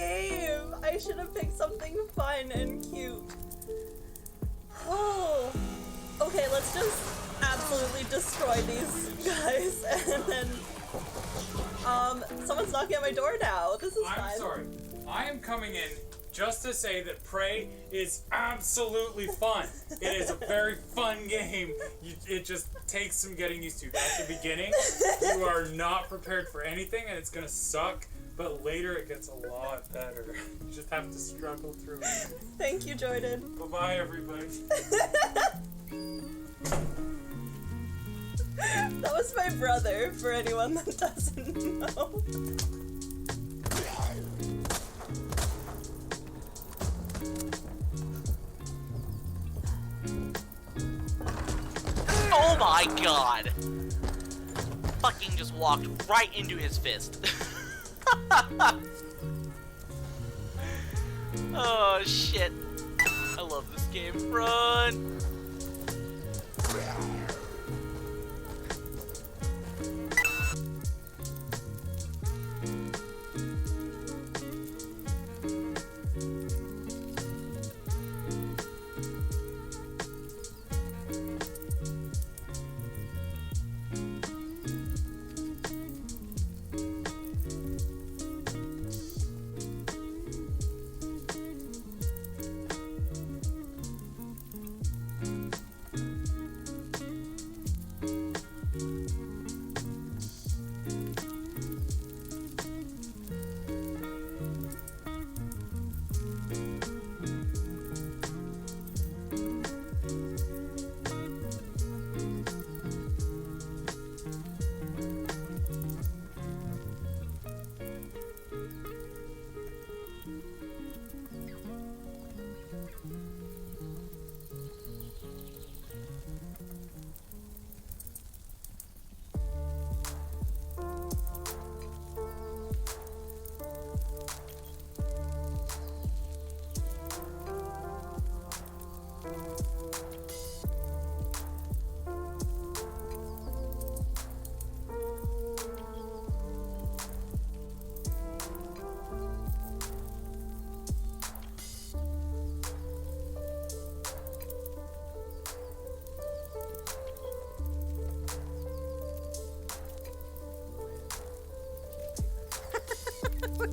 game. I should have picked something fun and cute. Oh. Okay, let's just absolutely destroy these guys and then someone's knocking at my door now. This is fine. I'm sorry. I am coming in just to say that Prey is absolutely fun. It is a very fun game. It just takes some getting used to. At the beginning, you are not prepared for anything and it's gonna suck, but later it gets a lot better. You just have to struggle through it. Thank you, Jordan. Bye-bye, everybody. That was my brother, for anyone that doesn't know. Oh my god! Fucking just walked right into his fist. Oh shit. I love this game. Run!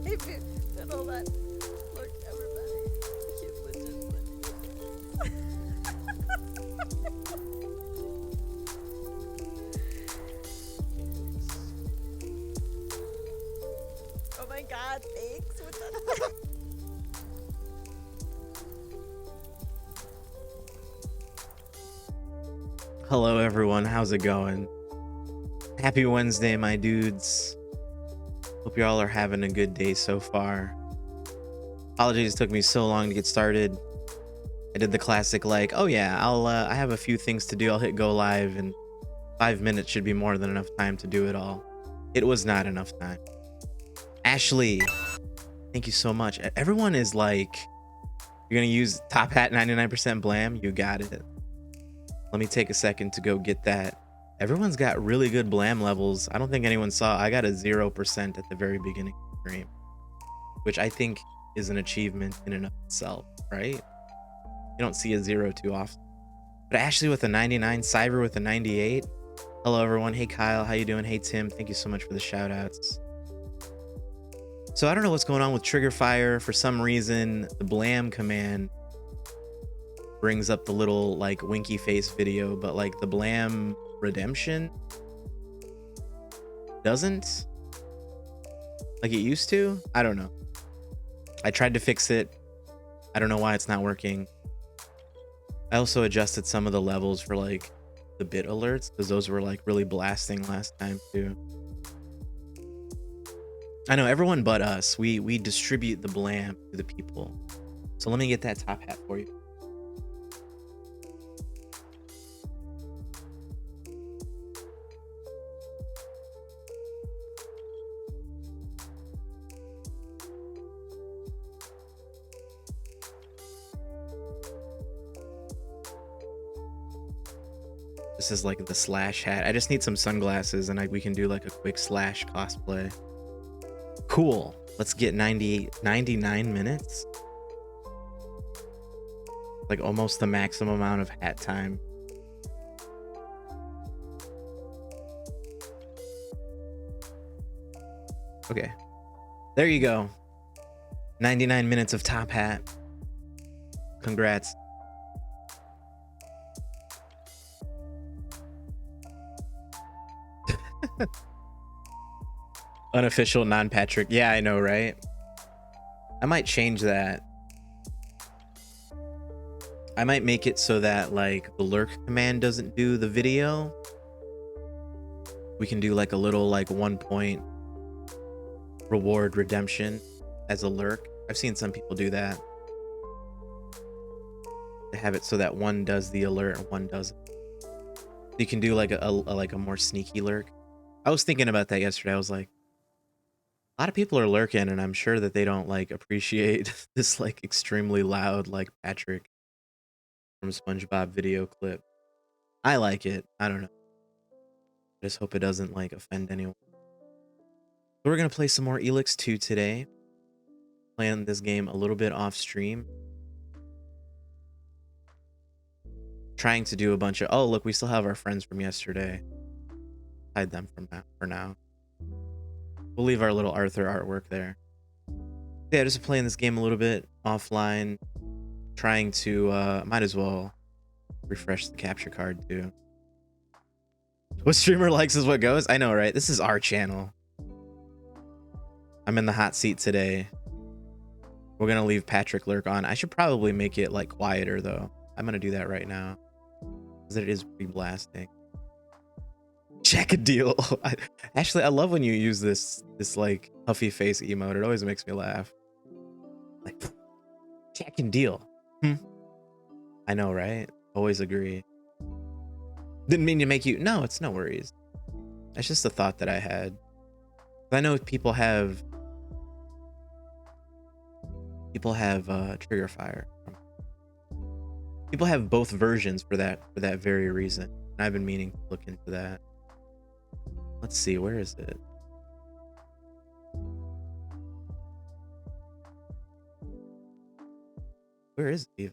Maybe did all that. Look, everybody. He's legit. Oh my god, thanks. What's that? Hello everyone, how's it going? Happy Wednesday, my dudes. Hope y'all are having a good day so far. Apologies, it took me so long to get started. I did the classic like, oh yeah, I have a few things to do, I'll hit go live, and 5 minutes should be more than enough time to do it all. It was not enough time. Ashley, thank you so much. Everyone is like, you're gonna use Top Hat 99% Blam? You got it. Let me take a second to go get that. Everyone's got really good Blam levels. I don't think anyone saw. I got a 0% at the very beginning of the stream, which I think is an achievement in and of itself, right? You don't see a 0 too often. But Ashley with a 99, Cyber with a 98. Hello, everyone. Hey, Kyle. How you doing? Hey, Tim. Thank you so much for the shout outs. So I don't know what's going on with Trigger Fire. For some reason, the Blam command brings up the little like winky face video, but like the Blam redemption doesn't, like it used to. I don't know. I tried to fix it. I don't know why it's not working. I also adjusted some of the levels for like the bit alerts because those were like really blasting last time too. I know everyone but us. We distribute the Blam to the people. So let me get that top hat for you. This is like the Slash hat. I just need some sunglasses and we can do like a quick Slash cosplay. Cool. Let's get 99 minutes. Like almost the maximum amount of hat time. Okay. There you go. 99 minutes of top hat. Congrats. Unofficial non-Patrick. Yeah, I know, right? I might change that. I might make it so that like the lurk command doesn't do the video. We can do like a little like 1 point reward redemption as a lurk. I've seen some people do that. They have it so that one does the alert and one doesn't. You can do like a more sneaky lurk. I was thinking about that yesterday. I was like, a lot of people are lurking, and I'm sure that they don't like appreciate this like extremely loud like Patrick from SpongeBob video clip. I like it. I don't know. I just hope it doesn't like offend anyone. So we're gonna play some more ELEX2 today. Playing this game a little bit off stream. Trying to do a bunch of, oh look, we still have our friends from yesterday. Hide them from that for now. We'll leave our little Arthur artwork there. Yeah, just playing this game a little bit offline. Trying to might as well refresh the capture card too. What streamer likes is what goes. I know, right? This is our channel. I'm in the hot seat today. We're gonna leave Patrick lurk on. I should probably make it like quieter though. I'm gonna do that right now because it is pretty blasting. Check a deal. Actually, I love when you use this like puffy face emote. It always makes me laugh. Like, check and deal. I know, right? Always agree. Didn't mean to make you. No, it's no worries. That's just a thought that I had. I know people have trigger fire. People have both versions for that very reason. And I've been meaning to look into that. Let's see, where is it? Where is it?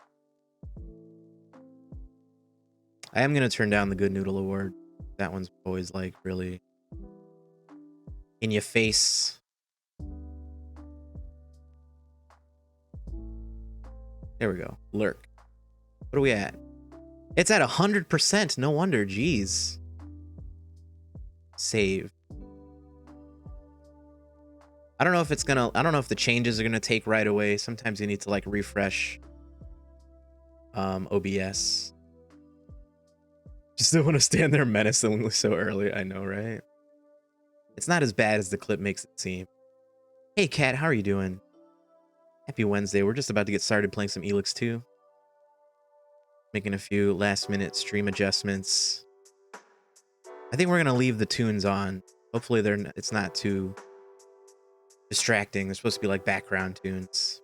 I am gonna turn down the Good Noodle Award. That one's always like really in your face. There we go. Lurk. What are we at? It's at 100%. No wonder. Jeez. Save. I don't know if it's gonna. I don't know if the changes are gonna take right away. Sometimes you need to like refresh OBS. Just don't want to stand there menacingly so early. I know, right? It's not as bad as the clip makes it seem. Hey, Kat, how are you doing? Happy Wednesday. We're just about to get started playing some ELEX2. Making a few last-minute stream adjustments. I think we're gonna leave the tunes on. Hopefully, it's not too distracting. They're supposed to be like background tunes.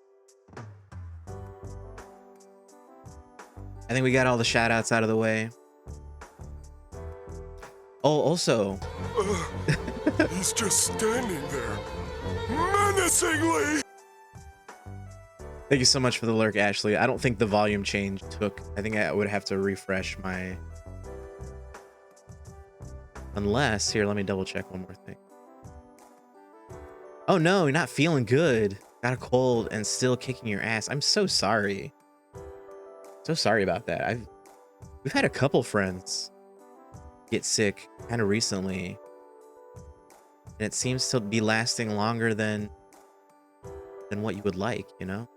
I think we got all the shout-outs out of the way. Oh, also, he's just standing there, menacingly. Thank you so much for the lurk, Ashley. I don't think the volume change took. I think I would have to refresh my. Unless, here, let me double check one more thing. Oh no, you're not feeling good. Got a cold and still kicking your ass. I'm so sorry. So sorry about that. We've had a couple friends get sick kind of recently, and it seems to be lasting longer than what you would like, you know?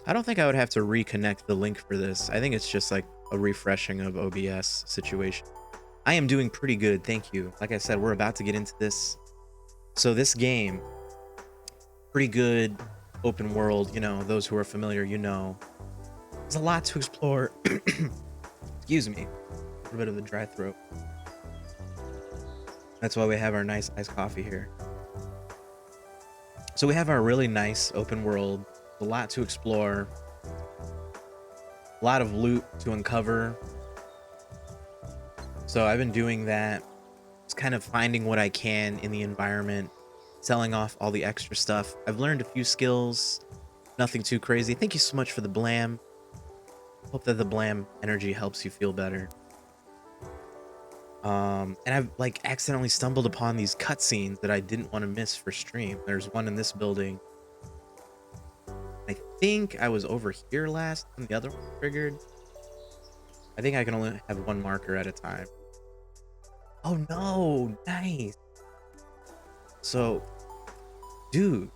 I don't think I would have to reconnect the link for this. I think it's just like a refreshing of OBS situation. I am doing pretty good, thank you. Like I said, we're about to get into this. So this game, pretty good open world, you know, those who are familiar, you know. There's a lot to explore. Excuse me, a little bit of a dry throat. That's why we have our nice iced coffee here. So we have our really nice open world, a lot to explore. A lot of loot to uncover. So I've been doing that. Just kind of finding what I can in the environment, selling off all the extra stuff. I've learned a few skills, nothing too crazy. Thank you so much for the blam. Hope that the blam energy helps you feel better. And I've like accidentally stumbled upon these cutscenes that I didn't want to miss for stream. There's one in this building. I think I was over here last when the other one triggered. I think I can only have one marker at a time. Oh no, nice. So, dude,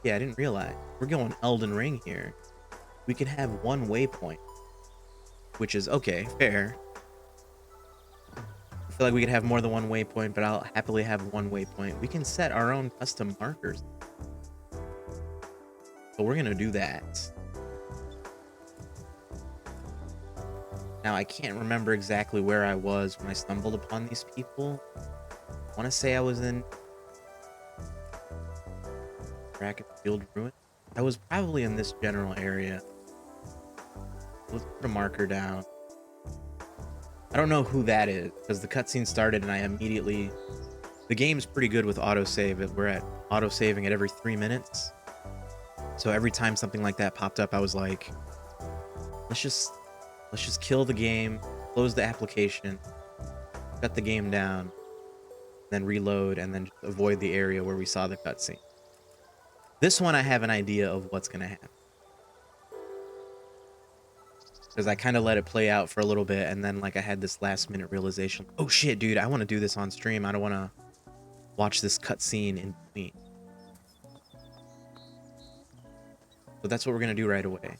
yeah, I didn't realize. We're going Elden Ring here. We can have one waypoint, which is okay, fair. I feel like we could have more than one waypoint, but I'll happily have one waypoint. We can set our own custom markers. So we're gonna do that. Now, I can't remember exactly where I was when I stumbled upon these people. I want to say I was in Field Ruin. I was probably in this general area. Let's put a marker down. I don't know who that is because the cutscene started and I immediately... The game's pretty good with autosave. We're at autosaving at every 3 minutes. So every time something like that popped up, I was like, let's just kill the game, close the application, shut the game down, then reload, and then just avoid the area where we saw the cutscene. This one, I have an idea of what's going to happen. Because I kind of let it play out for a little bit, and then like I had this last minute realization. Oh shit, dude, I want to do this on stream. I don't want to watch this cutscene in between. So that's what we're going to do right away.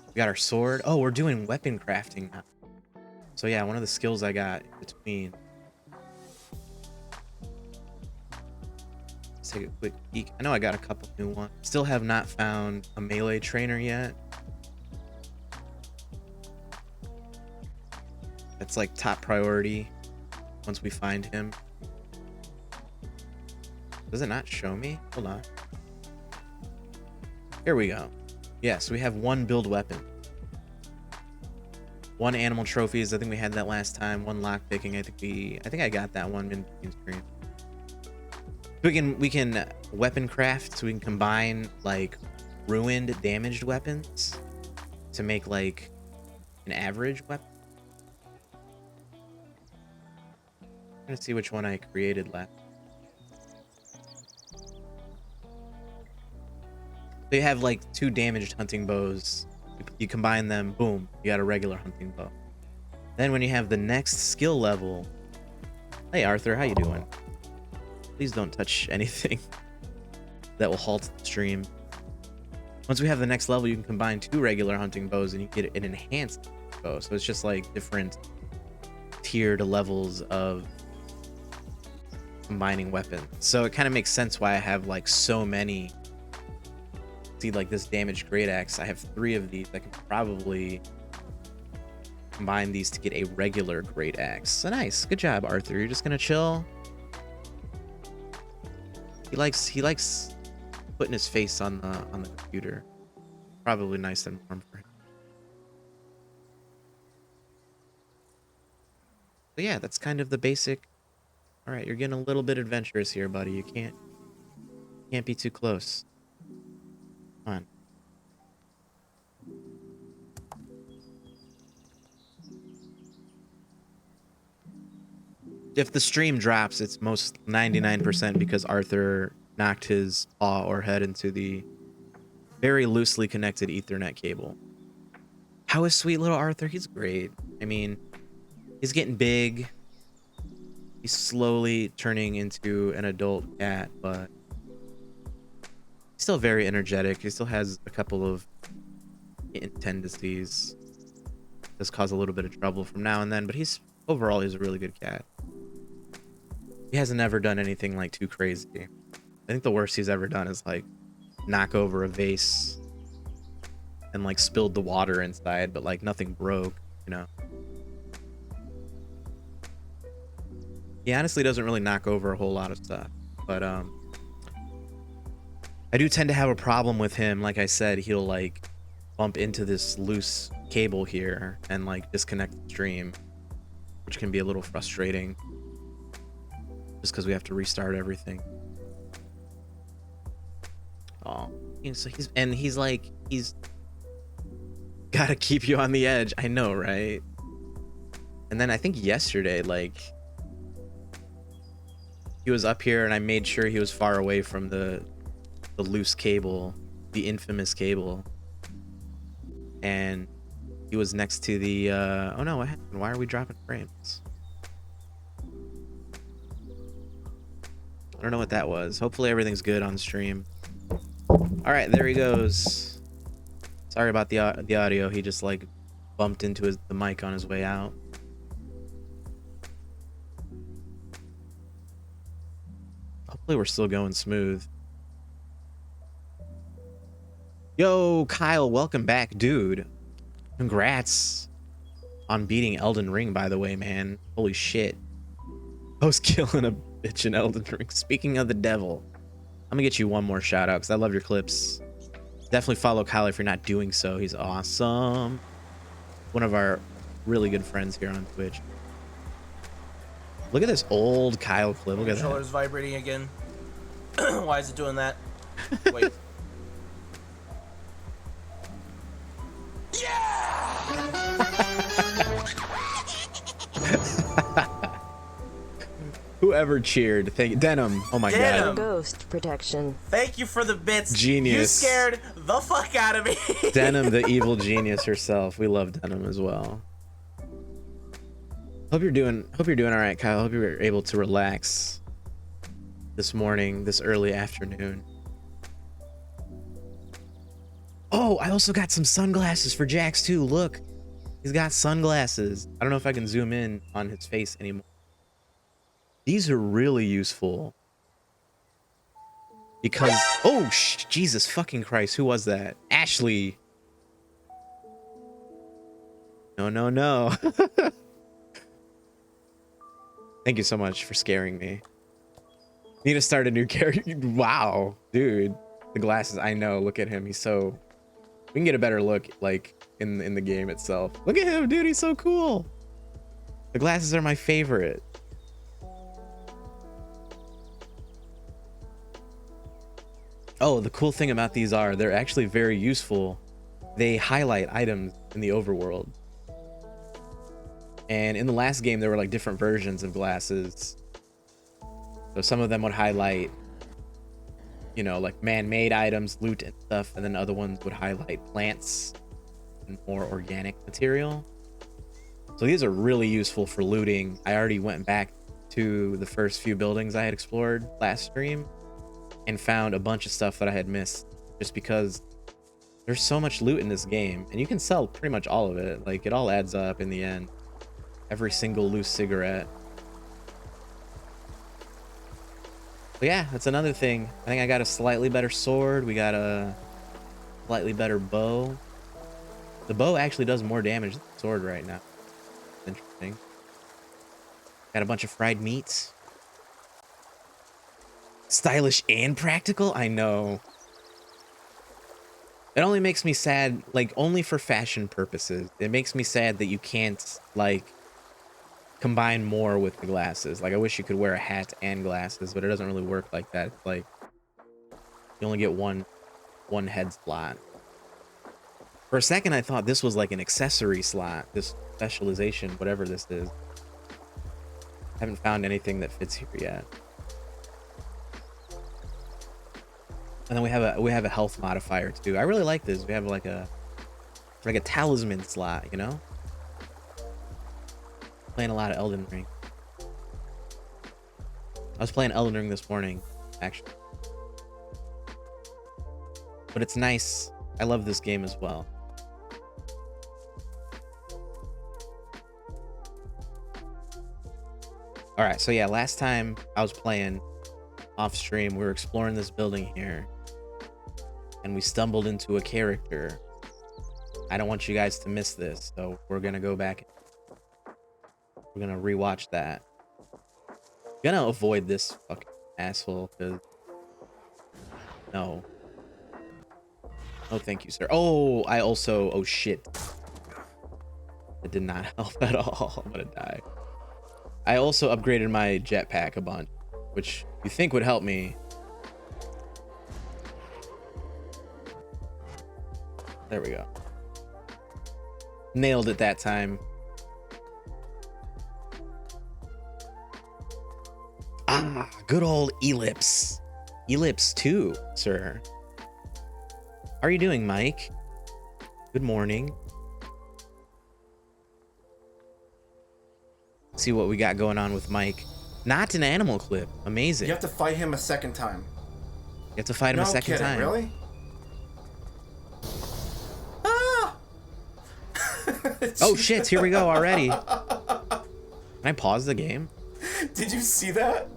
We got our sword. Oh, we're doing weapon crafting now. So yeah, one of the skills I got in between. Let's take a quick peek. I know I got a couple new ones. Still have not found a melee trainer yet. That's like top priority once we find him. Does it not show me? Hold on. Here we go. Yes, we have one build weapon. One animal trophies. I think we had that last time. One lock picking. I think I got that one in between screen. We can weapon craft, so we can combine like ruined, damaged weapons to make like an average weapon. I'm gonna see which one I created last. They have like 2 damaged hunting bows. You combine them, boom, you got a regular hunting bow. Then when you have the next skill level, hey Arthur, how you doing? Please don't touch anything that will halt the stream. Once we have the next level, you can combine 2 regular hunting bows and you get an enhanced bow. So it's just like different tiered levels of combining weapons. So it kind of makes sense why I have like so many. See, like this damaged great axe, I have 3 of these. I can probably combine these to get a regular great axe. So nice, good job, Arthur. You're just gonna chill. He likes putting his face on the computer. Probably nice and warm for him. So yeah, that's kind of the basic. All right, you're getting a little bit adventurous here, buddy. You can't be too close. Come on. If the stream drops, it's most 99% because Arthur knocked his paw or head into the very loosely connected Ethernet cable. How is sweet little Arthur? He's great. I mean, he's getting big. He's slowly turning into an adult cat, but he's still very energetic. He still has a couple of tendencies. Does cause a little bit of trouble from now and then, but overall he's a really good cat. He hasn't ever done anything like too crazy. I think the worst he's ever done is like knock over a vase and like spilled the water inside, but like nothing broke, you know. He honestly doesn't really knock over a whole lot of stuff, but I do tend to have a problem with him. Like I said, he'll like bump into this loose cable here and like disconnect the stream, which can be a little frustrating just because we have to restart everything. Oh, so he's like, he's gotta keep you on the edge. I know, right? And then I think yesterday, like, he was up here and I made sure he was far away from the loose cable, the infamous cable. And he was next to the, oh no, what happened? Why are we dropping frames? I don't know what that was. Hopefully everything's good on stream. All right, there he goes. Sorry about the audio. He just like bumped into the mic on his way out. Hopefully we're still going smooth. Yo, Kyle, welcome back, dude. Congrats on beating Elden Ring, by the way, man. Holy shit. I was killing a bitch in Elden Ring. Speaking of the devil, I'm gonna get you one more shout out because I love your clips. Definitely follow Kyle if you're not doing so. He's awesome. One of our really good friends here on Twitch. Look at this old Kyle clip. Look at that. Controller's vibrating again. Why is it doing that? Wait. Whoever cheered, thank you. Denim. Oh my god. Ghost protection. Thank you for the bits. Genius. You scared the fuck out of me. Denim, the evil genius herself. We love Denim as well. Hope you're doing all right, Kyle. Hope you were able to relax this morning, this early afternoon. Oh, I also got some sunglasses for JAX too. Look, he's got sunglasses. I don't know if I can zoom in on his face anymore. These are really useful because, oh, Jesus fucking Christ, who was that? Ashley. No. Thank you so much for scaring me. Need to start a new character. Wow, dude. The glasses, I know. Look at him. He's so... We can get a better look, like, in the game itself. Look at him, dude. He's so cool. The glasses are my favorite. Oh, the cool thing about these are they're actually very useful. They highlight items in the overworld. And in the last game, there were like different versions of glasses. So some of them would highlight, you know, like man-made items, loot and stuff. And then other ones would highlight plants and more organic material. So these are really useful for looting. I already went back to the first few buildings I had explored last stream and found a bunch of stuff that I had missed just because there's so much loot in this game and you can sell pretty much all of it. Like, it all adds up in the end. Every single loose cigarette. But yeah, that's another thing. I think I got a slightly better sword. We got a slightly better bow. The bow actually does more damage than the sword right now. Interesting. Got a bunch of fried meats. Stylish and practical? I know. It only makes me sad, like, only for fashion purposes. It makes me sad that you can't, like, combine more with the glasses. Like, I wish you could wear a hat and glasses, but it doesn't really work like that. It's like, you only get one head slot. For a second, I thought this was like an accessory slot, this specialization, whatever this is. Haven't found anything that fits here yet. And then we have a health modifier too. I really like this. We have like a talisman slot, you know? Playing a lot of Elden Ring. I was playing Elden Ring this morning, actually. But it's nice. I love this game as well. Alright, so yeah, last time I was playing off stream, we were exploring this building here. And we stumbled into a character. I don't want you guys to miss this, so we're gonna go back. We're gonna rewatch that. Gonna avoid this fucking asshole, because... No. Oh, thank you, sir. Oh, I also... Oh, shit. That did not help at all. I'm gonna die. I also upgraded my jetpack a bunch, which you think would help me. There we go. Nailed it that time. Ah, good old ELEX. ELEX2, sir. How are you doing, Mike? Good morning. Let's see what we got going on with Mike. Not an animal clip. Amazing. You have to fight him a second time. You have to fight him a second time. Really? Ah! Oh shit, here we go already. Can I pause the game? Did you see that?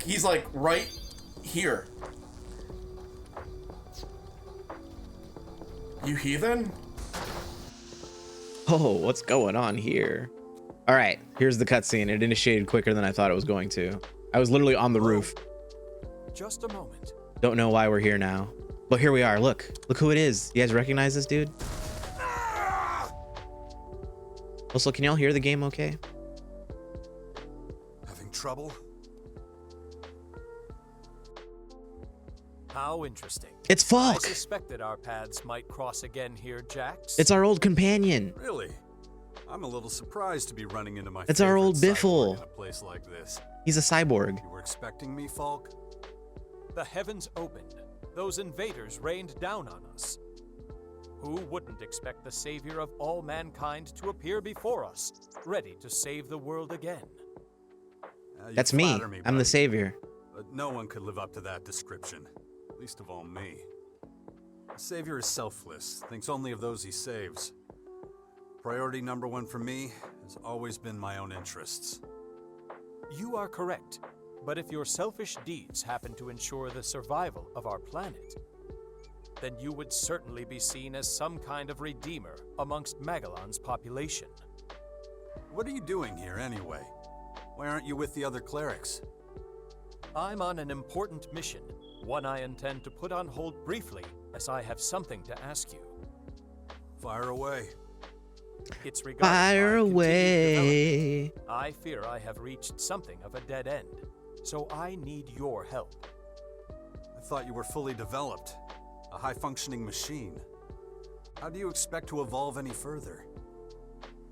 He's like right here. You heathen? Oh, what's going on here? All right, here's the cutscene. It initiated quicker than I thought it was going to. I was literally on the roof. Just a moment. Don't know why we're here now. But here we are. Look who it is. You guys recognize this dude? Also, can y'all hear the game okay? Having trouble? How interesting. It's I Falk. suspected our paths might cross again here, Jax. It's our old companion. Really? I'm a little surprised to be running into my It's our favorite old Biffle. cyborg in a place like this. He's a cyborg. You were expecting me, Falk? The heavens opened. Those invaders rained down on us. Who wouldn't expect the savior of all mankind to appear before us, ready to save the world again? You That's me. flatter I'm the buddy, savior. But no one could live up to that description. Least of all me. The savior is selfless, thinks only of those he saves. Priority number one for me has always been my own interests. You are correct. But if your selfish deeds happen to ensure the survival of our planet, then you would certainly be seen as some kind of redeemer amongst Magellan's population. What are you doing here anyway? Why aren't you with the other clerics? I'm on an important mission, one I intend to put on hold briefly, as I have something to ask you. Fire away. It's regarding Fire my continued away. development. I fear I have reached something of a dead end, so I need your help. I thought you were fully developed. A high-functioning machine. How do you expect to evolve any further?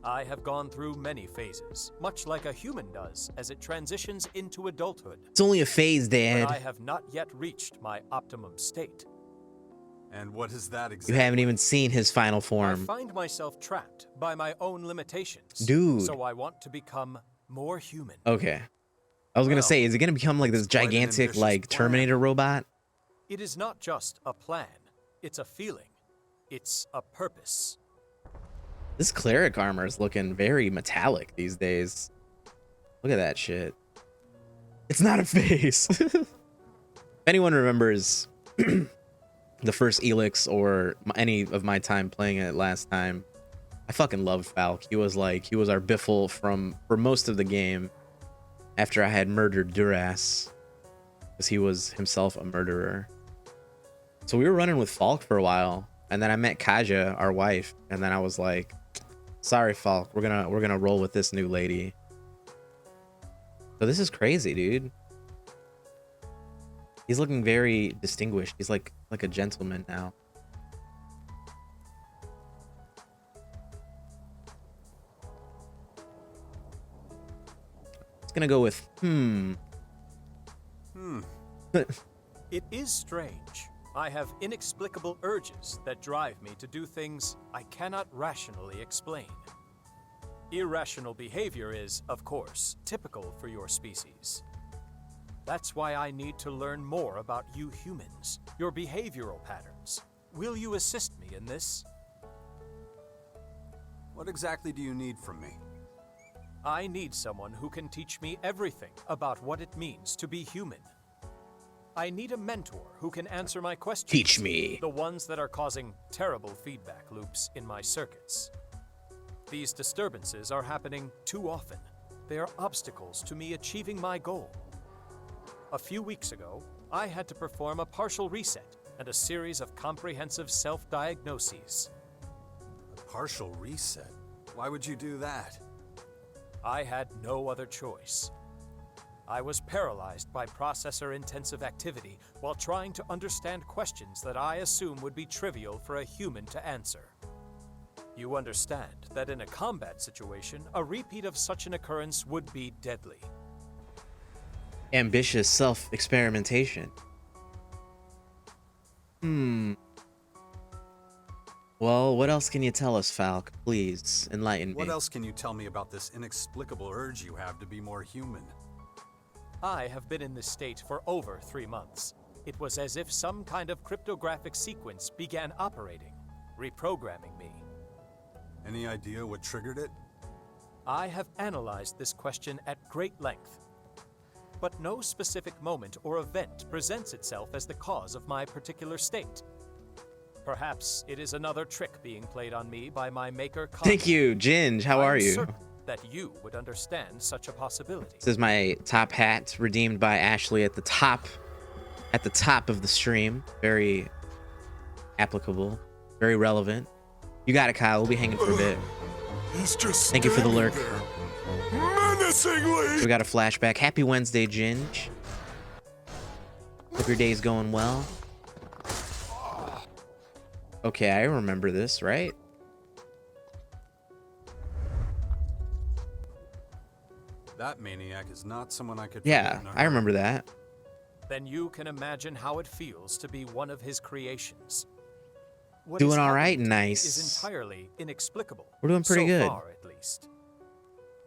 I have gone through many phases, much like a human does as it transitions into adulthood. It's only a phase, But I Dad. have not yet reached my optimum state. And what is that exactly? You haven't even seen his final I form. find myself trapped by my own limitations. Dude. So I want to become more human. Okay. I was gonna Well, say, is it gonna become like this quite an gigantic, ambitious like, plan. Terminator robot? It is not just a plan. It's a feeling. It's a purpose. This cleric armor is looking very metallic these days. Look at that shit. It's not a face. If anyone remembers the first ELEX or any of my time playing it last time, I fucking loved Falk. He was our Biffle for most of the game after I had murdered Duras, because he was himself a murderer. So we were running with Falk for a while, and then I met Kaja, our wife, and then I was like, sorry, Falk, we're gonna roll with this new lady. So this is crazy, dude. He's looking very distinguished. He's like a gentleman now. It's gonna go with It is strange. I have inexplicable urges that drive me to do things I cannot rationally explain. Irrational behavior is, of course, typical for your species. That's why I need to learn more about you humans, your behavioral patterns. Will you assist me in this? What exactly do you need from me? I need someone who can teach me everything about what it means to be human. I need a mentor who can answer my questions. Teach me. The ones that are causing terrible feedback loops in my circuits. These disturbances are happening too often. They are obstacles to me achieving my goal. A few weeks ago, I had to perform a partial reset and a series of comprehensive self-diagnoses. A partial reset? Why would you do that? I had no other choice. I was paralyzed by processor-intensive activity while trying to understand questions that I assume would be trivial for a human to answer. You understand that in a combat situation, a repeat of such an occurrence would be deadly. Ambitious self-experimentation. Well, what else can you tell us, Falk? Please, enlighten me. What else can you tell me about this inexplicable urge you have to be more human? I have been in this state for over 3 months. It was as if some kind of cryptographic sequence began operating, reprogramming me. Any idea what triggered it? I have analyzed this question at great length, but no specific moment or event presents itself as the cause of my particular state. Perhaps it is another trick being played on me by my maker. Thank you, Ginge. How are you? Certain that you would understand such a possibility. This is my top hat, redeemed by Ashley at the top of the stream. Very applicable, very relevant. You got it, Kyle. We'll be hanging for a bit. He's just Thank you for the lurk. there, menacingly. We got a flashback. Happy Wednesday, Ginge. Hope your day's going well. Okay, I remember this, right? That maniac is not someone I could Yeah, forget in a I remember hurry. that. Then you can imagine how it feels to be one of his creations. What Doing is all right, happening to me nice. Is entirely inexplicable. We're doing pretty so good. far, at least.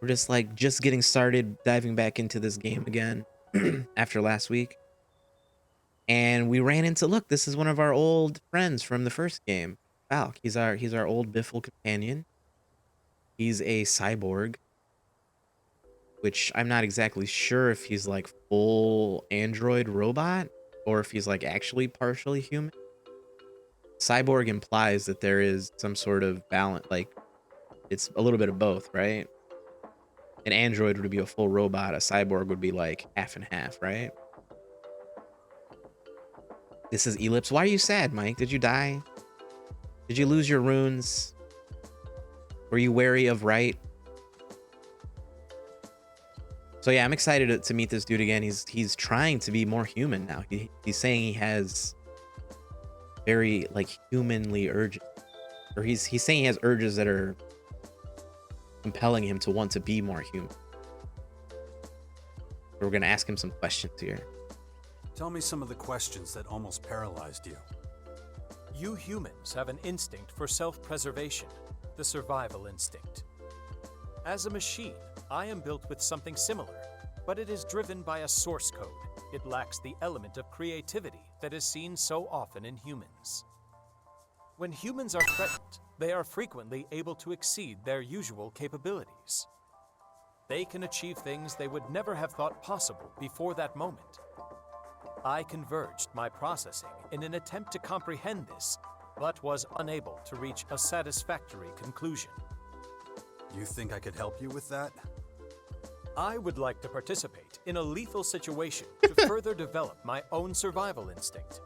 We're just getting started diving back into this game again after last week. And we ran into, look, this is one of our old friends from the first game. Falk. He's our old Biffle companion. He's a cyborg, which I'm not exactly sure if he's like full android robot or if he's like actually partially human. Cyborg implies that there is some sort of balance, like it's a little bit of both, right? An android would be a full robot, a cyborg would be like half and half, right? This is Ellipse. Why are you sad, Mike? Did you die? Did you lose your runes? Were you wary of right? So yeah, I'm excited to meet this dude again. He's trying to be more human now. He's saying he has very like humanly urges, or he's saying he has urges that are compelling him to want to be more human. We're gonna ask him some questions here. Tell me some of the questions that almost paralyzed you. You humans have an instinct for self-preservation, the survival instinct. As a machine, I am built with something similar, but it is driven by a source code. It lacks the element of creativity that is seen so often in humans. When humans are threatened, they are frequently able to exceed their usual capabilities. They can achieve things they would never have thought possible before that moment. I converged my processing in an attempt to comprehend this, but was unable to reach a satisfactory conclusion. You think I could help you with that? I would like to participate in a lethal situation to further develop my own survival instinct.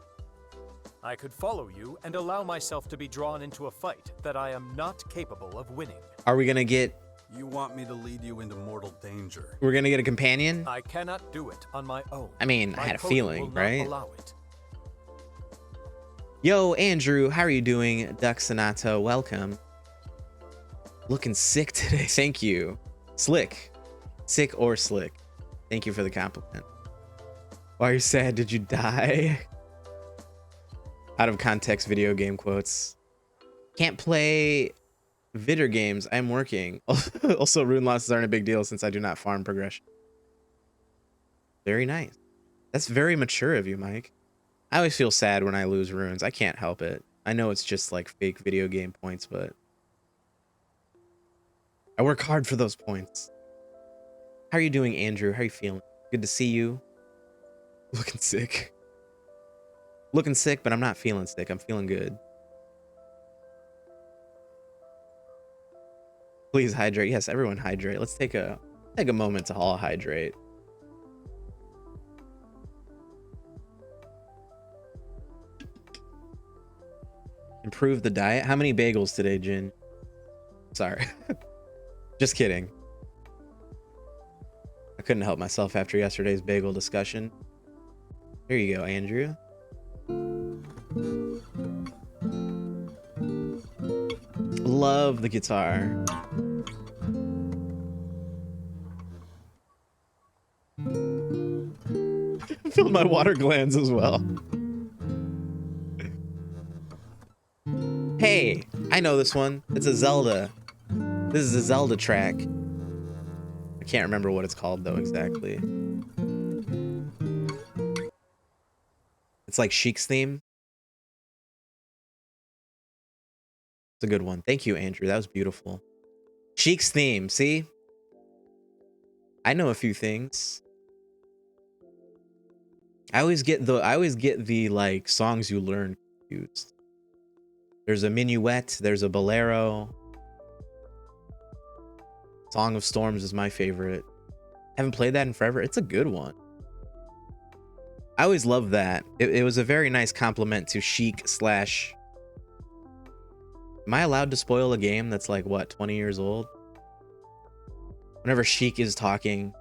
I could follow you and allow myself to be drawn into a fight that I am not capable of winning. Are we gonna get? You want me to lead you into mortal danger? We're gonna get a companion? I cannot do it on my own. I mean, I My had a coding feeling, will not right? allow it. Yo, Andrew, how are you doing? Duck Sonato, welcome. Looking sick today. Thank you. Slick. Sick or slick. Thank you for the compliment. Why are you sad? Did you die? Out of context video game quotes. Can't play Vidder games. I'm working. Also, rune losses aren't a big deal since I do not farm progression. Very nice. That's very mature of you, Mike. I always feel sad when I lose runes. I can't help it. I know it's just like fake video game points, but I work hard for those points. How are you doing, Andrew? How are you feeling? Good to see you. Looking sick. Looking sick, but I'm not feeling sick. I'm feeling good. Please hydrate. Yes, everyone hydrate. Let's take a moment to all hydrate. Improve the diet. How many bagels today, Jin? Sorry. Just kidding. I couldn't help myself after yesterday's bagel discussion. There you go, Andrew. Love the guitar. Filled my water glands as well. Hey, I know this one. It's a Zelda. This is a Zelda track. I can't remember what it's called though exactly. It's like Sheik's theme. It's a good one. Thank you, Andrew. That was beautiful. Sheik's theme. See? I know a few things. I always get the like songs you learn confused. There's a minuet, there's a bolero. Song of Storms is my favorite. Haven't played that in forever. It's a good one. I always loved that. It was a very nice compliment to Sheik slash... Am I allowed to spoil a game that's like, what, 20 years old? Whenever Sheik is talking,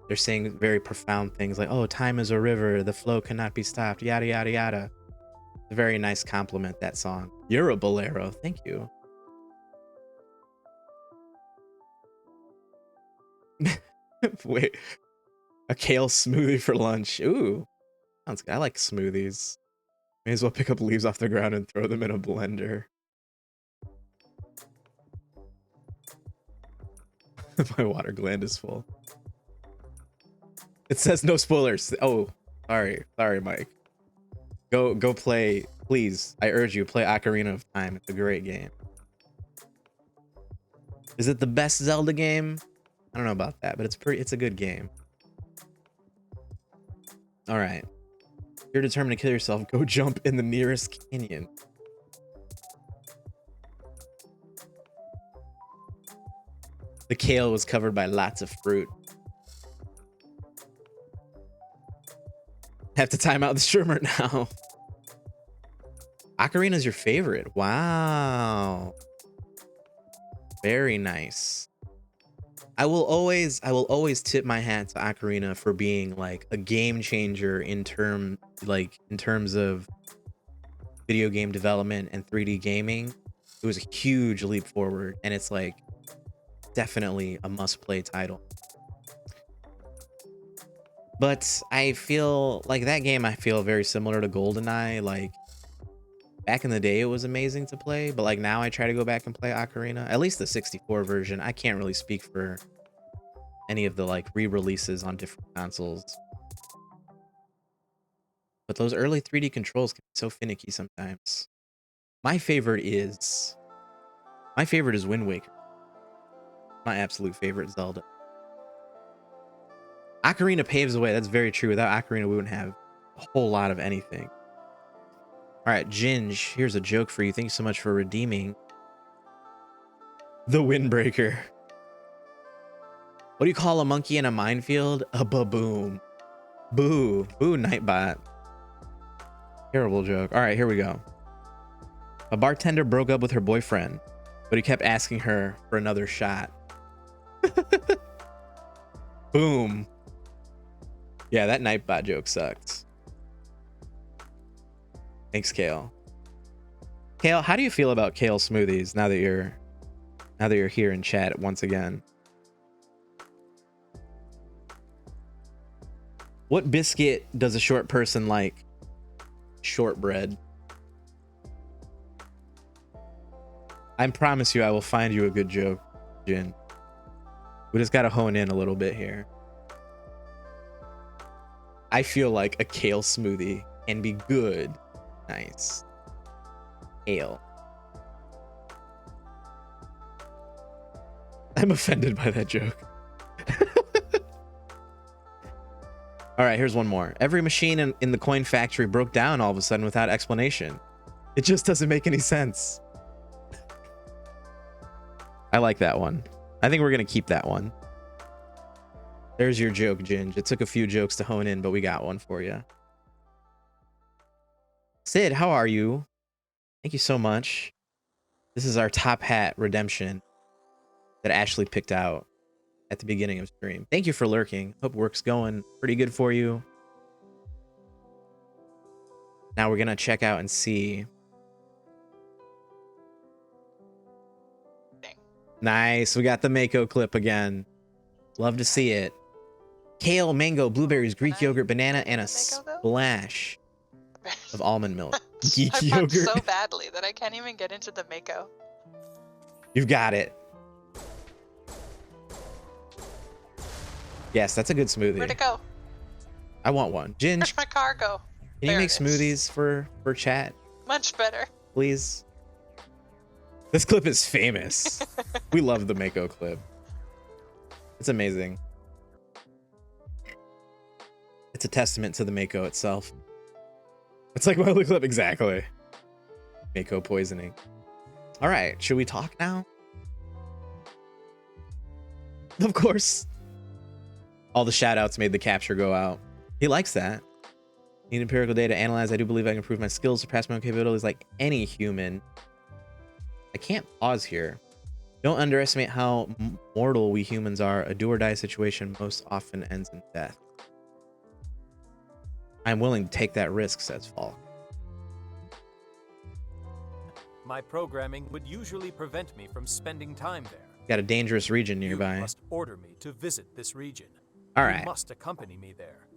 they're saying very profound things like, oh, time is a river, the flow cannot be stopped, yada, yada, yada. It's a very nice compliment, that song. You're a bolero. Thank you. Wait. A kale smoothie for lunch. Ooh. Sounds good. I like smoothies. May as well pick up leaves off the ground and throw them in a blender. My water gland is full. It says no spoilers. Oh, sorry, Mike. Go play, please. I urge you, play Ocarina of Time. It's a great game. Is it the best Zelda game? I don't know about that, but it's a good game. All right. You're determined to kill yourself. Go jump in the nearest canyon. The kale was covered by lots of fruit. Have to time out the streamer now. Ocarina's your favorite. Wow. Very nice. I will always tip my hat to Ocarina for being like a game changer in terms of video game development and 3D gaming. It was a huge leap forward, and it's like definitely a must-play title. But I feel like that game, I feel very similar to GoldenEye. Like back in the day, it was amazing to play, but like now I try to go back and play Ocarina, at least the 64 version. I can't really speak for any of the like re-releases on different consoles. But those early 3D controls can be so finicky sometimes. My favorite is Wind Waker. My absolute favorite Zelda. Ocarina paves the way. That's very true. Without Ocarina, we wouldn't have a whole lot of anything. All right, Ginge, here's a joke for you. Thank you so much for redeeming the Windbreaker. What do you call a monkey in a minefield? A baboon. Boo. Boo, Nightbot. Terrible joke. All right, here we go. A bartender broke up with her boyfriend, but he kept asking her for another shot. Boom. Yeah, that Nightbot joke sucked. Thanks, Kale. Kale, how do you feel about kale smoothies now that you're here in chat once again? What biscuit does a short person like? Shortbread. I promise you I will find you a good joke, Jin. We just gotta hone in a little bit here. I feel like a kale smoothie can be good. Nice. Kale. I'm offended by that joke. All right, here's one more. Every machine in the coin factory broke down all of a sudden without explanation. It just doesn't make any sense. I like that one. I think we're going to keep that one. There's your joke, Ginge. It took a few jokes to hone in, but we got one for you. Sid, how are you? Thank you so much. This is our top hat redemption that Ashley picked out at the beginning of stream. Thank you for lurking. Hope work's going pretty good for you. Now we're gonna check out and see. Nice. We got the Mako clip again. Love to see it. Kale, mango, blueberries, Greek yogurt, banana, and a splash of almond milk. Geek I yogurt. fought so badly that I can't even get into the Mako. You've got it. Yes, that's a good smoothie. Where'd it go? I want one. Ginge, Where'd my car go? can you There make it is. smoothies for chat, Much better. please? This clip is famous. We love the Mako clip. It's amazing. It's a testament to the Mako itself. It's like my other clip, exactly. Mako poisoning. All right, should we talk now? Of course. All the shout outs made the capture go out. He likes that. Need empirical data to analyze. I do believe I can improve my skills, surpass my own capabilities like any human. I can't pause here. Don't underestimate how mortal we humans are. A do or die situation most often ends in death. I'm willing to take that risk, says Fall. My programming would usually prevent me from spending time there. Got a dangerous region You nearby. must order me to visit this region. All You right. must accompany me there.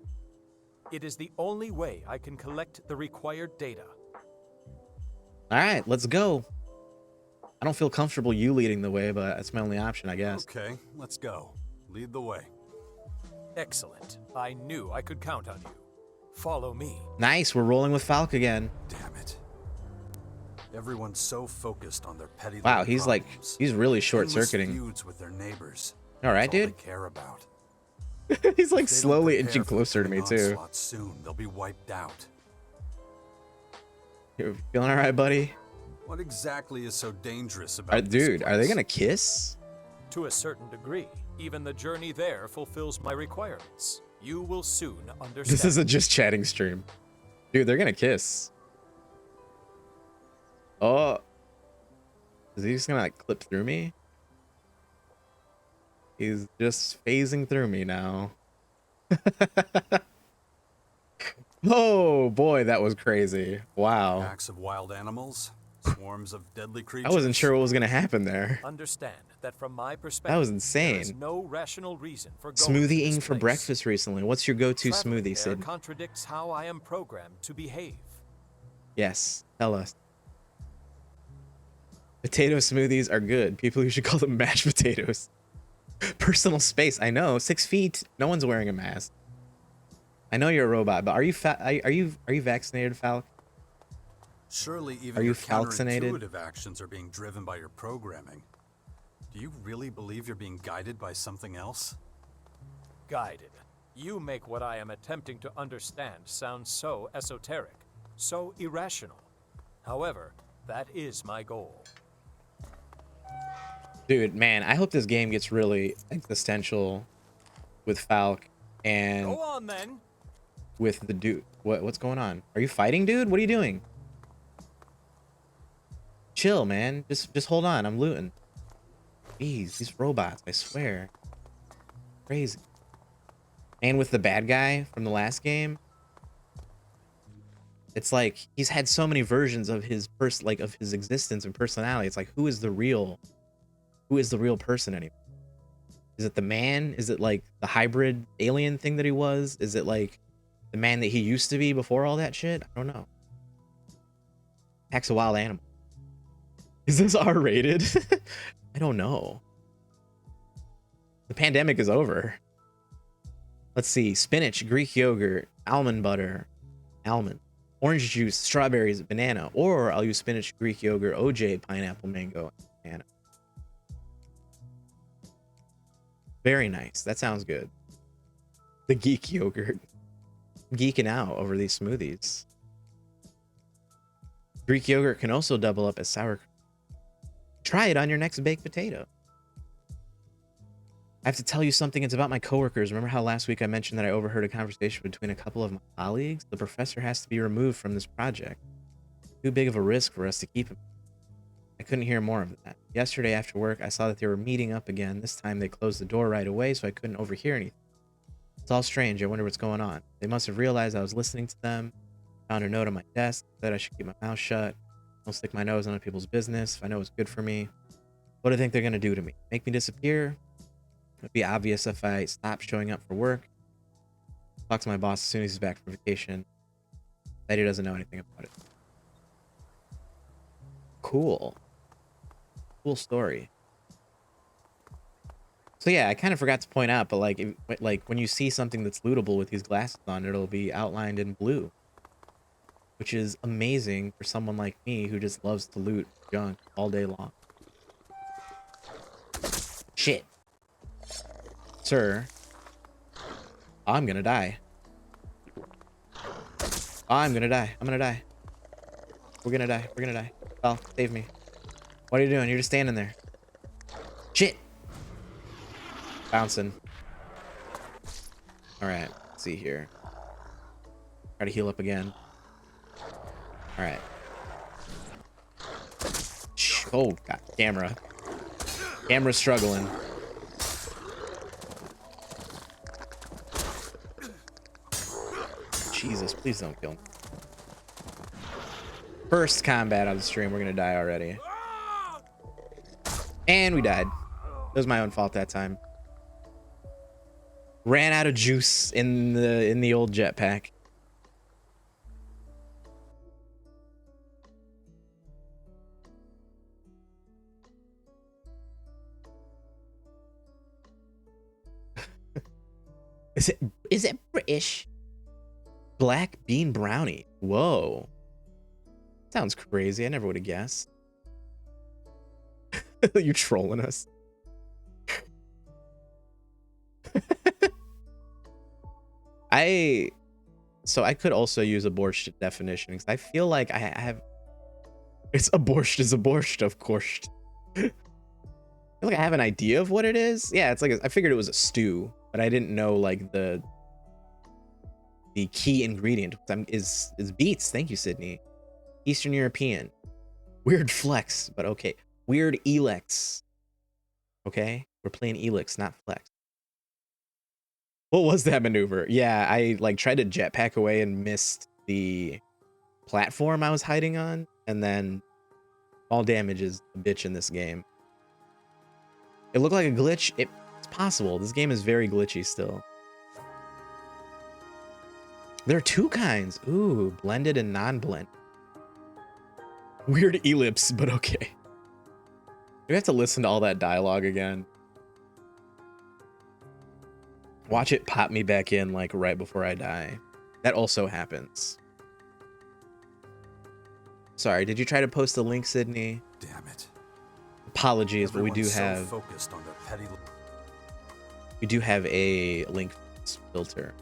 It is the only way I can collect the required data. All right, let's go. I don't feel comfortable you leading the way, but that's my only option, I guess. Okay, let's go. Lead the way. Excellent. I knew I could count on you. Follow me. Nice, we're rolling with Falk again. Damn it. Everyone's so focused on their petty Wow, little he's like, problems. he's really Endless short-circuiting. feuds with their neighbors. All right, That's all dude. they care about. He's like If they don't slowly prepare inching for the closer to me, coming too. onslaught soon, they'll be wiped out. You feeling all right, buddy? What exactly is so dangerous about this Dude, are they place? gonna kiss? To a certain degree, even the journey there fulfills my requirements. You will soon understand. This is a just chatting stream. Dude, they're gonna kiss. Oh. Is he just gonna like clip through me? He's just phasing through me now. Oh boy, that was crazy. Wow. Packs of wild animals, swarms of deadly I creatures. wasn't sure what was gonna happen there. Understand that from my perspective, That was there is insane. no rational reason for going to this Smoothieing for place. breakfast recently. What's your go-to Traveling smoothie, there Sid? contradicts how I am programmed to behave. Yes, tell us. Potato smoothies are good. People, you should call them mashed potatoes. Personal space. I know. 6 feet. No one's wearing a mask. I know you're a robot, but are you are you vaccinated, Falk? Surely even Are you your vaccinated? counterintuitive actions are being driven by your programming. Do you really believe you're being guided by something else? Guided. You make what I am attempting to understand sound so esoteric, so irrational. However, that is my goal. Dude, man, I hope this game gets really existential with Falk and Go on then. with the dude. What's going on? Are you fighting, dude? What are you doing? Chill, man. Just hold on. I'm looting. Jeez, these robots, I swear. Crazy. And with the bad guy from the last game, it's like he's had so many versions of his of his existence and personality. It's like, who is the real person anymore? Is it the man? Is it like the hybrid alien thing that he was? Is it like the man that he used to be before all that shit? I don't know. Attacks a wild animal. Is this R-rated? I don't know. The pandemic is over. Let's see. Spinach, Greek yogurt, almond butter, almond, orange juice, strawberries, banana, or I'll use spinach, Greek yogurt, OJ, pineapple, mango, and banana. Very nice. That sounds good. The geek yogurt. I'm geeking out over these smoothies. Greek yogurt can also double up as sour cream. Try it on your next baked potato. I have to tell you something. It's about my coworkers. Remember how last week I mentioned that I overheard a conversation between a couple of my colleagues? The professor has to be removed from this project. too big of a risk for us to keep him. I couldn't hear more of that. Yesterday after work, I saw that they were meeting up again. This time they closed the door right away, so I couldn't overhear anything. It's all strange. I wonder what's going on. They must have realized I was listening to them. Found a note on my desk that I should keep my mouth shut. Don't stick my nose on other people's business if I know it's good for me. What do they think they're going to do to me? Make me disappear? It'd be obvious if I stop showing up for work. Talk to my boss as soon as he's back from vacation. That he doesn't know anything about it. Cool. Cool story. So yeah, I kind of forgot to point out, but like when you see something that's lootable with these glasses on, it'll be outlined in blue, which is amazing for someone like me who just loves to loot junk all day long. Shit. Sir. I'm gonna die. I'm gonna die. I'm gonna die. We're gonna die. We're gonna die. Oh, save me. What are you doing? You're just standing there. Shit. Bouncing. Alright. Let's see here. Try to heal up again. Alright. Oh, God. Camera. Camera's struggling. Jesus, please don't kill me. First combat on the stream, we're gonna die already. And we died. It was my own fault that time. Ran out of juice in the old jetpack. Is it British? Black bean brownie. Whoa. Sounds crazy. I never would have guessed. You trolling us? So I could also use a borscht definition because I feel like I have. It's a borscht is a borscht, of course. I feel like I have an idea of what it is. Yeah, it's like I figured it was a stew, but I didn't know like the key ingredient is beets. Thank you, Sydney. Eastern European. Weird flex, but okay. Weird ELEX. Okay? We're playing ELEX, not flex. What was that maneuver? Yeah, I like tried to jetpack away and missed the platform I was hiding on, and then all damage is a bitch in this game. It looked like a glitch. It's possible. This game is very glitchy still. There are two kinds. Ooh, blended and non-blend. Weird ellipse, but okay. We have to listen to all that dialogue again. Watch it pop me back in like right before I die. That also happens. Sorry, did you try to post the link, Sydney? Damn it. Apologies, but we do Everyone's so have focused on their petty. we do have a link filter.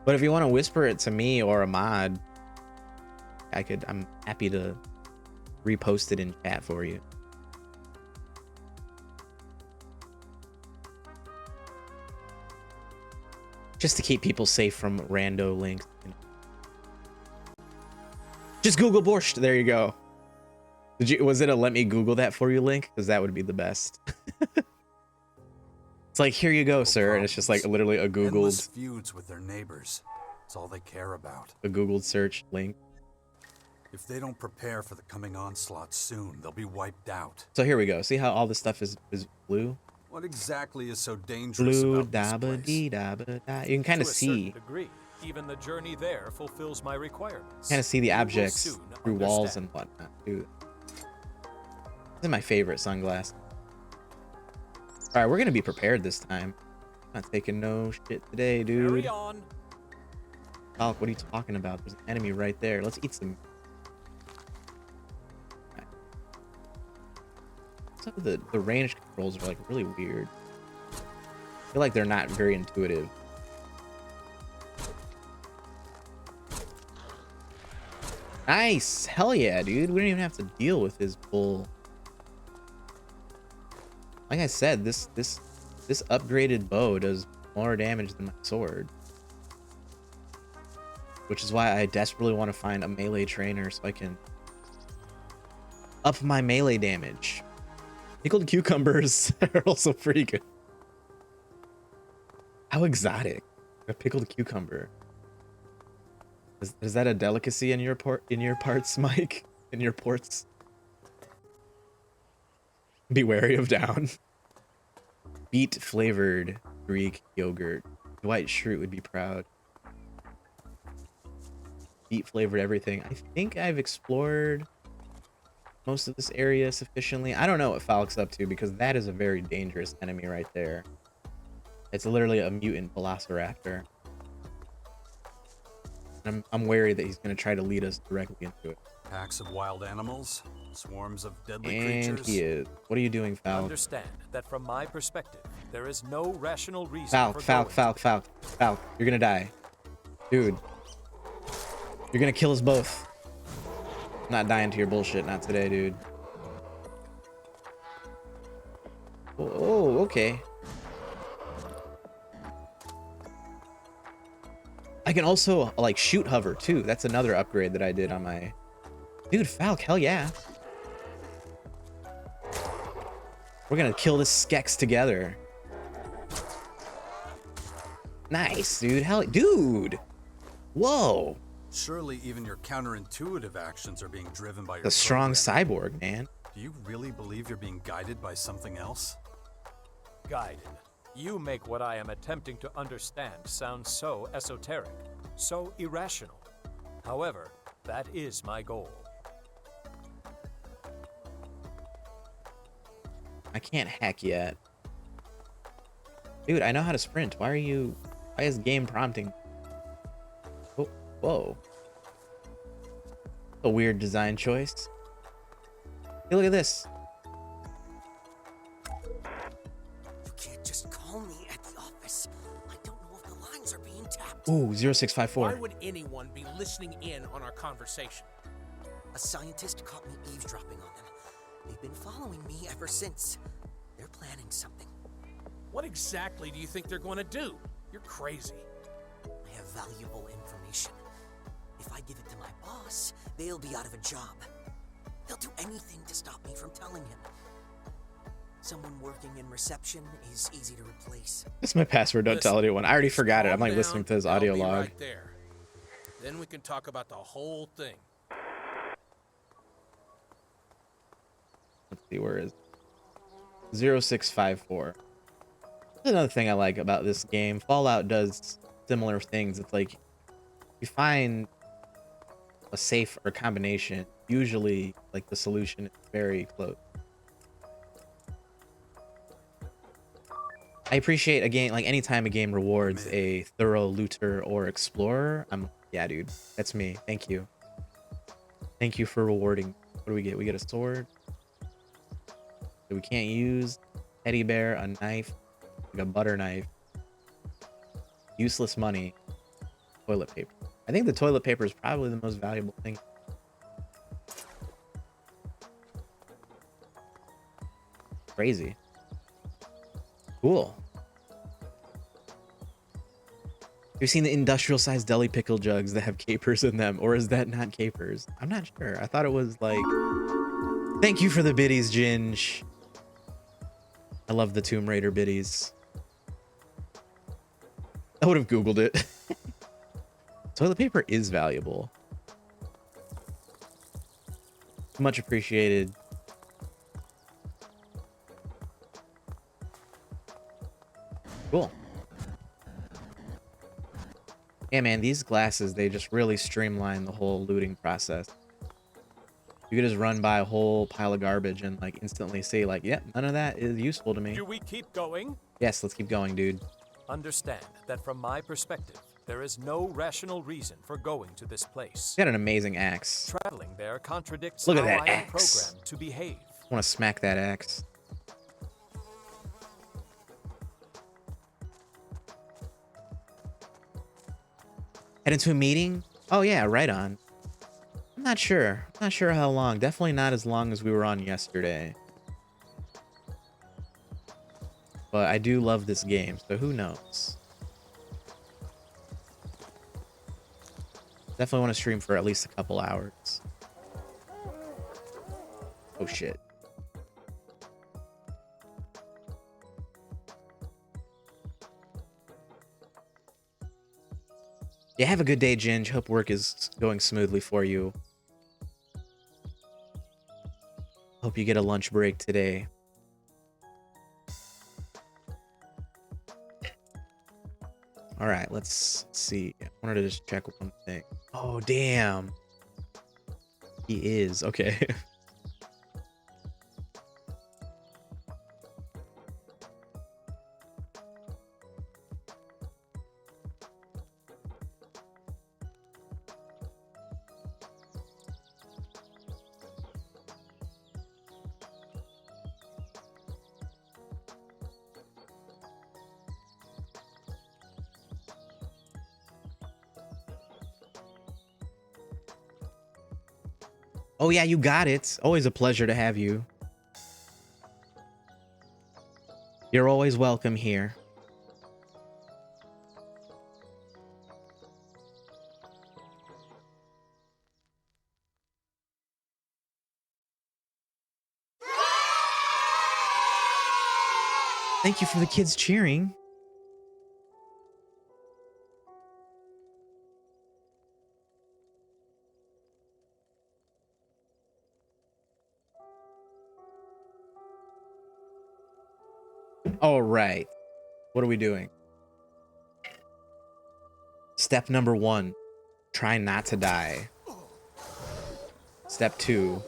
But if you want to whisper it to me or a mod, I'm happy to repost it in chat for you. Just to keep people safe from rando links. You know. Just Google borscht. There you go. Was it a let me Google that for you link? Because that would be the best. It's like, here you go, sir. And it's just like literally a Googled feuds with their neighbors. It's all they care about. A Googled search link. If they don't prepare for the coming onslaught soon, they'll be wiped out. So here we go. See how all this stuff is blue? What exactly is so dangerous Blue about this place? da. You can kind of see. Degree, even the journey there fulfills my requirements. Kind of see the You will objects soon through walls understand. and whatnot. Dude, these are my favorite sunglasses. All right, we're gonna be prepared this time. I'm not taking no shit today, dude. Carry on. Alec, what are you talking about? There's an enemy right there. Let's eat some. Some of the range controls are like really weird. I feel like they're not very intuitive. Nice! Hell yeah, dude. We don't even have to deal with his bull. Like I said, this upgraded bow does more damage than my sword. which is why I desperately want to find a melee trainer so I can up my melee damage. Pickled cucumbers are also pretty good. How exotic. A pickled cucumber. Is that a delicacy in your parts, Mike? In your ports? Be wary of down. Beet flavored Greek yogurt. Dwight Schrute would be proud. Beet flavored everything. I think I've explored most of this area sufficiently. I don't know what Falk's up to because that is a very dangerous enemy right there. It's literally a mutant velociraptor. And I'm wary that he's going to try to lead us directly into it. Packs of wild animals, swarms of deadly And creatures. he is. What are you doing, Falk? Understand that from my perspective, there is no rational reason Falk, for Falk, going Falk, Falk, Falk. You're going to die. Dude. You're going to kill us both. I'm not dying to your bullshit. Not today, dude. Oh, okay. I can also, like, shoot hover, too. That's another upgrade that I did on my... Dude, Falk, hell yeah. We're gonna kill this Skex together. Nice, dude. Hell, dude. Whoa. Surely even your counterintuitive actions are being driven by your The strong program. cyborg, man. Do you really believe you're being guided by something else? Guided. You make what I am attempting to understand sound so esoteric, so irrational. However, that is my goal. I can't hack yet. Dude, I know how to sprint. Why is game prompting? Oh, whoa. A weird design choice. Hey, look at this. You can't just call me at the office. I don't know if the lines are being tapped. Ooh, 0654. Why would anyone be listening in on our conversation? A scientist caught me eavesdropping on them. They've been following me ever since. They're planning something. What exactly do you think they're going to do? You're crazy. I have valuable information. If I give it to my boss, they'll be out of a job. They'll do anything to stop me from telling him. Someone working in reception is easy to replace. That's my password. Don't tell anyone. I already forgot it. I'm like Calm listening to down, his I'll audio be log. Right there. Then we can talk about the whole thing. Let's see, where is 0654. That's another thing I like about this game. Fallout does similar things. It's like you find a safe or combination, usually like the solution is very close. I appreciate a game, like anytime a game rewards a thorough looter or explorer, yeah, dude, that's me. Thank you. Thank you for rewarding. What do we get? We get a sword that we can't use, teddy bear, a knife, like a butter knife, useless money, toilet paper. I think the toilet paper is probably the most valuable thing. Crazy. Cool. You've seen the industrial sized deli pickle jugs that have capers in them, or is that not capers? I'm not sure. I thought it was like... Thank you for the biddies, Ginge. I love the Tomb Raider biddies. I would have Googled it. Toilet paper is valuable. Much appreciated. Cool. Yeah, man, these glasses, they just really streamline the whole looting process. You could just run by a whole pile of garbage and like instantly say like, yep, none of that is useful to me. Do we keep going? Yes, let's keep going, dude. Understand that from my perspective, there is no rational reason for going to this place. Got an amazing axe. Traveling there contradicts Look at how that I am axe. programmed to behave. I want to smack that axe. Head into a meeting? Oh yeah, right on. I'm not sure. I'm not sure how long. Definitely not as long as we were on yesterday. But I do love this game, so who knows? Definitely want to stream for at least a couple hours. Oh shit. Yeah, have a good day, Ginge. Hope work is going smoothly for you. Hope you get a lunch break today. All right, let's see. I wanted to just check one thing. Oh, damn. He is. Okay. Oh, yeah, you got it. Always a pleasure to have you. You're always welcome here. Thank you for the kids cheering. All right. What are we doing? Step number 1. Try not to die. Step 2.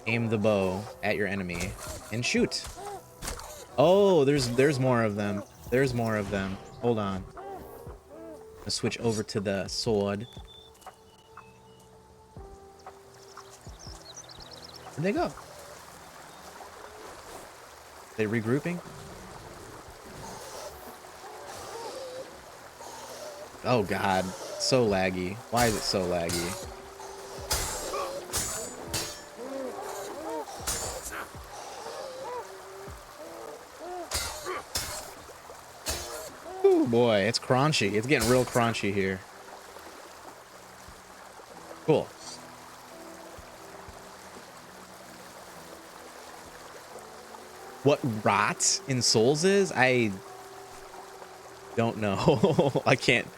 Aim the bow at your enemy and shoot. Oh, there's more of them. There's more of them. Hold on. I'll switch over to the sword. Where'd they go? They regrouping? Oh god, so laggy. Why is it so laggy? Oh boy, it's crunchy. It's getting real crunchy here. Cool. What rot in Souls is? I don't know. I can't.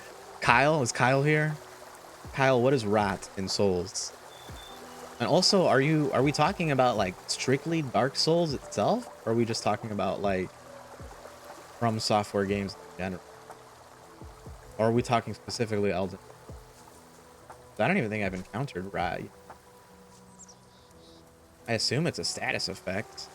Kyle? Is Kyle here? Kyle, what is rot in Souls? And also, are we talking about like strictly Dark Souls itself? Or are we just talking about like From Software games in general? Or are we talking specifically Elden? I don't even think I've encountered rot. I assume it's a status effect.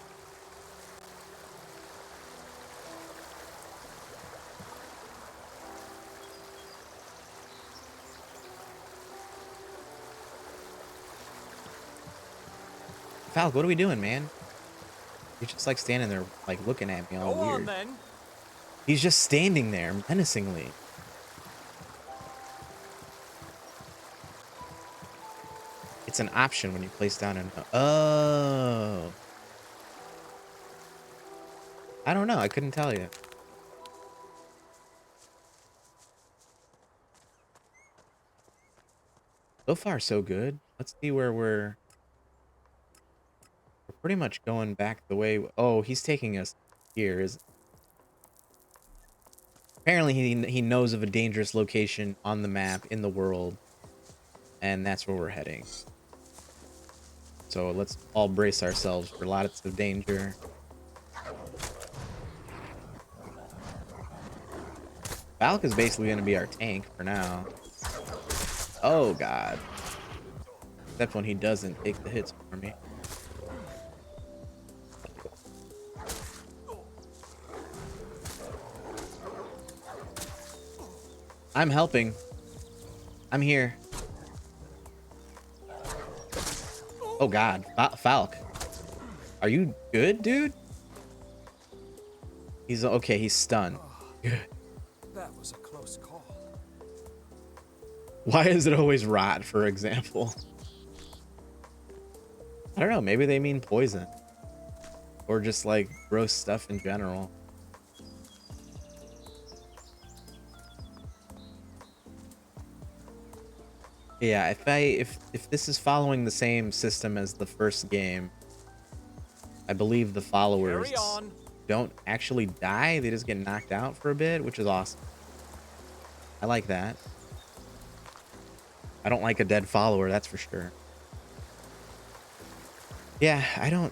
Falk, what are we doing, man? He's just like standing there, like looking at me all weird. Then. He's just standing there menacingly. It's an option when you place down an. Oh. I don't know. I couldn't tell you. So far, so good. Let's see where we're pretty much going back the way. Oh, he's taking us here. Apparently he knows of a dangerous location on the map in the world, and that's where we're heading. So let's all brace ourselves for lots of danger. Falk is basically going to be our tank for now. Oh god. Except when he doesn't take the hits for me. I'm helping. I'm here. Oh god, Falk. Are you good, dude? He's okay, he's stunned. Good. That was a close call. Why is it always rot, for example? I don't know, maybe they mean poison. Or just like gross stuff in general. Yeah, if this is following the same system as the first game, I believe the followers Carry on. don't actually die. They just get knocked out for a bit, which is awesome. I like that. I don't like a dead follower, that's for sure. Yeah, I don't.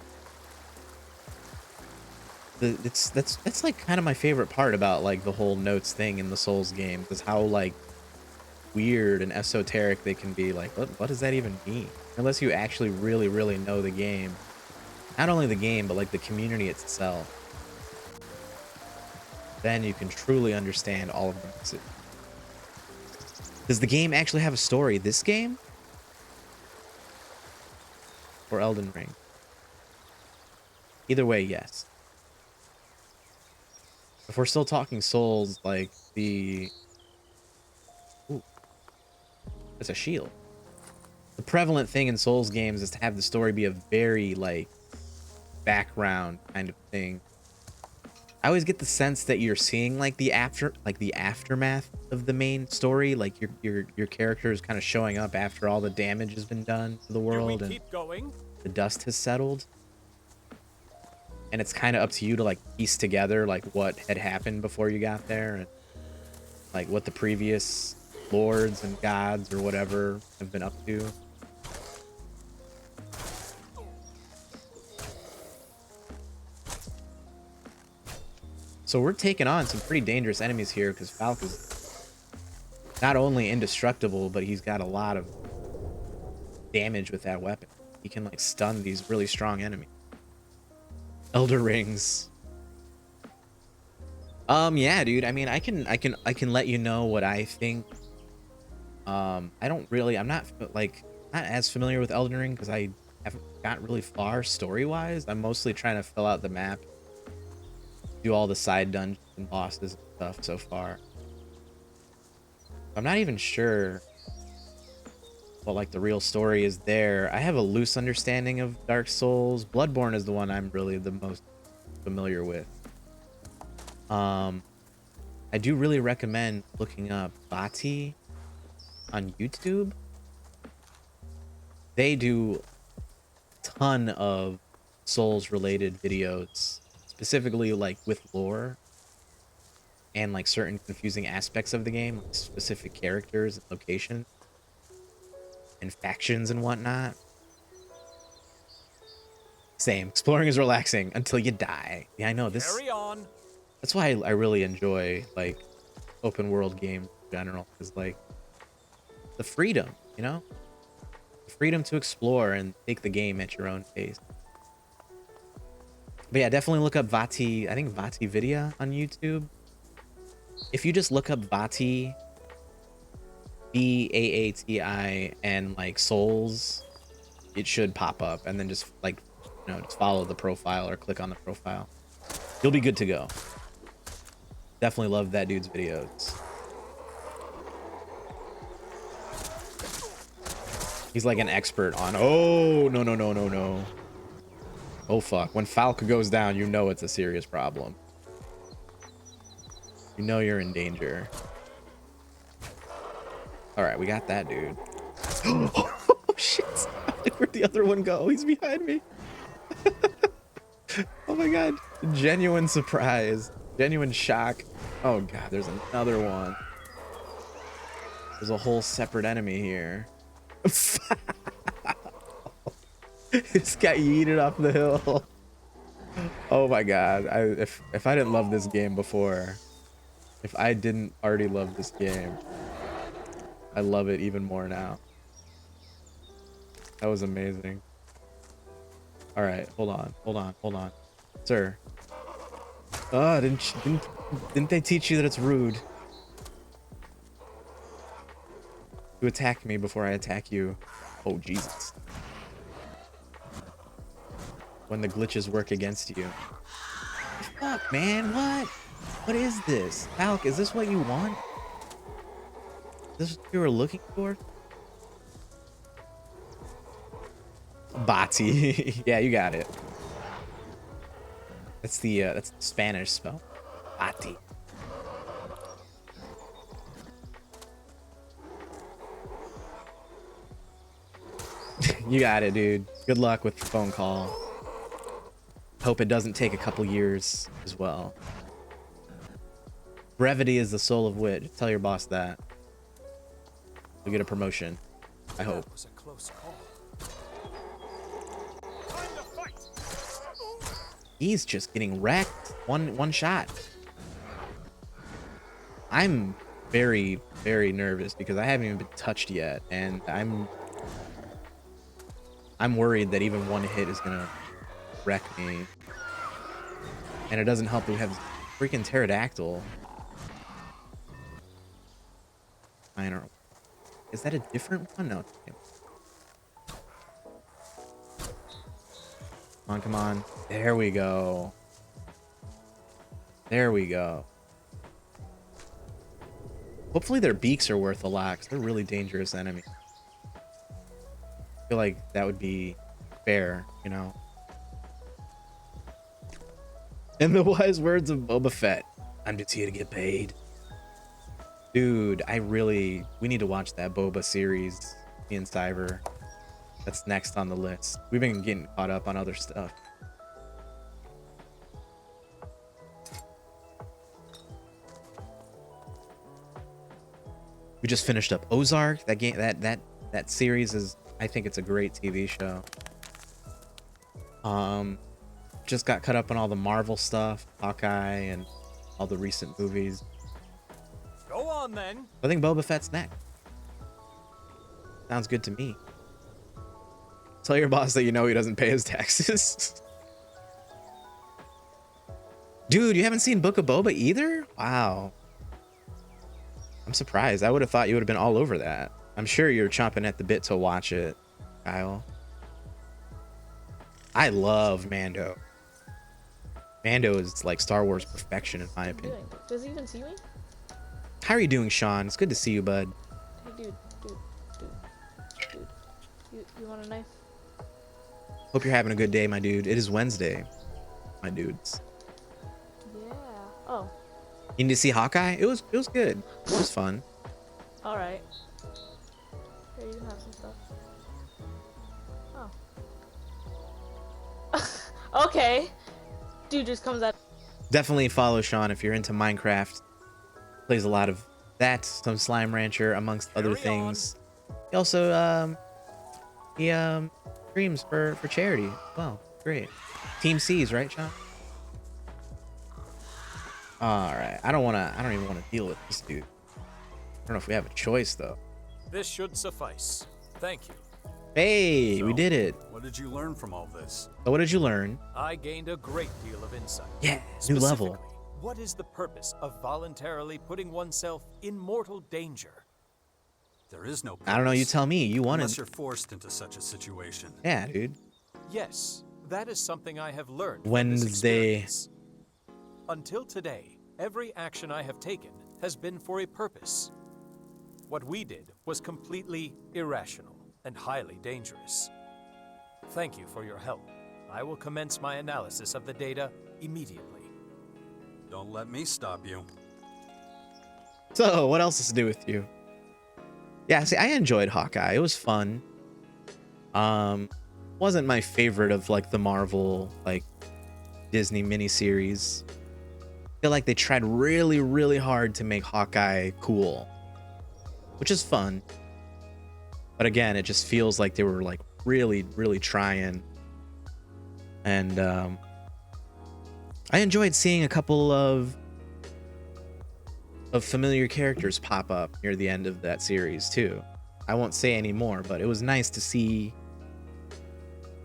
That's like kind of my favorite part about like the whole notes thing in the Souls games is how like weird and esoteric they can be. Like, what does that even mean? Unless you actually really know the game. Not only the game, but like the community itself. Then you can truly understand all of them. Does the game actually have a story? This game? Or Elden Ring? Either way, yes. If we're still talking Souls, like the... Ooh. It's a shield. The prevalent thing in Souls games is to have the story be a very, like, background kind of thing. I always get the sense that you're seeing like the aftermath of the main story, like your character is kind of showing up after all the damage has been done to the world and the dust has settled. And it's kind of up to you to like piece together like what had happened before you got there and like what the previous lords and gods or whatever have been up to. So we're taking on some pretty dangerous enemies here because Falk is not only indestructible, but he's got a lot of damage with that weapon. He can like stun these really strong enemies. Elder Rings. Yeah, dude. I mean, I can let you know what I think. I'm not as familiar with Elden Ring because I haven't got really far story-wise. I'm mostly trying to fill out the map. Do all the side dungeons and bosses and stuff so far. I'm not even sure what like the real story is there. I have a loose understanding of Dark Souls. Bloodborne is the one I'm really the most familiar with. I do really recommend looking up Bati on YouTube. They do a ton of Souls related videos. Specifically like with lore and like certain confusing aspects of the game, like specific characters and locations and factions and whatnot. Same. Exploring is relaxing until you die. Yeah, I know this. Carry on. That's why I really enjoy like open world games in general, is like the freedom, you know? The freedom to explore and take the game at your own pace. But yeah, definitely look up Vati. I think Vati Vidya on YouTube. If you just look up Vati, Baati, and like Souls, it should pop up. And then just like, you know, just follow the profile or click on the profile. You'll be good to go. Definitely love that dude's videos. He's like an expert on. Oh, no. Oh, fuck. When Falk goes down, you know it's a serious problem. You know you're in danger. All right, we got that dude. Oh, shit. Where'd the other one go? He's behind me. Oh, my God. Genuine surprise. Genuine shock. Oh, God, there's another one. There's a whole separate enemy here. This got yeeted off the hill. Oh my god. If I didn't love this game before, if I didn't already love this game, I love it even more now. That was amazing. All right, hold on. Sir. Oh, didn't they teach you that it's rude to attack me before I attack you? Oh, Jesus. When the glitches work against you. Fuck, man, what? What is this? Falk, is this what you want? Is this what you were looking for? Bati. Yeah, you got it. That's the Spanish spell. Bati. You got it, dude. Good luck with the phone call. Hope it doesn't take a couple years as well. Brevity is the soul of wit. Tell your boss that. You'll get a promotion. I hope. That was a close call. He's just getting wrecked. One shot. I'm very, very nervous because I haven't even been touched yet, and I'm worried that even one hit is gonna wreck me. And it doesn't help that we have freaking pterodactyl. I don't know. Is that a different one? No. Come on, come on. There we go. There we go. Hopefully their beaks are worth a lot, because they're really dangerous enemies. I feel like that would be fair, you know? In the wise words of Boba Fett, I'm just here to get paid. Dude, we need to watch that Boba series, me and Cyber. That's next on the list. We've been getting caught up on other stuff. We just finished up Ozark. That game, that series is, I think it's a great TV show. Just got caught up on all the Marvel stuff, Hawkeye, and all the recent movies. Go on then. I think Boba Fett's next. Sounds good to me. Tell your boss that you know he doesn't pay his taxes. Dude, you haven't seen Book of Boba either? Wow. I'm surprised. I would have thought you would have been all over that. I'm sure you're chomping at the bit to watch it, Kyle. I love Mando. Mando is like Star Wars perfection in my opinion. Does he even see me? How are you doing, Sean? It's good to see you, bud. Hey, dude. You want a knife? Hope you're having a good day, my dude. It is Wednesday, my dudes. Yeah. Oh. You need to see Hawkeye? It was good. It was fun. All right. Here, you can have some stuff. Oh. Okay. Dude just comes at. Definitely follow Sean if you're into Minecraft. Plays a lot of that, some Slime Rancher, amongst other things. He also streams for charity. Wow, great. Team C's, right, Sean? All right. I don't even want to deal with this dude. I don't know if we have a choice though. This should suffice. Thank you. Hey, So, we did it. What did you learn from all this? So what did you learn? I gained a great deal of insight. Yeah, new level. Specifically, what is the purpose of voluntarily putting oneself in mortal danger? There is no purpose, I don't know. You tell me. You wanted. unless you're forced into such a situation. Yeah, dude. Yes, that is something I have learned from this Wednesday. experience. Until today, every action I have taken has been for a purpose. What we did was completely irrational and highly dangerous. Thank you for your help. I will commence my analysis of the data immediately. Don't let me stop you. So, what else is to do with you? Yeah, see, I enjoyed Hawkeye. It was fun. Wasn't my favorite of like the Marvel, like Disney miniseries. I feel like they tried really, really hard to make Hawkeye cool, which is fun. But again, it just feels like they were like really, really trying. And I enjoyed seeing a couple of familiar characters pop up near the end of that series too. I won't say any more, but it was nice to see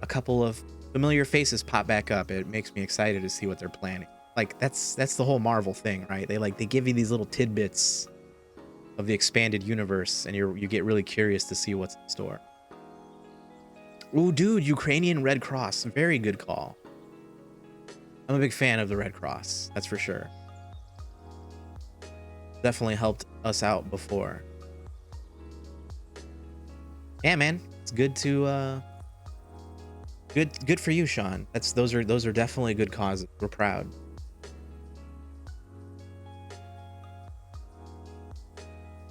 a couple of familiar faces pop back up. It makes me excited to see what they're planning. Like that's the whole Marvel thing, right? They give you these little tidbits of the expanded universe, and you get really curious to see what's in store. Ooh, dude, Ukrainian Red Cross, very good call. I'm a big fan of the Red Cross, that's for sure. Definitely helped us out before. Yeah, man, it's good to good for you, Sean. Those are definitely good causes. We're proud.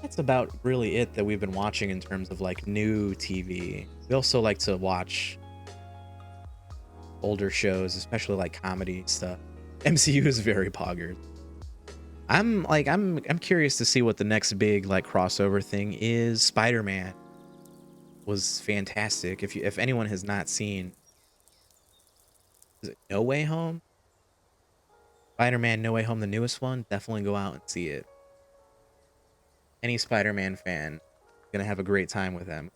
That's about really it that we've been watching in terms of like new TV. We also like to watch older shows, especially like comedy stuff. MCU is very poggers. I'm curious to see what the next big like crossover thing is. Spider-Man was fantastic. If anyone has not seen, is it No Way Home? Spider-Man No Way Home, the newest one, definitely go out and see it. Any Spider-Man fan gonna have a great time with them.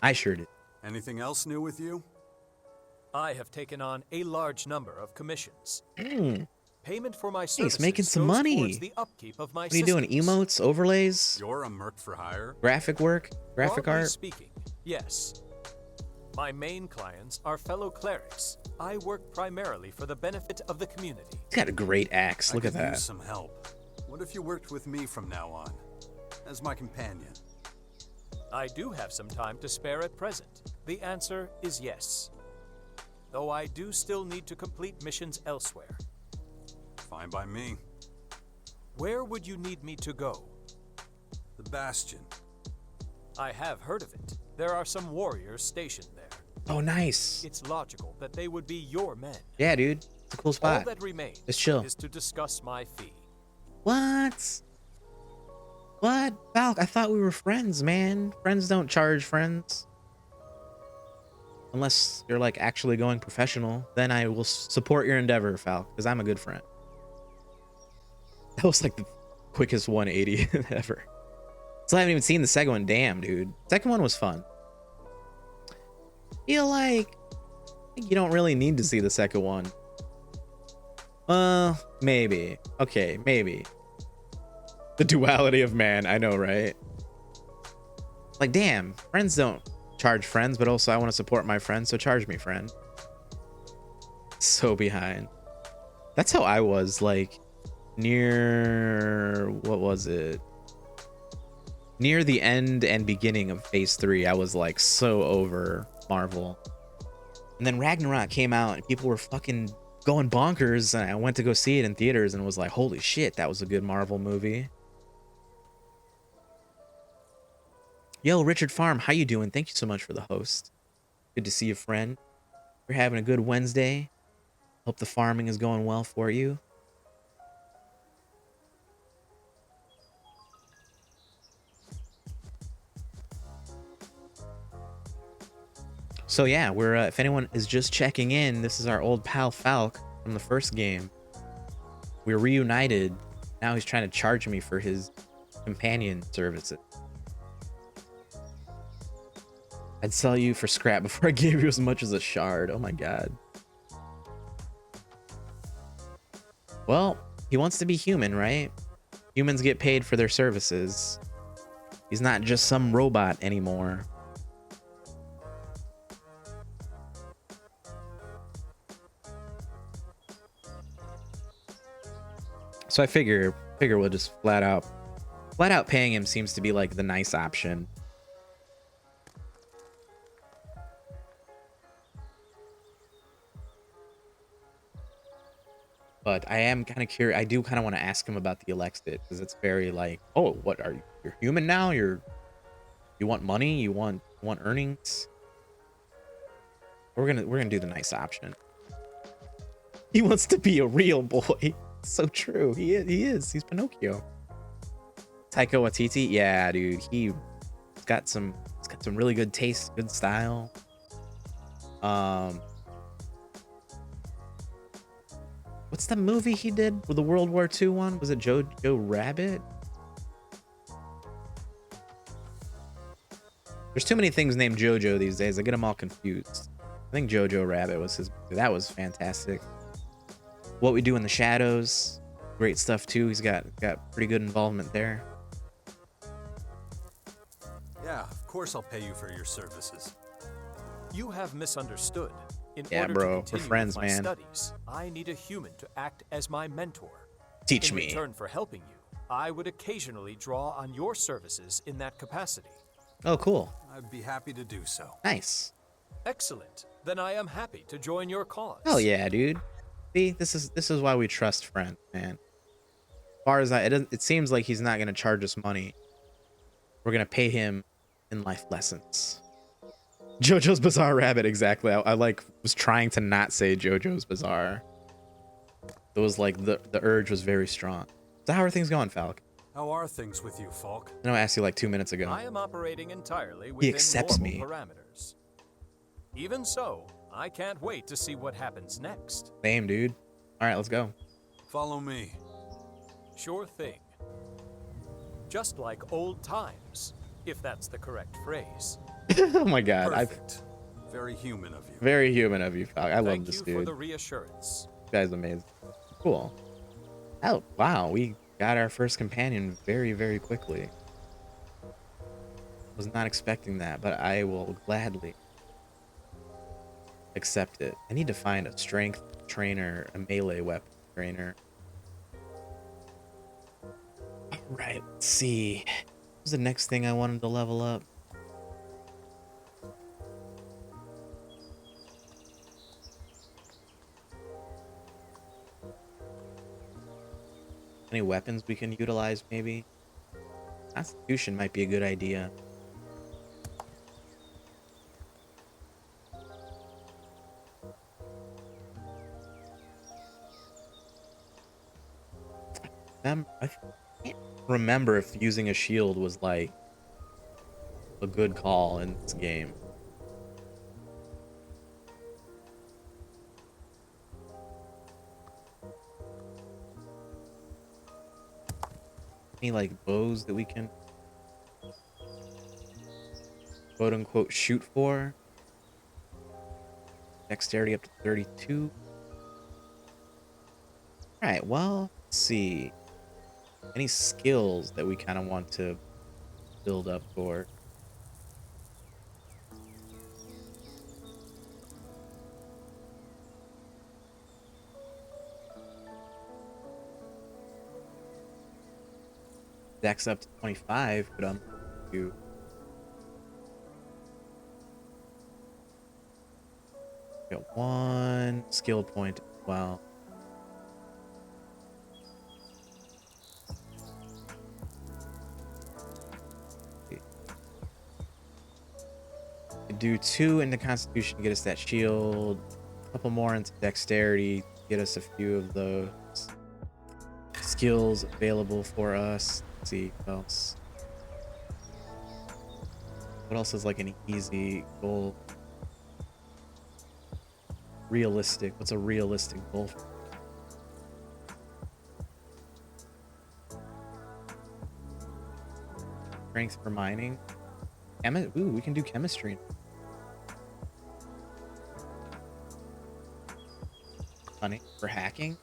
I sure did. Anything else new with you? I have taken on a large number of commissions. Mm. Payment for my Hey, services he's making some goes money. towards the upkeep of my What are you doing? systems. Emotes, overlays, You're a merc for hire? graphic work, graphic Broadly art? speaking, yes. My main clients are fellow clerics. I work primarily for the benefit of the community. He's got a great axe. Look I at could that. use some help. What if you worked with me from now on, as my companion? I do have some time to spare at present. The answer is yes. Though I do still need to complete missions elsewhere. Fine by me. Where would you need me to go? The Bastion. I have heard of it. There are some warriors stationed there. Oh, nice. It's logical that they would be your men. Yeah, dude. It's a cool All spot. that remains Just chill. is to discuss my fee. What? What? Falk, I thought we were friends, man. Friends don't charge friends. Unless you're like actually going professional, then I will support your endeavor, Falk, because I'm a good friend. That was like the quickest 180 ever. Still haven't even seen the second one. Damn, dude. Second one was fun. Feel like you don't really need to see the second one. Maybe. Okay, maybe. The duality of man, I know, right? Like, damn, friends don't charge friends, but also I want to support my friends, so charge me, friend. So behind. That's how I was, like, near... what was it? Near the end and beginning of Phase 3, I was, like, so over Marvel. And then Ragnarok came out, and people were fucking going bonkers, and I went to go see it in theaters and was like, holy shit, that was a good Marvel movie. Yo, Richard Farm, how you doing? Thank you so much for the host. Good to see you, friend. You're having a good Wednesday. Hope the farming is going well for you. So yeah, we're if anyone is just checking in, this is our old pal Falk from the first game. We're reunited. Now he's trying to charge me for his companion services. I'd sell you for scrap before I gave you as much as a shard. Oh my god. Well, he wants to be human, right? Humans get paid for their services. He's not just some robot anymore. So I figure we'll just flat out paying him seems to be like the nice option. But I am kind of curious. I do kind of want to ask him about the ELEX2 because it's very like, oh, what are you? You're human now? You want money? You want earnings? We're gonna do the nice option. He wants to be a real boy. So true. He is. He's Pinocchio. Taika Waititi, yeah, dude. He's got some really good taste, good style. What's the movie he did with the World War II one? Was it Jojo Rabbit? There's too many things named Jojo these days. I get them all confused. I think Jojo Rabbit was his. That was fantastic. What We Do in the Shadows, great stuff too. He's got pretty good involvement there. Yeah, of course I'll pay you for your services. You have misunderstood. In Yeah, order bro, to we're continue friends, with my man. studies, I need a human to act as my mentor. Teach In me. return for helping you, I would occasionally draw on your services in that capacity. Oh, cool. I'd be happy to do so. Nice. Excellent. Then I am happy to join your cause. Hell yeah, dude. See, this is why we trust friends, man. As far as it seems like he's not gonna charge us money. We're gonna pay him in life lessons. JoJo's Bizarre Rabbit, exactly. I like was trying to not say JoJo's Bizarre. It was like the urge was very strong. So how are things going, Falk? How are things with you, Falk? I know I asked you like 2 minutes ago. I am operating entirely He within accepts normal me. parameters. Even so, I can't wait to see what happens next. Same, dude. All right, let's go. Follow me. Sure thing. Just like old times, if that's the correct phrase. Oh my god. Perfect. Very human of you. Very human of you, Falk. I love this Thank you for dude. the reassurance. This guy's amazing. Cool. Oh, wow. We got our first companion very, very quickly. Was not expecting that, but I will gladly accept it. I need to find a strength trainer, a melee weapon trainer. Alright, let's see. What was the next thing I wanted to level up? Any weapons we can utilize, maybe? Constitution might be a good idea. I can't remember if using a shield was like a good call in this game. Any like bows that we can quote unquote shoot for? Dexterity up to 32. Alright, well, let's see. Any skills that we kind of want to build up for? Dex up to 25, but I'm to get 1 skill point as well. Do 2 into Constitution, get us that shield. A couple more into Dexterity, get us a few of those skills available for us. Let's see what else. What else is like an easy goal? Realistic. What's a realistic goal? Strength for mining. Ooh, we can do chemistry. Funny. For hacking.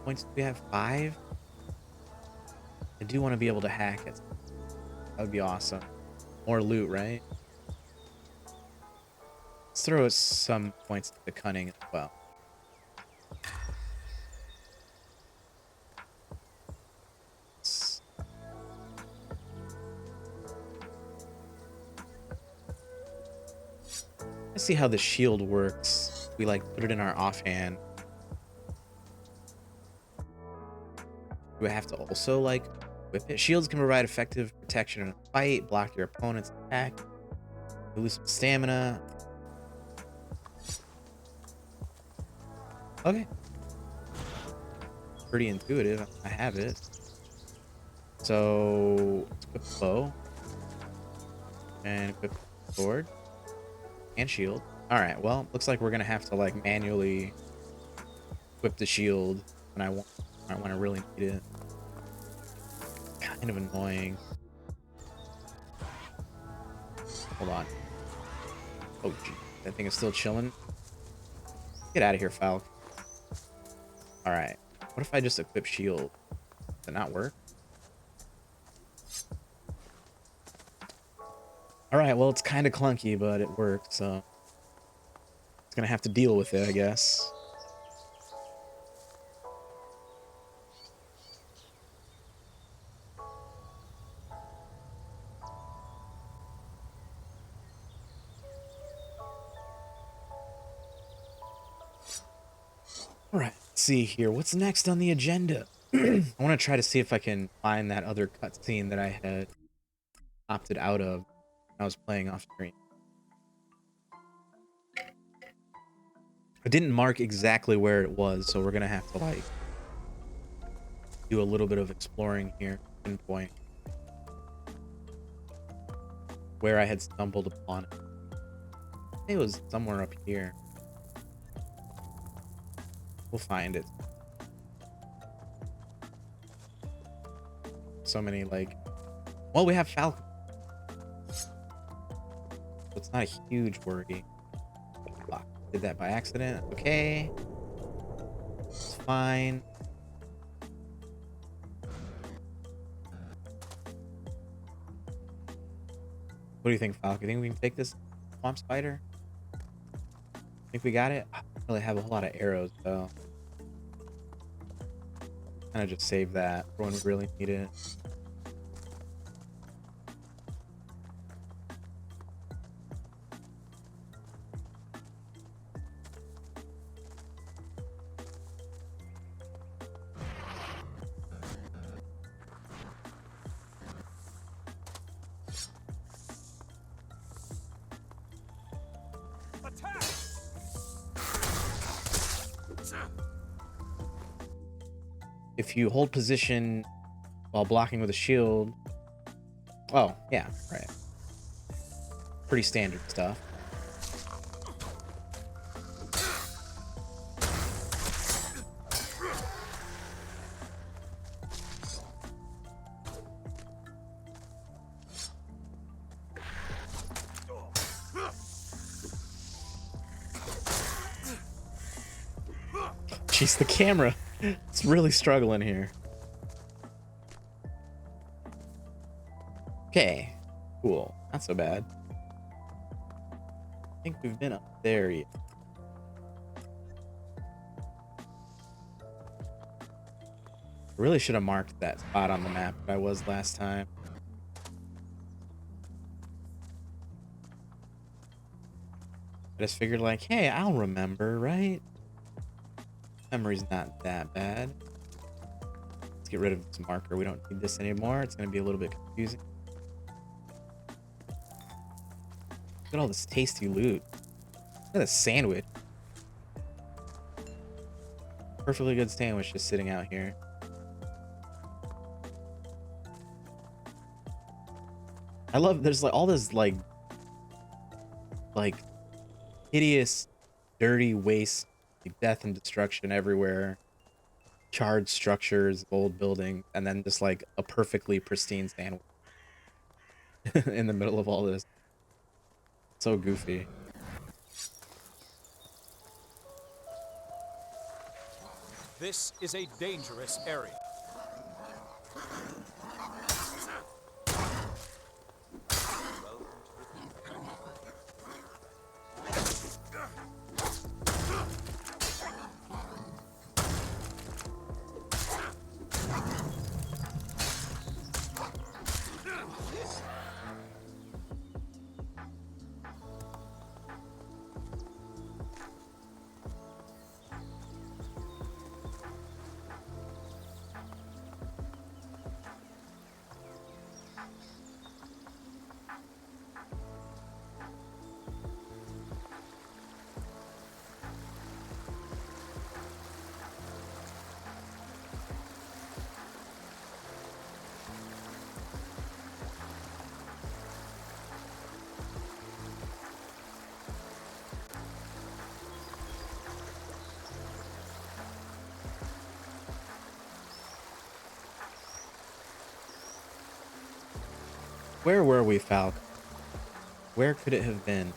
Points do we have? 5? I do want to be able to hack it. That would be awesome. More loot, right? Let's throw some points to the cunning as well. Let's see how the shield works. We like put it in our offhand. Do I have to also like whip it? Shields can provide effective protection in a fight, block your opponent's attack, you lose some stamina. Okay. Pretty intuitive. I have it. So equip the bow. And equip the sword. And shield. Alright, well, looks like we're gonna have to like manually equip the shield when I really need it. Kind of annoying. Hold on. Oh gee, that thing is still chilling. Get out of here, Falk. Alright. What if I just equip shield? Does it not work? Alright, well, it's kind of clunky, but it worked, so it's gonna have to deal with it, I guess. Alright, let's see here. What's next on the agenda? I want to try to see if I can find that other cutscene that I had opted out of when I was playing off screen. I didn't mark exactly where it was, so we're gonna have to like do a little bit of exploring here, pinpoint where I had stumbled upon it. I think it was somewhere up here. We'll find it. So many like, well, we have Falcon, so it's not a huge worry. Fuck, did that by accident. Okay, it's fine. What do you think, Falcon? Think we can take this swamp spider? Think we got it? I don't really have a whole lot of arrows though. Kind of just save that for when we really need it. If you hold position while blocking with a shield. Oh, yeah, right. Pretty standard stuff. Jeez, the camera. It's really struggling here. Okay, cool. Not so bad. I think we've been up there yet. I really should have marked that spot on the map that I was last time. I just figured like, hey, I'll remember, right? Memory's not that bad. Let's get rid of this marker. We don't need this anymore. It's going to be a little bit confusing. Look at all this tasty loot. Look at this sandwich. Perfectly good sandwich just sitting out here. I love, there's like all this like hideous, dirty waste, like death and destruction everywhere, charred structures, old buildings, and then just like a perfectly pristine sandwich in the middle of all this. So goofy. This is a dangerous area. Where were we, Falk? Where could it have been?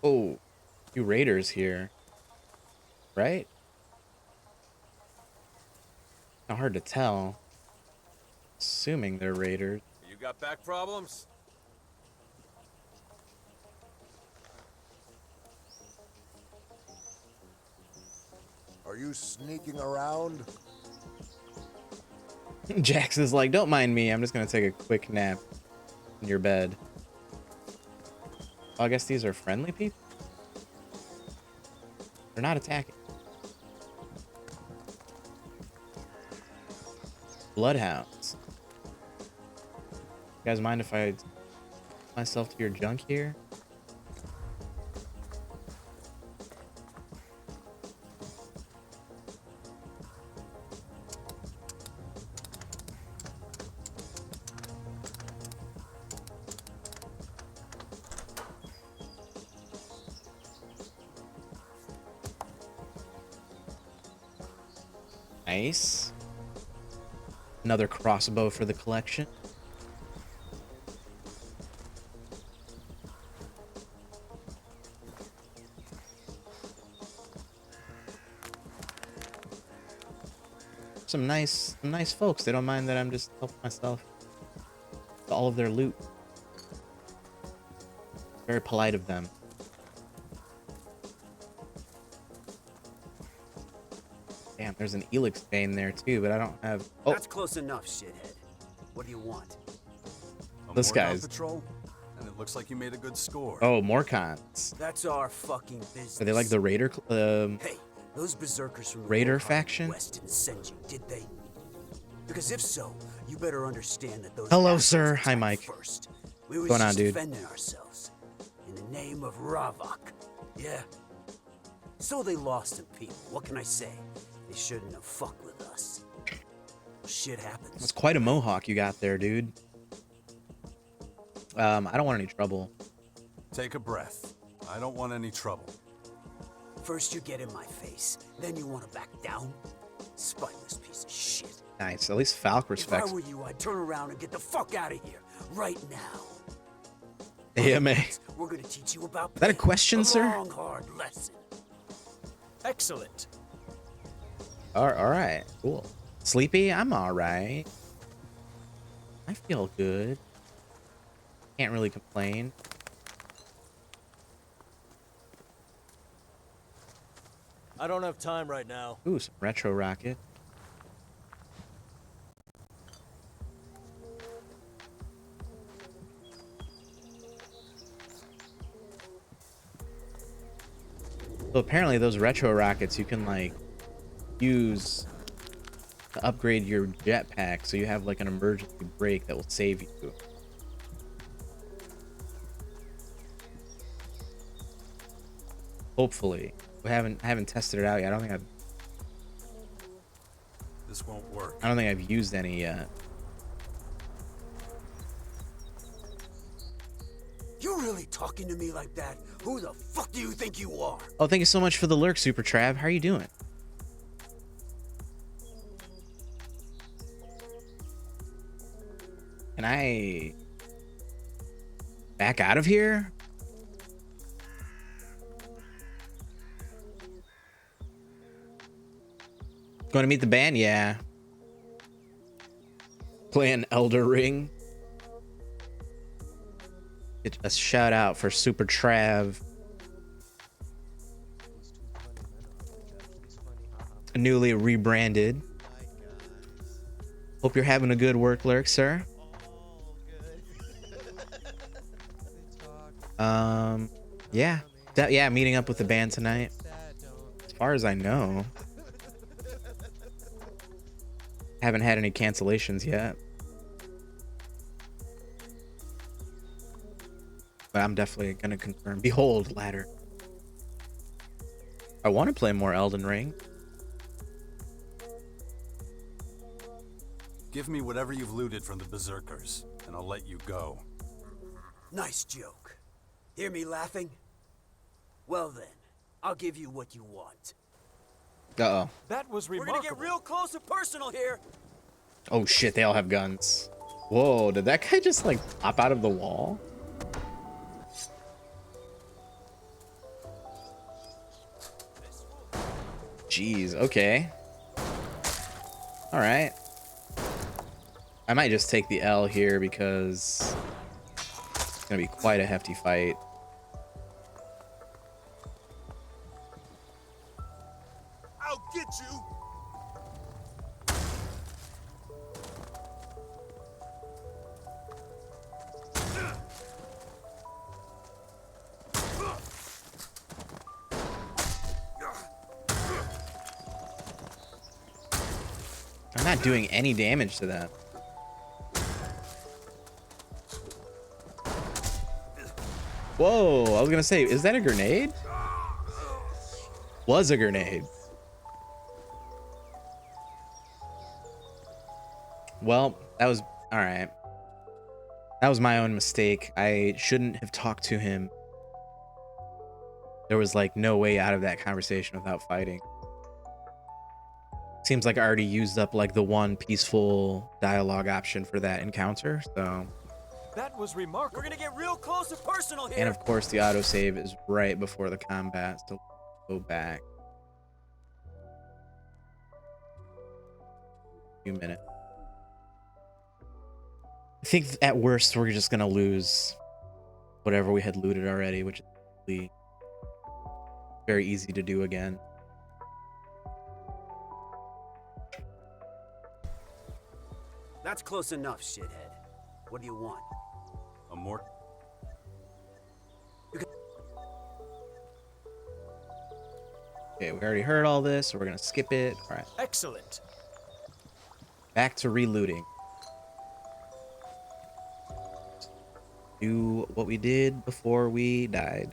Oh, few raiders here, right? Not hard to tell. Assuming they're raiders. You got back problems? Are you sneaking around? Jax is like, don't mind me. I'm just gonna take a quick nap in your bed. Oh, I guess these are friendly people. They're not attacking. Bloodhounds. You guys mind if I myself to your junk here? Nice. Another crossbow for the collection. Some nice folks. They don't mind that I'm just helping myself with all of their loot. Very polite of them. Damn, there's an ELEX vein there too, but I don't have. Oh, That's close enough, shithead. What do you want? This guy's. Patrol, and it looks like you made a good score. Oh, more cons. That's our fucking business. Are they like the Raider? Hey, those berserkers from the Raider Warhawk faction? West didn't send you, did they? Because if so, you better understand that those. Hello, assholes sir. Hi, attacked Mike. First. We were What's going on, just dude? defending ourselves in the name of Ravok. Yeah. So they lost some people. What can I say? They shouldn't have fucked with us. Shit happens. That's quite a mohawk you got there, dude. I don't want any trouble. Take a breath. I don't want any trouble. First you get in my face, then you want to back down? Spineless piece of shit. Nice. At least Falk If respects. I were you, I'd turn around and get the fuck out of here right now. AMA. We're gonna teach you about Is that a pain. question, sir? Long, hard lesson. Excellent. All right. Cool. Sleepy? I'm all right. I feel good. Can't really complain. I don't have time right now. Ooh, some retro rocket. So apparently those retro rockets you can like use to upgrade your jetpack so you have like an emergency brake that will save you. Hopefully. I haven't tested it out yet. I don't think This won't work. I've used any yet. You really talking to me like that? Who the fuck do you think you are? Oh, thank you so much for the lurk, Super Trav. How are you doing? Can I back out of here? Going to meet the band? Yeah. Playing Elder Ring. Get a shout out for Super Trav. Newly rebranded. Hope you're having a good work, lurk, sir. Yeah. Yeah, meeting up with the band tonight. As far as I know. Haven't had any cancellations yet. But I'm definitely gonna confirm. Behold, ladder. I want to play more Elden Ring. Give me whatever you've looted from the berserkers, and I'll let you go. Nice joke. Hear me laughing? Well then, I'll give you what you want. Uh-oh. That was We're remarkable. gonna get real close and personal here. Oh shit, they all have guns. Whoa, did that guy just like pop out of the wall? jeez. Okay. All right. I might just take the L here because it's gonna be quite a hefty fight. I'll get you. I'm not doing any damage to that. Whoa, I was gonna say, is that a grenade? Was a grenade. Well, that was all right. That was my own mistake. I shouldn't have talked to him. There was like no way out of that conversation without fighting. Seems like I already used up like the one peaceful dialogue option for that encounter, so. That was remarkable. We're gonna get real close and personal here. And of course the autosave is right before the combat, so go back. A few minutes. I think at worst we're just gonna lose whatever we had looted already, which is really very easy to do again. That's close enough, shithead. What do you want? A more. Okay, we already heard all this, so we're gonna skip it. All right. Excellent. Back to relooting. Do what we did before we died.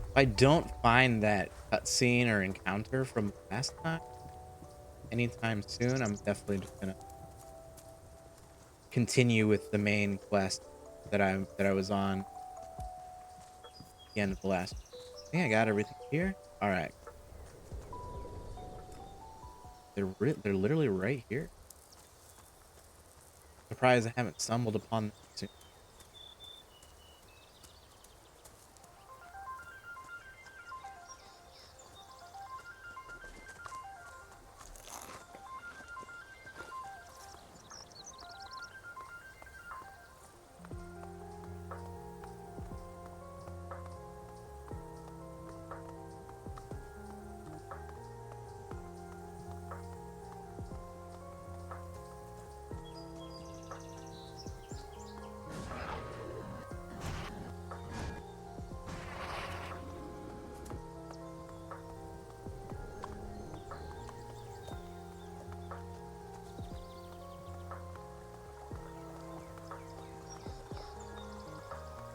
If I don't find that cutscene or encounter from last time anytime soon, I'm definitely just gonna continue with the main quest that I was on at the end of the last. I think I got everything here. All right, they're literally right here. Surprised I haven't stumbled upon them soon.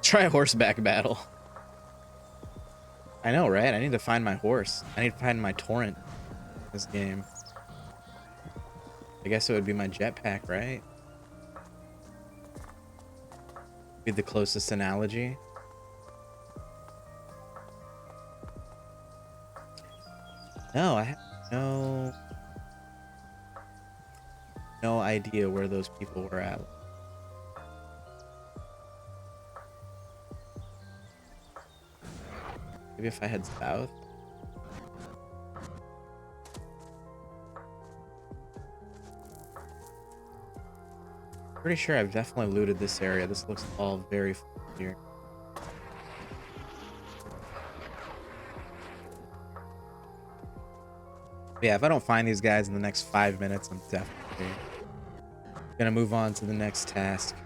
Try a horseback battle. I know, right? I need to find my horse. I need to find my torrent in this game. I guess it would be my jetpack, right? Be the closest analogy. No, I have no idea where those people were at. Maybe if I head south. Pretty sure I've definitely looted this area. This looks all very familiar. But yeah, if I don't find these guys in the next 5 minutes, I'm definitely gonna move on to the next task.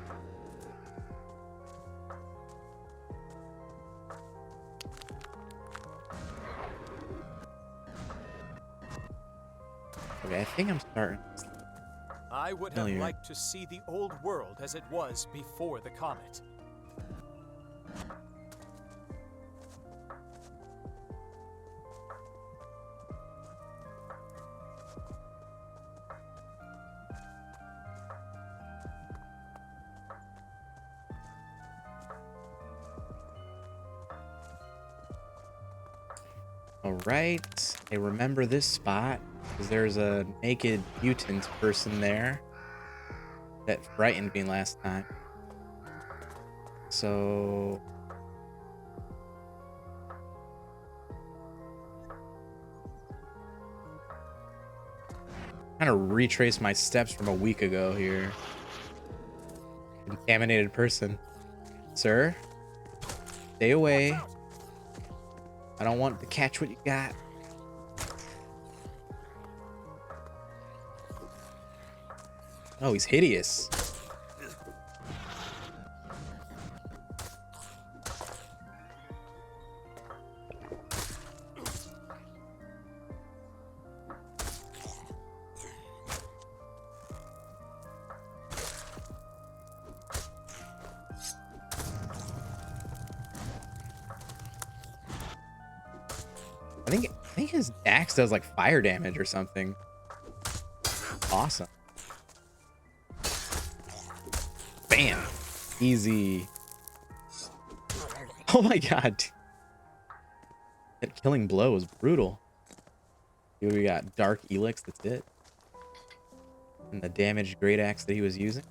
Okay, I think I'm starting. I would have liked to see the old world as it was before the comet. All right. I remember this spot because there's a naked mutant person there that frightened me last time. So trying to retrace my steps from a week ago here. Contaminated person. Sir, stay away. I don't want to catch what you got. Oh, he's hideous. I think his axe does like fire damage or something. Awesome. Bam. Easy. Oh my god. That killing blow was brutal. Here we got Dark ELEX, that's it. And the damaged great axe that he was using.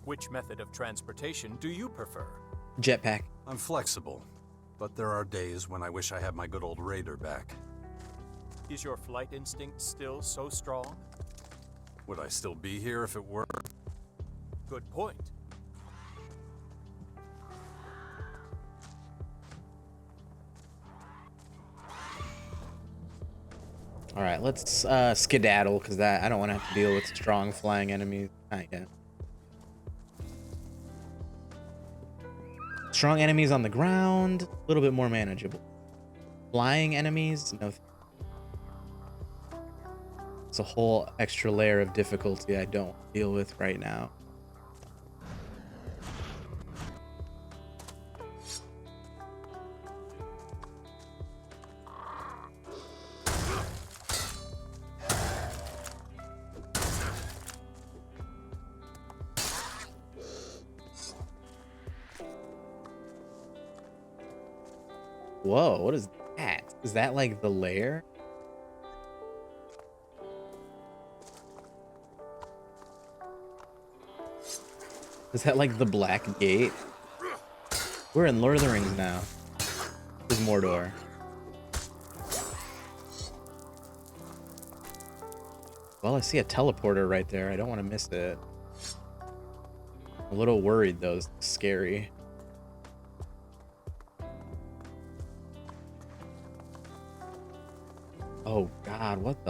Which method of transportation do you prefer? Jetpack. I'm flexible, but there are days when I wish I had my good old raider back. Is your flight instinct still so strong? Would I still be here if it were? Good point. All right, let's skedaddle because I don't want to have to deal with strong flying enemies. Not yet. Strong enemies on the ground, a little bit more manageable. Flying enemies, no. It's a whole extra layer of difficulty I don't deal with right now. Whoa, what is that? Is that like the lair? Is that like the Black Gate? We're in Lord of the Rings now. This is Mordor. Well, I see a teleporter right there. I don't want to miss it. I'm a little worried though. It's scary. Oh god, what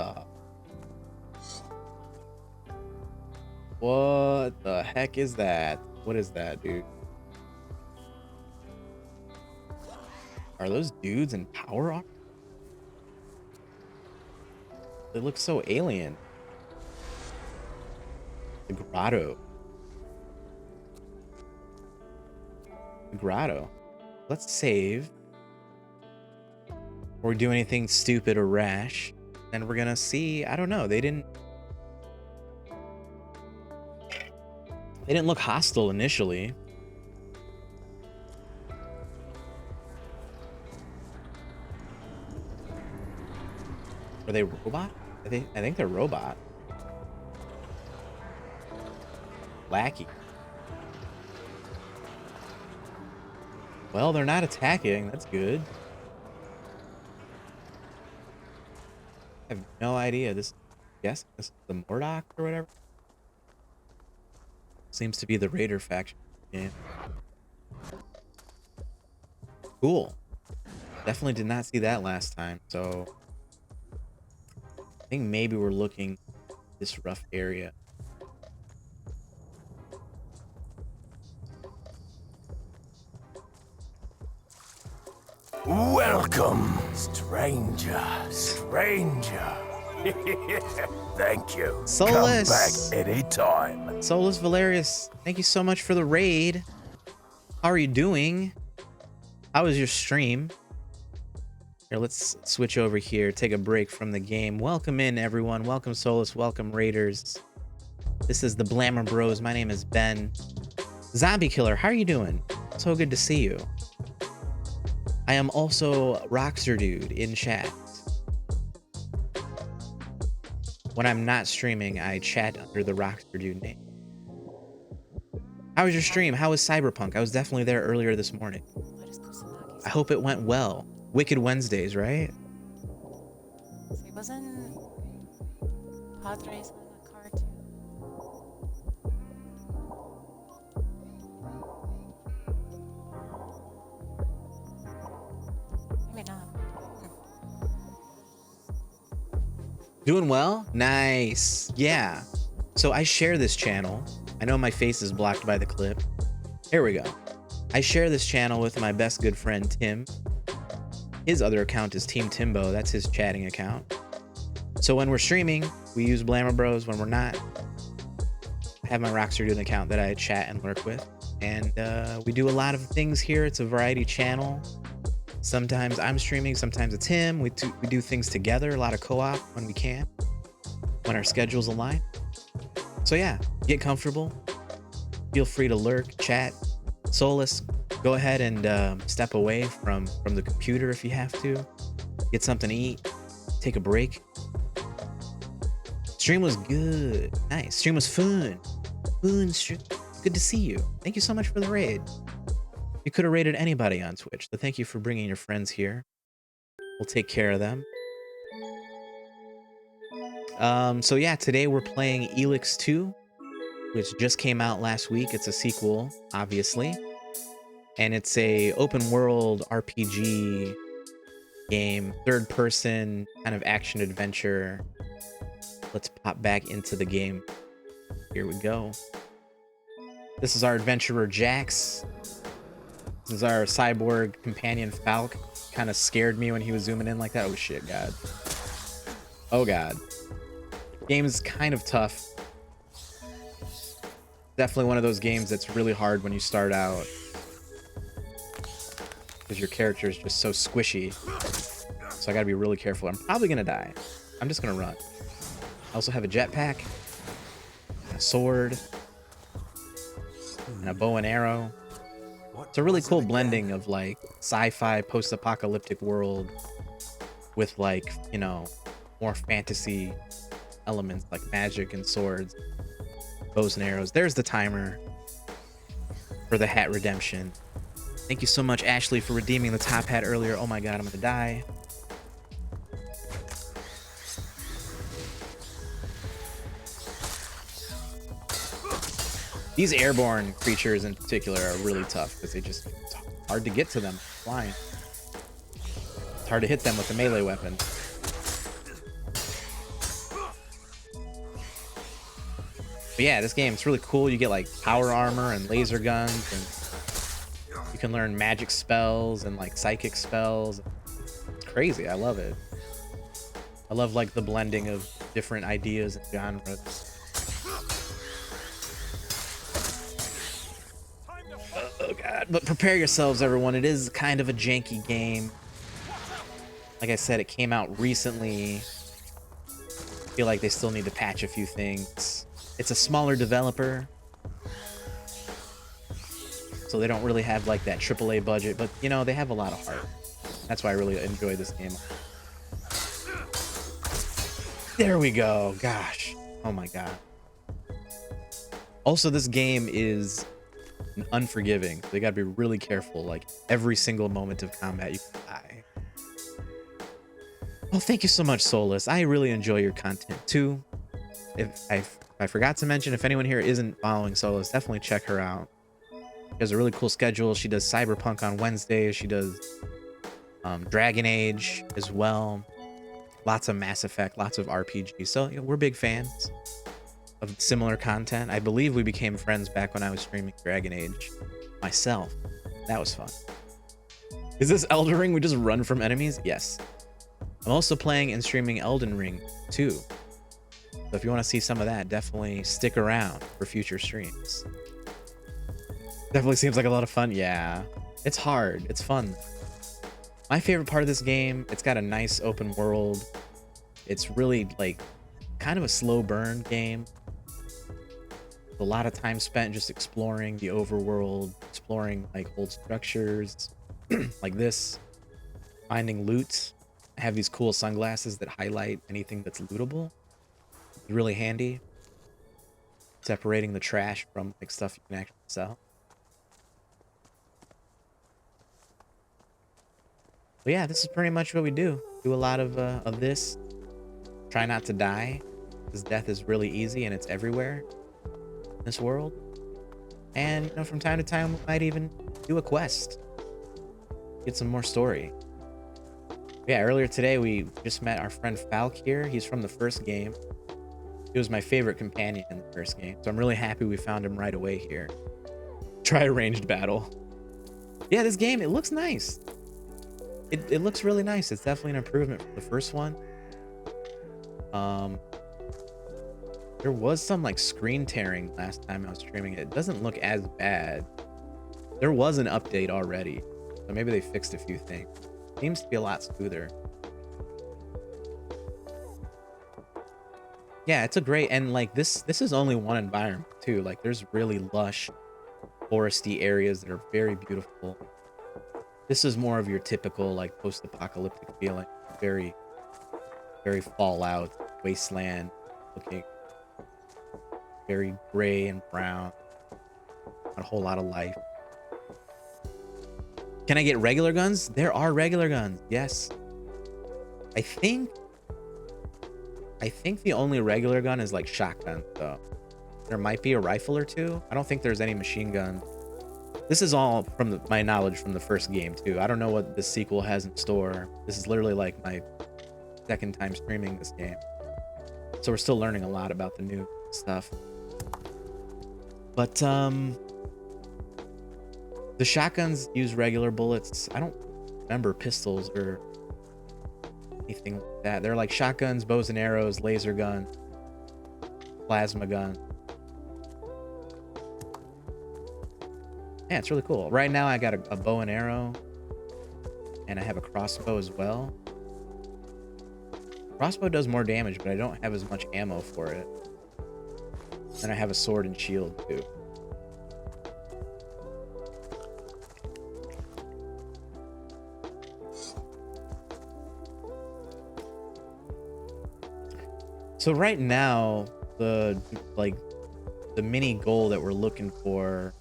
the heck is that? What is that, dude? Are those dudes in power armor? They look so alien. The grotto. The grotto. Let's save. Or do anything stupid or rash, and we're gonna see. I don't know. They didn't look hostile initially. Are they robot? I think they're robot. Lackey. Well, they're not attacking. That's good. I have no idea. This is the Mordok or whatever. Seems to be the Raider faction game. Cool. Definitely did not see that last time, so I think maybe we're looking this rough area. Welcome, stranger. Thank you. Solus. Come back anytime. Solus Valerius, thank you so much for the raid. How are you doing? How was your stream? Here, let's switch over here, take a break from the game. Welcome in, everyone. Welcome, Solus. Welcome, Raiders. This is the Blammer Bros. My name is Ben. Zombie Killer, how are you doing? So good to see you. I am also Rockster Dude in chat. When I'm not streaming, I chat under the Rockster Dude name. How was your stream? How was Cyberpunk? I was definitely there earlier this morning. I hope it went well. Wicked Wednesdays, right? Wasn't Padres on the card too? Maybe not. Doing well? Nice. Yeah. So I share this channel. I know my face is blocked by the clip. Here we go. I share this channel with my best good friend, Tim. His other account is Team Timbo. That's his chatting account. So when we're streaming, we use Blammer Bros. When we're not, I have my Rockster Dude account that I chat and lurk with. And we do a lot of things here. It's a variety channel. Sometimes I'm streaming, sometimes it's him. We do things together, a lot of co-op when we can, when our schedules align. So yeah, get comfortable. Feel free to lurk, chat. Solus, go ahead and step away from the computer if you have to. Get something to eat. Take a break. Stream was good. Nice. Stream was fun. Fun stream. Good to see you. Thank you so much for the raid. You could have raided anybody on Twitch, so thank you for bringing your friends here. We'll take care of them. So yeah, today we're playing ELEX2, which just came out last week. It's a sequel, obviously. And it's a open world RPG game, third person kind of action adventure. Let's pop back into the game. Here we go. This is our adventurer JAX. This is our cyborg companion Falk. Kind of scared me when he was zooming in like that. Oh shit, God. Oh God. Game is kind of tough. Definitely one of those games that's really hard when you start out, because your character is just so squishy. So I gotta be really careful. I'm probably gonna die. I'm just gonna run. I also have a jetpack, a sword, and a bow and arrow. It's a really cool blending of like sci-fi post-apocalyptic world with like, you know, more fantasy elements like magic and swords, bows and arrows. There's the timer for the hat redemption. Thank you so much, Ashley, for redeeming the top hat earlier. Oh my God, I'm gonna die. These airborne creatures in particular are really tough because it's hard to get to them flying. It's hard to hit them with a melee weapon. But yeah, this game, it's really cool. You get like power armor and laser guns, and you can learn magic spells and like psychic spells. It's crazy. I love it. I love like the blending of different ideas and genres. Oh God, but prepare yourselves, everyone. It is kind of a janky game. Like I said, it came out recently. I feel like they still need to patch a few things. It's a smaller developer, so they don't really have like that AAA budget, but you know, they have a lot of heart. That's why I really enjoy this game. There we go. Gosh. Oh my God. Also, this game is unforgiving. They gotta be really careful. Like every single moment of combat, you can die. Oh, thank you so much, Solus. I really enjoy your content too. If I forgot to mention, if anyone here isn't following Solus, definitely check her out. She has a really cool schedule. She does Cyberpunk on Wednesdays. She does Dragon Age as well. Lots of Mass Effect, lots of RPG. So you know, we're big fans of similar content. I believe we became friends back when I was streaming Dragon Age myself. That was fun. Is this Elden Ring? We just run from enemies? Yes. I'm also playing and streaming Elden Ring too. So if you want to see some of that, definitely stick around for future streams. Definitely seems like a lot of fun. Yeah, it's hard. It's fun. My favorite part of this game, it's got a nice open world. It's really like kind of a slow burn game. A lot of time spent just exploring the overworld, exploring like old structures like this, finding loot. I have these cool sunglasses that highlight anything that's lootable. It's really handy. Separating the trash from like stuff you can actually sell. But yeah, this is pretty much what we do. Do a lot of this. Try not to die, because death is really easy and it's everywhere in this world. And you know, from time to time, we might even do a quest. Get some more story. Yeah, earlier today we just met our friend Falk here. He's from the first game. He was my favorite companion in the first game, so I'm really happy we found him right away here. Try a ranged battle. Yeah, this game, it looks nice. It looks really nice. It's definitely an improvement from the first one. There was some like screen tearing last time I was streaming it. It doesn't look as bad. There was an update already, so maybe they fixed a few things. Seems to be a lot smoother. Yeah, it's a great, and like this is only one environment too. Like there's really lush foresty areas that are very beautiful. This is more of your typical like post-apocalyptic feeling. Very Fallout, wasteland looking. Very gray and brown. Not a whole lot of life. Can I get regular guns? There are regular guns, yes. I think the only regular gun is like shotgun though. There might be a rifle or two. I don't think there's any machine guns. This is all from my knowledge from the first game too. I don't know what the sequel has in store. This is literally like my second time streaming this game. So we're still learning a lot about the new stuff. But the shotguns use regular bullets. I don't remember pistols or anything like that. They're like shotguns, bows and arrows, laser gun, plasma gun. Yeah, it's really cool. Right now I got a bow and arrow, and I have a crossbow as well. Crossbow does more damage, but I don't have as much ammo for it. And I have a sword and shield too. So right now, the mini goal that we're looking for,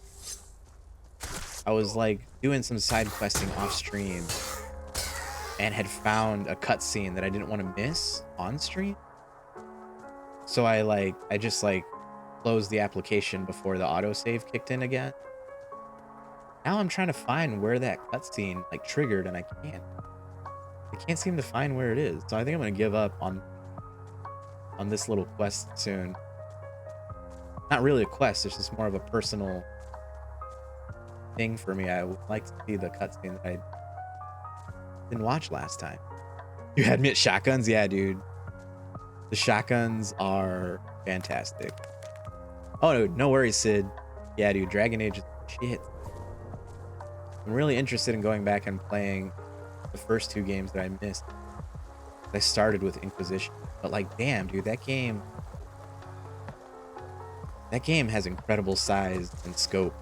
I was like doing some side questing off stream and had found a cutscene that I didn't want to miss on stream. So I just closed the application before the autosave kicked in again. Now I'm trying to find where that cutscene like triggered, and I can't seem to find where it is. So I think I'm gonna give up on this little quest soon. Not really a quest, it's just more of a personal thing for me. I would like to see the cutscene that I didn't watch last time. You admit shotguns? Yeah, dude. The shotguns are fantastic. Oh, dude, no worries, Sid. Yeah, dude, Dragon Age is shit. I'm really interested in going back and playing the first two games that I missed. I started with Inquisition, but like, damn, dude, that game has incredible size and scope.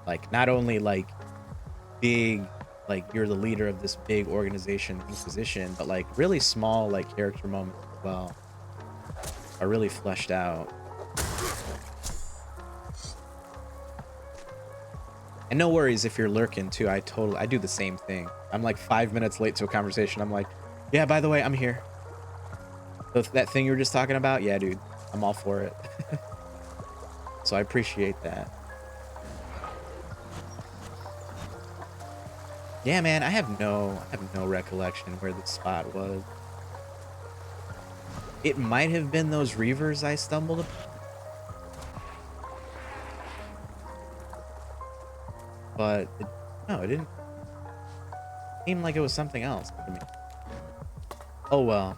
Like, not only like big, like you're the leader of this big organization, Inquisition, but like really small like character moments as well are really fleshed out. And no worries if you're lurking too. I do the same thing. I'm like 5 minutes late to a conversation. I'm like, yeah, by the way, I'm here. So that thing you were just talking about, yeah, dude, I'm all for it. So I appreciate that. Yeah, man, I have no recollection where the spot was. It might have been those reavers I stumbled upon. But no, it didn't seem like it was something else to me. Oh well.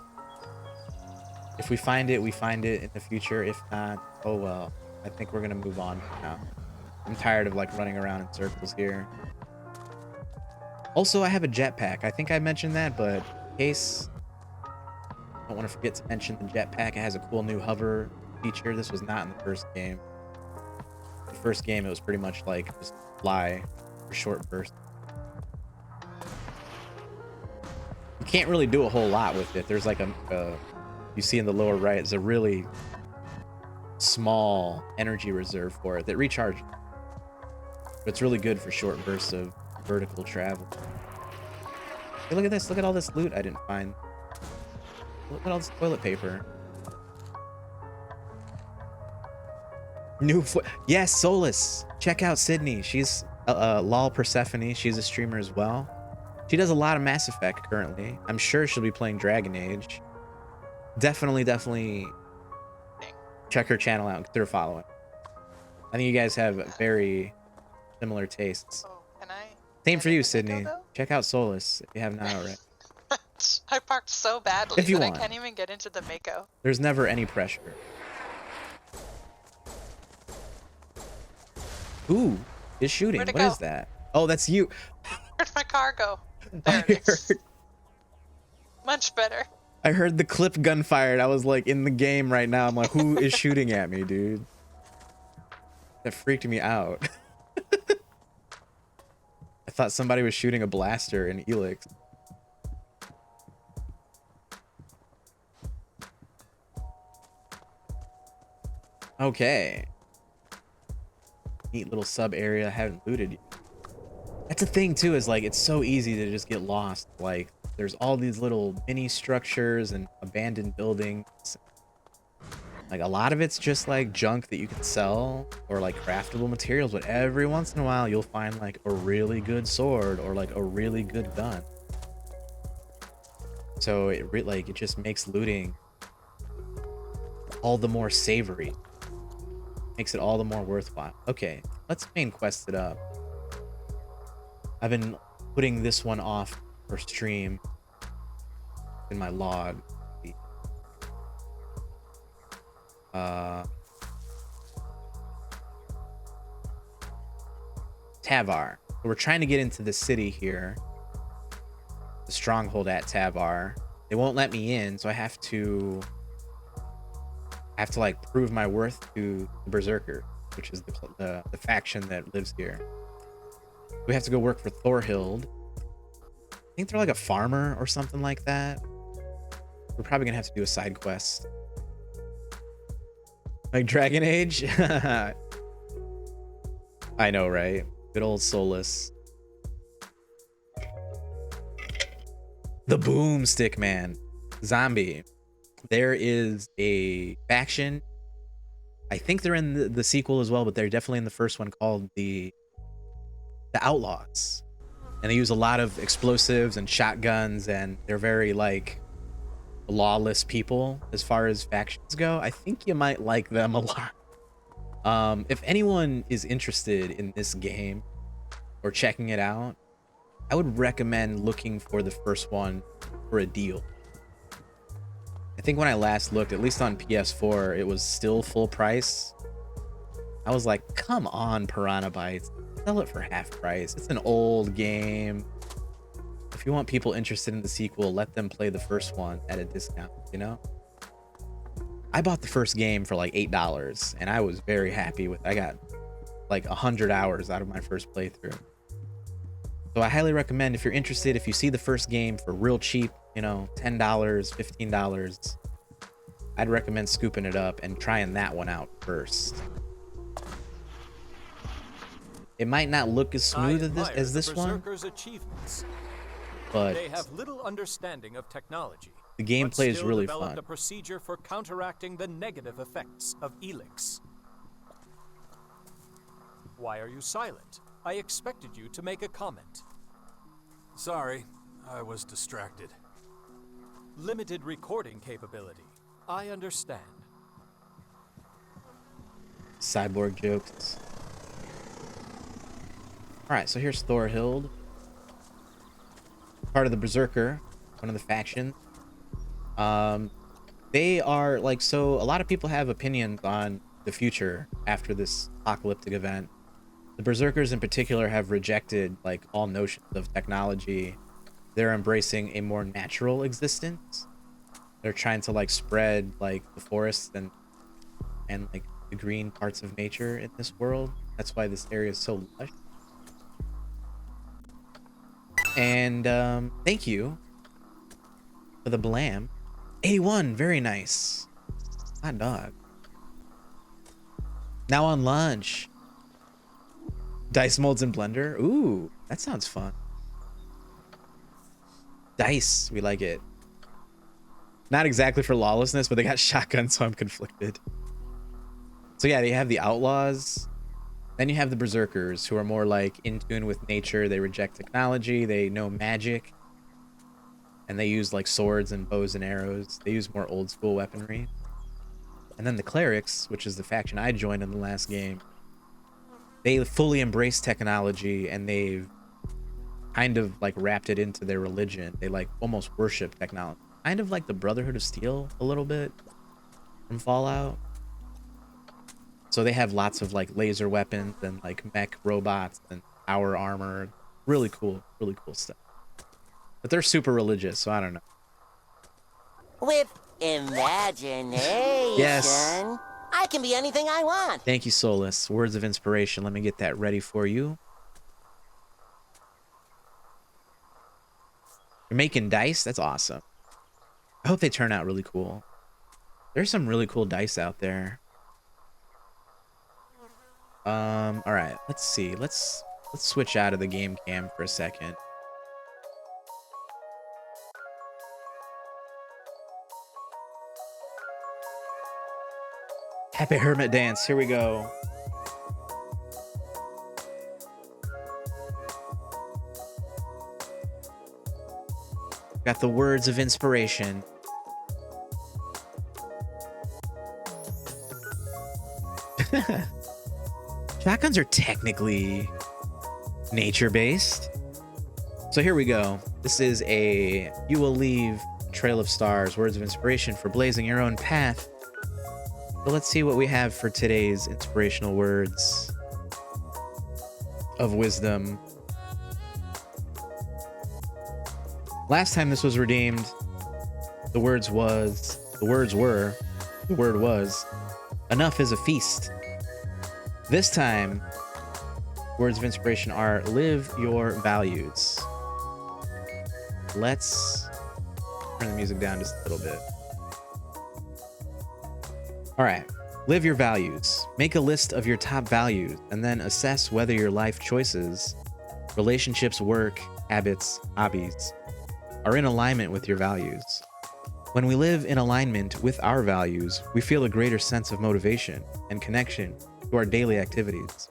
If we find it, we find it in the future. If not, oh well. I think we're gonna move on now. I'm tired of like running around in circles here. Also, I have a jetpack. I think I mentioned that, but in case I don't want to forget to mention the jetpack. It has a cool new hover feature. This was not in the first game. The first game, it was pretty much like just fly for short bursts. You can't really do a whole lot with it. There's like you see in the lower right, is a really small energy reserve for it that recharges. But it's really good for short bursts of vertical travel. Hey, look at this. Look at all this loot I didn't find. Look at all this toilet paper. Yes, Solus. Check out Sydney. She's lol Persephone. She's a streamer as well. She does a lot of Mass Effect currently. I'm sure she'll be playing Dragon Age. Definitely check her channel out and consider following. I think you guys have very similar tastes. Oh, can I? Same for you, Sydney. Check out Solus if you have not already. I parked so badly If you that want. I can't even get into the Mako. There's never any pressure. Ooh, is shooting. What is that? Oh, that's you. Where'd my car go? There it is. Much better. I heard the clip gun fired. I was like in the game right now. I'm like, who is shooting at me, dude? That freaked me out. I thought somebody was shooting a blaster in ELEX. Okay. Neat little sub area I haven't looted yet. That's the thing too, is like it's so easy to just get lost. Like there's all these little mini structures and abandoned buildings. Like a lot of it's just like junk that you can sell or like craftable materials, but every once in a while you'll find like a really good sword or like a really good gun. So it just makes looting all the more savory. Makes it all the more worthwhile. Okay, let's main quest it up. I've been putting this one off for stream in my log. Tavar. So we're trying to get into the city here. The stronghold at Tavar. They won't let me in, so I have to like prove my worth to the Berserker, which is the faction that lives here. We have to go work for Thorhild. I think they're like a farmer or something like that. We're probably gonna have to do a side quest. Like Dragon Age? I know, right? Good old Solus. The Boomstick Man. Zombie. There is a faction. I think they're in the sequel as well, but they're definitely in the first one, called the Outlaws. And they use a lot of explosives and shotguns, and they're very like lawless people as far as factions go. I think you might like them a lot. If anyone is interested in this game or checking it out, I would recommend looking for the first one for a deal. I think when I last looked, at least on PS4, it was still full price. I was like, come on, Piranha Bytes, sell it for half price. It's an old game. If you want people interested in the sequel, let them play the first one at a discount, you know? I bought the first game for like $8, and I was very happy with it. I got like 100 hours out of my first playthrough. So I highly recommend, if you're interested, if you see the first game for real cheap, you know, $10, $15, I'd recommend scooping it up and trying that one out first. It might not look as smooth as this one, but they have little understanding of technology. The gameplay is really fun. Developed a procedure for counteracting the negative effects of ELEX. Why are you silent? I expected you to make a comment. Sorry, I was distracted. Limited recording capability. I understand. Cyborg jokes. Alright, so here's Thorhild. Part of the Berserker, one of the factions. They are like, so a lot of people have opinions on the future after this apocalyptic event. The Berserkers in particular have rejected like all notions of technology. They're embracing a more natural existence. They're trying to like spread like the forests and and like the green parts of nature in this world. That's why this area is so lush. And thank you for the blam. 81, very nice. Hot dog. Now on lunch. Dice molds in Blender. Ooh, that sounds fun. Dice, we like it. Not exactly for lawlessness, but they got shotguns, so I'm conflicted. So yeah, they have the outlaws. Then you have the berserkers, who are more like in tune with nature. They reject technology. They know magic. And they use like swords and bows and arrows. They use more old school weaponry. And then the clerics, which is the faction I joined in the last game, they fully embrace technology, and they've kind of like wrapped it into their religion. They like almost worship technology. Kind of like the Brotherhood of Steel a little bit from Fallout. So they have lots of like laser weapons and like mech robots and power armor. Really cool stuff. But they're super religious, so I don't know. With imagination, Yes. I can be anything I want. Thank you, Solus. Words of inspiration. Let me get that ready for you. You're making dice? That's awesome. I hope they turn out really cool. There's some really cool dice out there. All right, let's see. Let's switch out of the game cam for a second. Happy Hermit Dance. Here we go. Got the words of inspiration. Shotguns are technically nature-based. So here we go. This is a "You will leave a trail of stars," words of inspiration for blazing your own path. So let's see what we have for today's inspirational words of wisdom. Last time this was redeemed, the word was, enough is a feast. This time, words of inspiration are live your values. Let's turn the music down just a little bit. All right, live your values. Make a list of your top values and then assess whether your life choices, relationships, work, habits, hobbies are in alignment with your values. When we live in alignment with our values, we feel a greater sense of motivation and connection to our daily activities.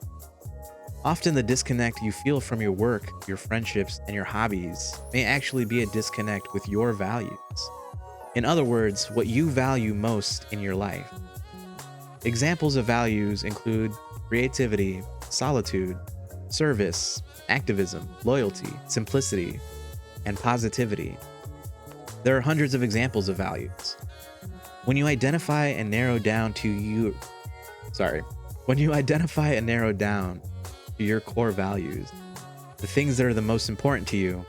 Often the disconnect you feel from your work, your friendships, and your hobbies may actually be a disconnect with your values. In other words, what you value most in your life. Examples of values include creativity, solitude, service, activism, loyalty, simplicity, and positivity. There are hundreds of examples of values. When you identify and narrow down to your core values, the things that are the most important to you,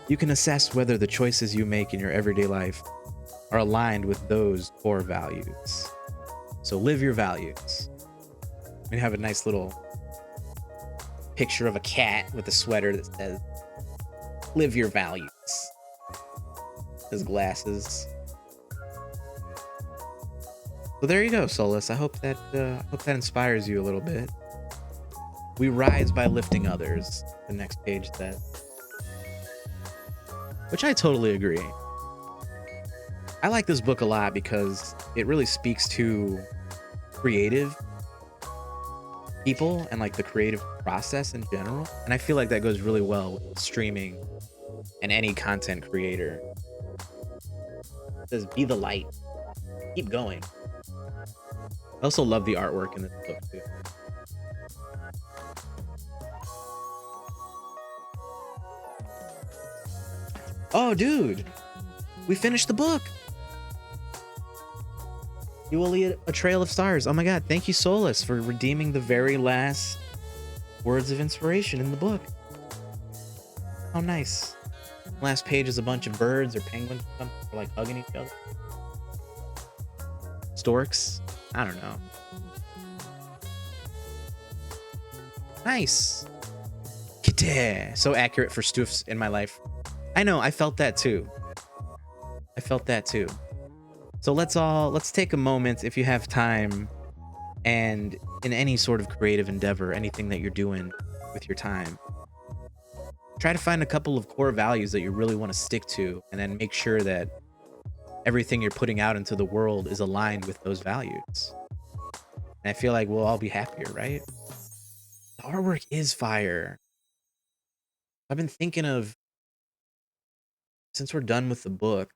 you can assess whether the choices you make in your everyday life are aligned with those core values. So live your values. We have a nice little picture of a cat with a sweater that says, live your values. His glasses. So there you go, Solus. I hope that inspires you a little bit. We rise by lifting others. The next page says, which I totally agree. I like this book a lot because it really speaks to creative people and like the creative process in general. And I feel like that goes really well with streaming and any content creator. It says, be the light. Keep going. I also love the artwork in this book too. Oh, dude. We finished the book. You will lead a trail of stars. Oh my god, thank you, Solus, for redeeming the very last words of inspiration in the book. Oh, nice. Last page is a bunch of birds or penguins or something, or like hugging each other. Storks. I don't know. Nice. Pt.2. So accurate for stoofs in my life. I know, I felt that too. I felt that too. So let's take a moment if you have time, and in any sort of creative endeavor, anything that you're doing with your time, try to find a couple of core values that you really want to stick to, and then make sure that everything you're putting out into the world is aligned with those values. And I feel like we'll all be happier, right? The artwork is fire. I've been thinking of, since we're done with the book,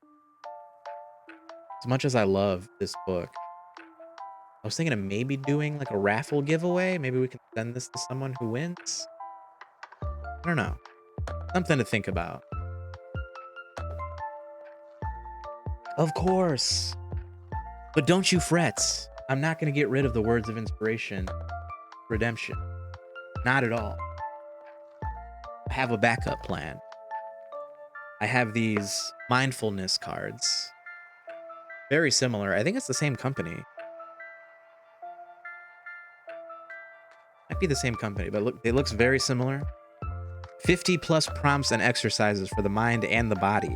as much as I love this book, I was thinking of maybe doing like a raffle giveaway. Maybe we can send this to someone who wins. I don't know. Something to think about. Of course. But don't you fret. I'm not going to get rid of the words of inspiration. Redemption. Not at all. I have a backup plan. I have these mindfulness cards. Very similar. I think it's the same company. Might be the same company, but look, it looks very similar. 50 plus prompts and exercises for the mind and the body.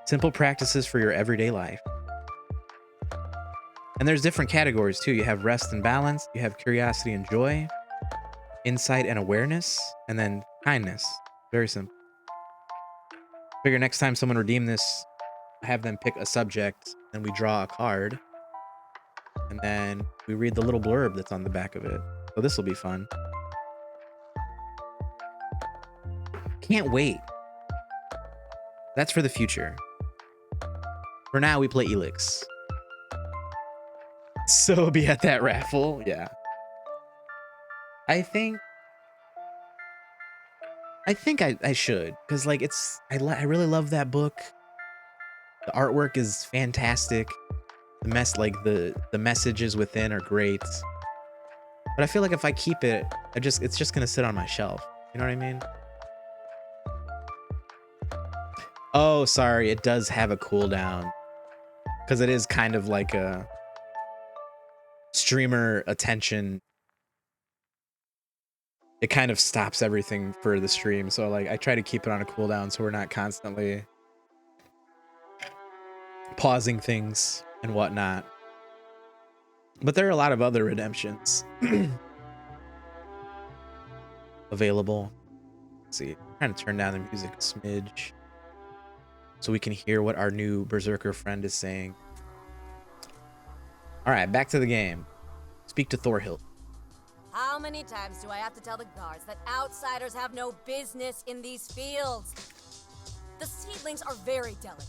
Simple practices for your everyday life. And there's different categories too. You have rest and balance, you have curiosity and joy, insight and awareness, and then kindness. Very simple. Figure next time someone redeem this, have them pick a subject, and we draw a card, and then we read the little blurb that's on the back of it. So this will be fun. Can't wait. That's for the future. For now, we play ELEX. So be at that raffle. Yeah. I think I should, because like I really love that book. The artwork is fantastic. The messages within are great. But I feel like if I keep it, it's just gonna sit on my shelf. You know what I mean? Oh, sorry, it does have a cooldown. Because it is kind of like a streamer attention. It kind of stops everything for the stream. So like I try to keep it on a cooldown so we're not constantly pausing things and whatnot. But there are a lot of other redemptions available. Let's see, I'm trying to turn down the music a smidge so we can hear what our new berserker friend is saying. All right, back to the game. Speak to Thorhild. How many times do I have to tell the guards that outsiders have no business in these fields? The seedlings are very delicate.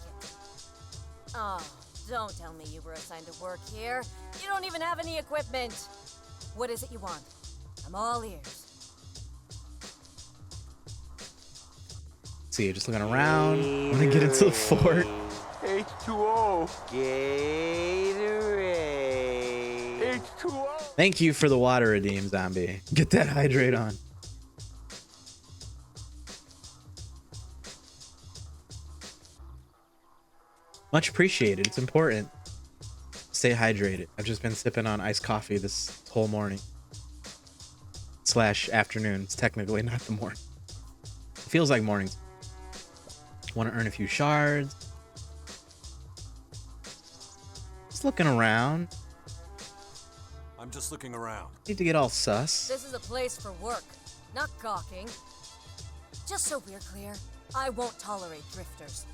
Oh, don't tell me you were assigned to work here. You don't even have any equipment. What is it you want? I'm all ears. See, just looking around. I'm gonna get into the fort. H2O. Gatorade. H2O. Thank you for the water redeem, zombie. Get that hydrate on. Much appreciated. It's important. Stay hydrated. I've just been sipping on iced coffee this whole morning. / afternoon. It's technically not the morning. It feels like mornings. Want to earn a few shards. Just looking around. I'm just looking around. Need to get all sus. This is a place for work, not gawking. Just so we're clear, I won't tolerate drifters.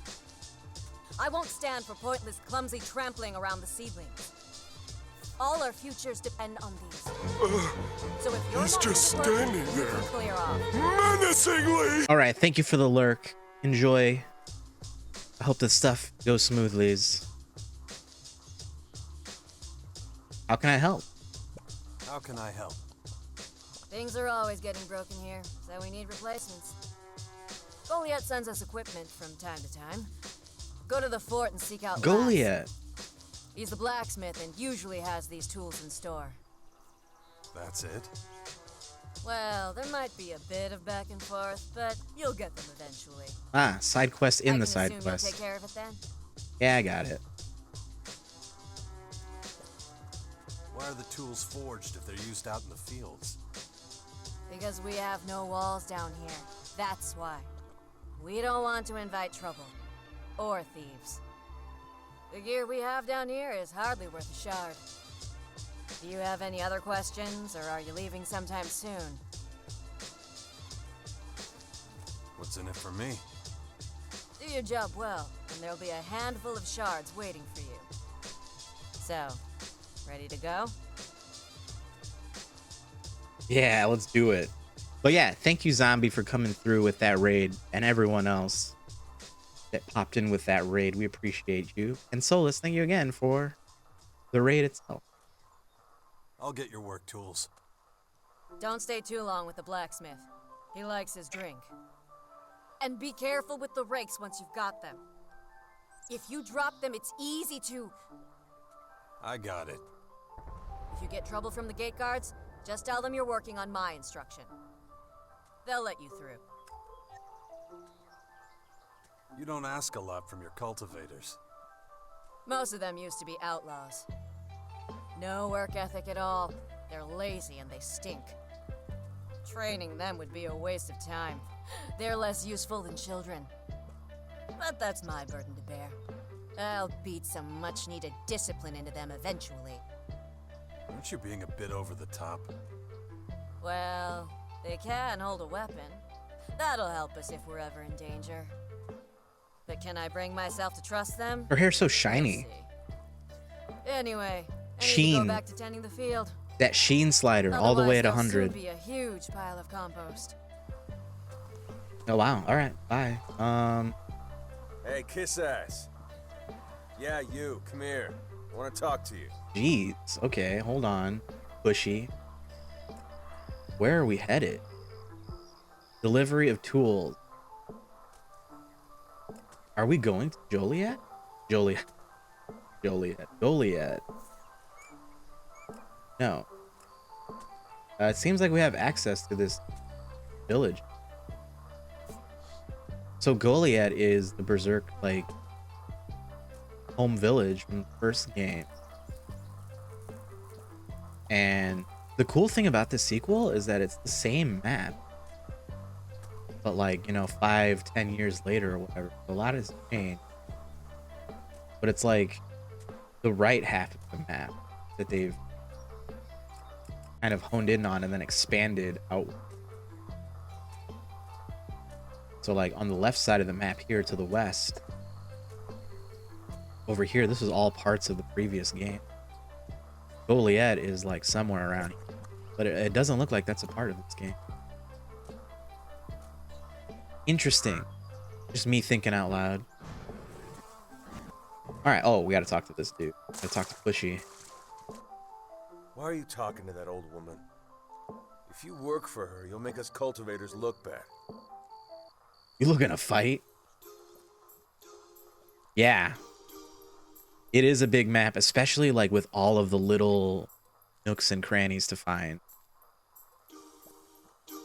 I won't stand for pointless, clumsy trampling around the seedlings. All our futures depend on these. So if you're He's not just ready to work, standing you there. can clear off. Menacingly. All right, thank you for the lurk. Enjoy. I hope this stuff goes smoothly. How can I help? How can I help? Things are always getting broken here, so we need replacements. Goliath sends us equipment from time to time. Go to the fort and seek out Goliath. He's the blacksmith and usually has these tools in store. That's it? Well, there might be a bit of back and forth, but you'll get them eventually. Ah, side quest in I the can side assume quest. You'll take care of it then? Yeah, I got it. are the tools forged if they're used out in the fields? Because we have no walls down here. That's why. We don't want to invite trouble. Or thieves. The gear we have down here is hardly worth a shard. Do you have any other questions, or are you leaving sometime soon? What's in it for me? Do your job well, and there'll be a handful of shards waiting for you. So, ready to go? Yeah, let's do it. But yeah, thank you, Zombie, for coming through with that raid, and everyone else that popped in with that raid. We appreciate you. And Solus, thank you again for the raid itself. I'll get your work tools. Don't stay too long with the blacksmith. He likes his drink. And be careful with the rakes once you've got them. If you drop them, it's easy to... I got it. If you get trouble from the gate guards, just tell them you're working on my instruction. They'll let you through. You don't ask a lot from your cultivators. Most of them used to be outlaws. No work ethic at all. They're lazy and they stink. Training them would be a waste of time. They're less useful than children. But that's my burden to bear. I'll beat some much-needed discipline into them eventually. Aren't you being a bit over the top? Well, they can hold a weapon. That'll help us if we're ever in danger. But can I bring myself to trust them? Her hair's so shiny. Anyway, I need to Sheen. go back to tending the field. That sheen slider all the way at Otherwise, there'll 100. soon be a huge pile of compost. Oh wow. All right. Bye. Hey, kiss ass. Yeah, you. Come here. I want to talk to you. Jeez. Okay. Hold on. Pushy. Where are we headed? Delivery of tools. Are we going to Joliet? Joliet. No. It seems like we have access to this village. So Goliad is the Berserk, like, home village from the first game. And the cool thing about this sequel is that it's the same map. But like, you know, 5-10 years later or whatever, a lot has changed. But it's like the right half of the map that they've kind of honed in on and then expanded out. So like on the left side of the map here to the west, over here, this is all parts of the previous game. Goliad is like somewhere around here, but it doesn't look like that's a part of this game. Interesting. Just me thinking out loud. All right. Oh, we got to talk to this dude. Got to talk to Pushy. Why are you talking to that old woman? If you work for her, you'll make us cultivators look bad. You looking to fight? Yeah. It is a big map, especially like with all of the little nooks and crannies to find.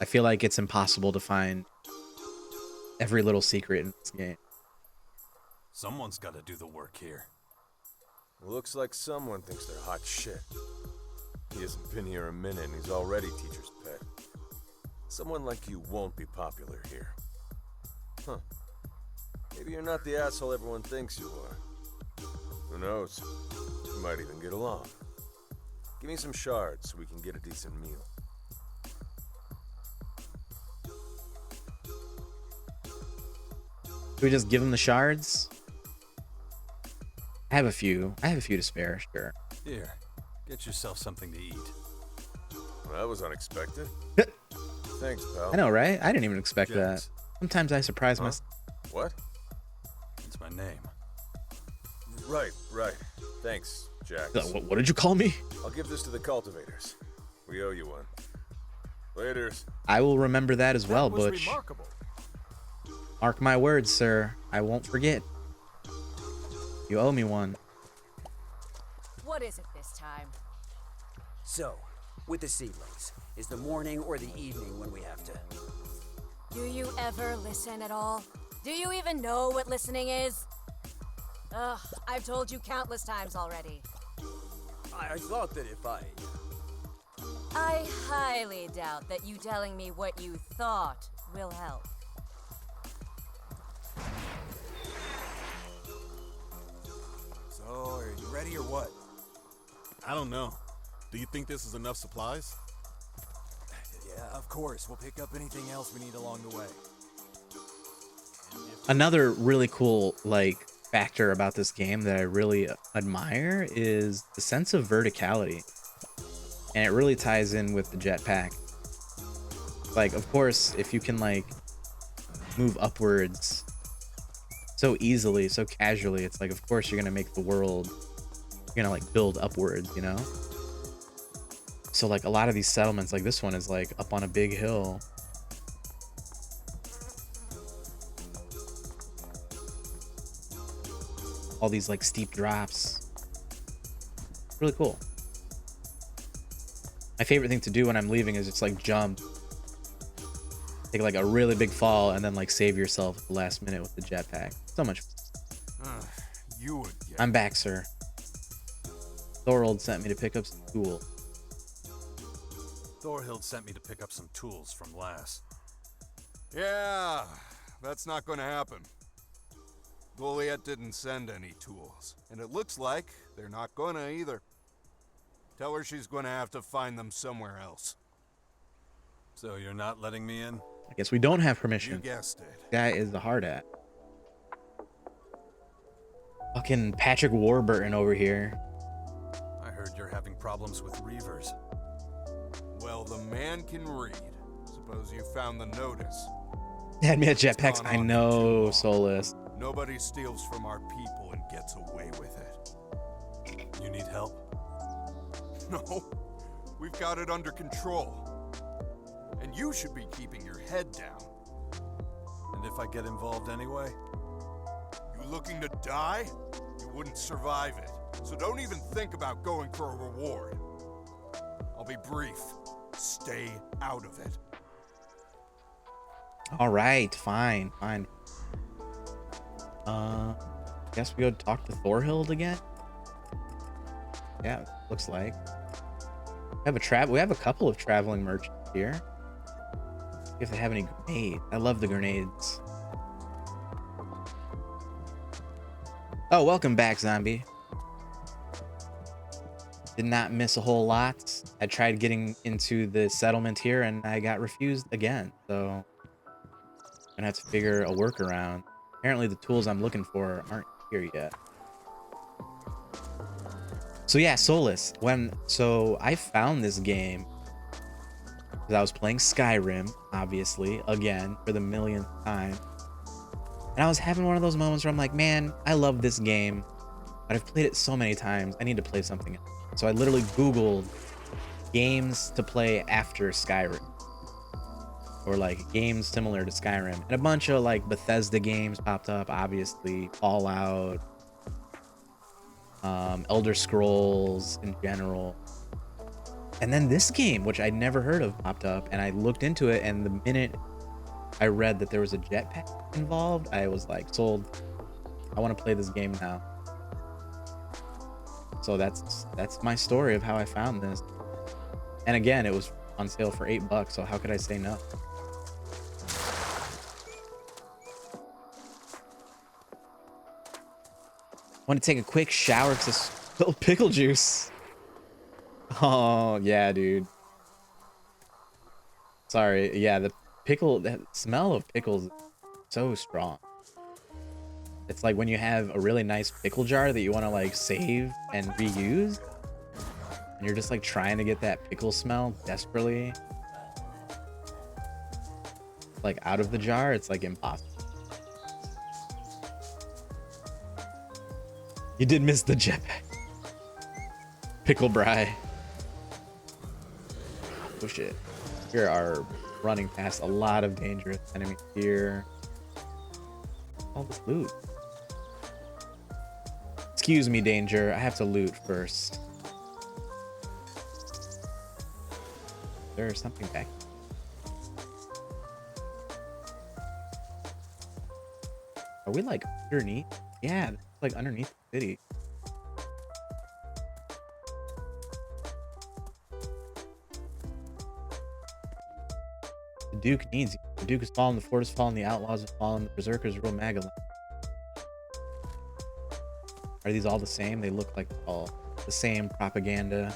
I feel like it's impossible to find every little secret in this game. Someone's got to do the work here. Looks like someone thinks they're hot shit. He hasn't been here a minute and he's already teacher's pet. Someone like you won't be popular here. Huh. Maybe you're not the asshole everyone thinks you are. Who knows? You might even get along. Give me some shards so we can get a decent meal. Should we just give him the shards? I have a few to spare, sure. Here, get yourself something to eat. Well, that was unexpected. Thanks, pal. I know, right? I didn't even expect Jax. that. Sometimes I surprise Huh? myself. What? It's my name. Right. Thanks, Jax. What did you call me? I'll give this to the cultivators. We owe you one. Laters. I will remember that as well, That was Butch. remarkable. Mark my words, sir. I won't forget. You owe me one. What is it this time? So, with the seedlings, is the morning or the evening when we have to... Do you ever listen at all? Do you even know what listening is? Ugh, I've told you countless times already. I thought that if I highly doubt that you telling me what you thought will help. So, are you ready or what? I don't know. Do you think this is enough supplies? Yeah, of course. We'll pick up anything else we need along the way. Another really cool like factor about this game that I really admire is the sense of verticality, and it really ties in with the jetpack. Like, of course, if you can like move upwards so easily, so casually, it's like, of course you're gonna make the world, you're gonna like build upwards, you know? So like a lot of these settlements, like this one is like up on a big hill. All these like steep drops. Really cool. My favorite thing to do when I'm leaving is just like jump, take like a really big fall, and then like save yourself at the last minute with the jetpack. So much fun. You would. I'm back, sir. Thorold sent me to pick up some tool. Thorhild sent me to pick up some tools from Lass. Yeah, that's not gonna happen. Goliath didn't send any tools, and it looks like they're not gonna either. Tell her she's gonna have to find them somewhere else. So you're not letting me in? I guess we don't have permission. You guessed it. That is the hard at. Fucking Patrick Warburton over here. I heard you're having problems with Reavers. Well, the man can read. Suppose you found the notice. Had me at jetpacks. I know, Solus. Nobody steals from our people and gets away with it. You need help? No, we've got it under control. And you should be keeping your head down. And if I get involved anyway? You looking to die? You wouldn't survive it. So don't even think about going for a reward. I'll be brief. Stay out of it. All right, fine. Guess we go talk to Thorhild again. Yeah, looks like we have a couple of traveling merchants here. See if they have any grenades. I love the grenades. Oh, welcome back, zombie. Did not miss a whole lot. I tried getting into the settlement here and I got refused again. So I'm gonna have to figure a workaround. Apparently the tools I'm looking for aren't here yet. So yeah, Solus. So I found this game because I was playing Skyrim, obviously, again for the millionth time. And I was having one of those moments where I'm like, man, I love this game, but I've played it so many times. I need to play something else. So I literally Googled games to play after Skyrim, or like games similar to Skyrim, and a bunch of like Bethesda games popped up, obviously Fallout, Elder Scrolls in general, and then this game, which I'd never heard of, popped up, and I looked into it, and the minute I read that there was a jetpack involved, I was like, sold. I want to play this game now. So that's my story of how I found this. And again, it was on sale for $8, so how could I say no? Want to take a quick shower because I spilled pickle juice. Oh, yeah, dude. Sorry. Yeah, the smell of pickles is so strong. It's like when you have a really nice pickle jar that you want to like save and reuse, and you're just like trying to get that pickle smell desperately like out of the jar. It's like impossible. You did miss the jetpack. Pickle Bry. Oh shit. We are running past a lot of dangerous enemies here. All this loot. Excuse me, danger. I have to loot first. There's something back. Are we like underneath? Yeah, like underneath the city. Duke needs you. The Duke has fallen, the fort has fallen, the outlaws have fallen, the berserkers rule Magaland. Are these all the same? They look like all the same propaganda.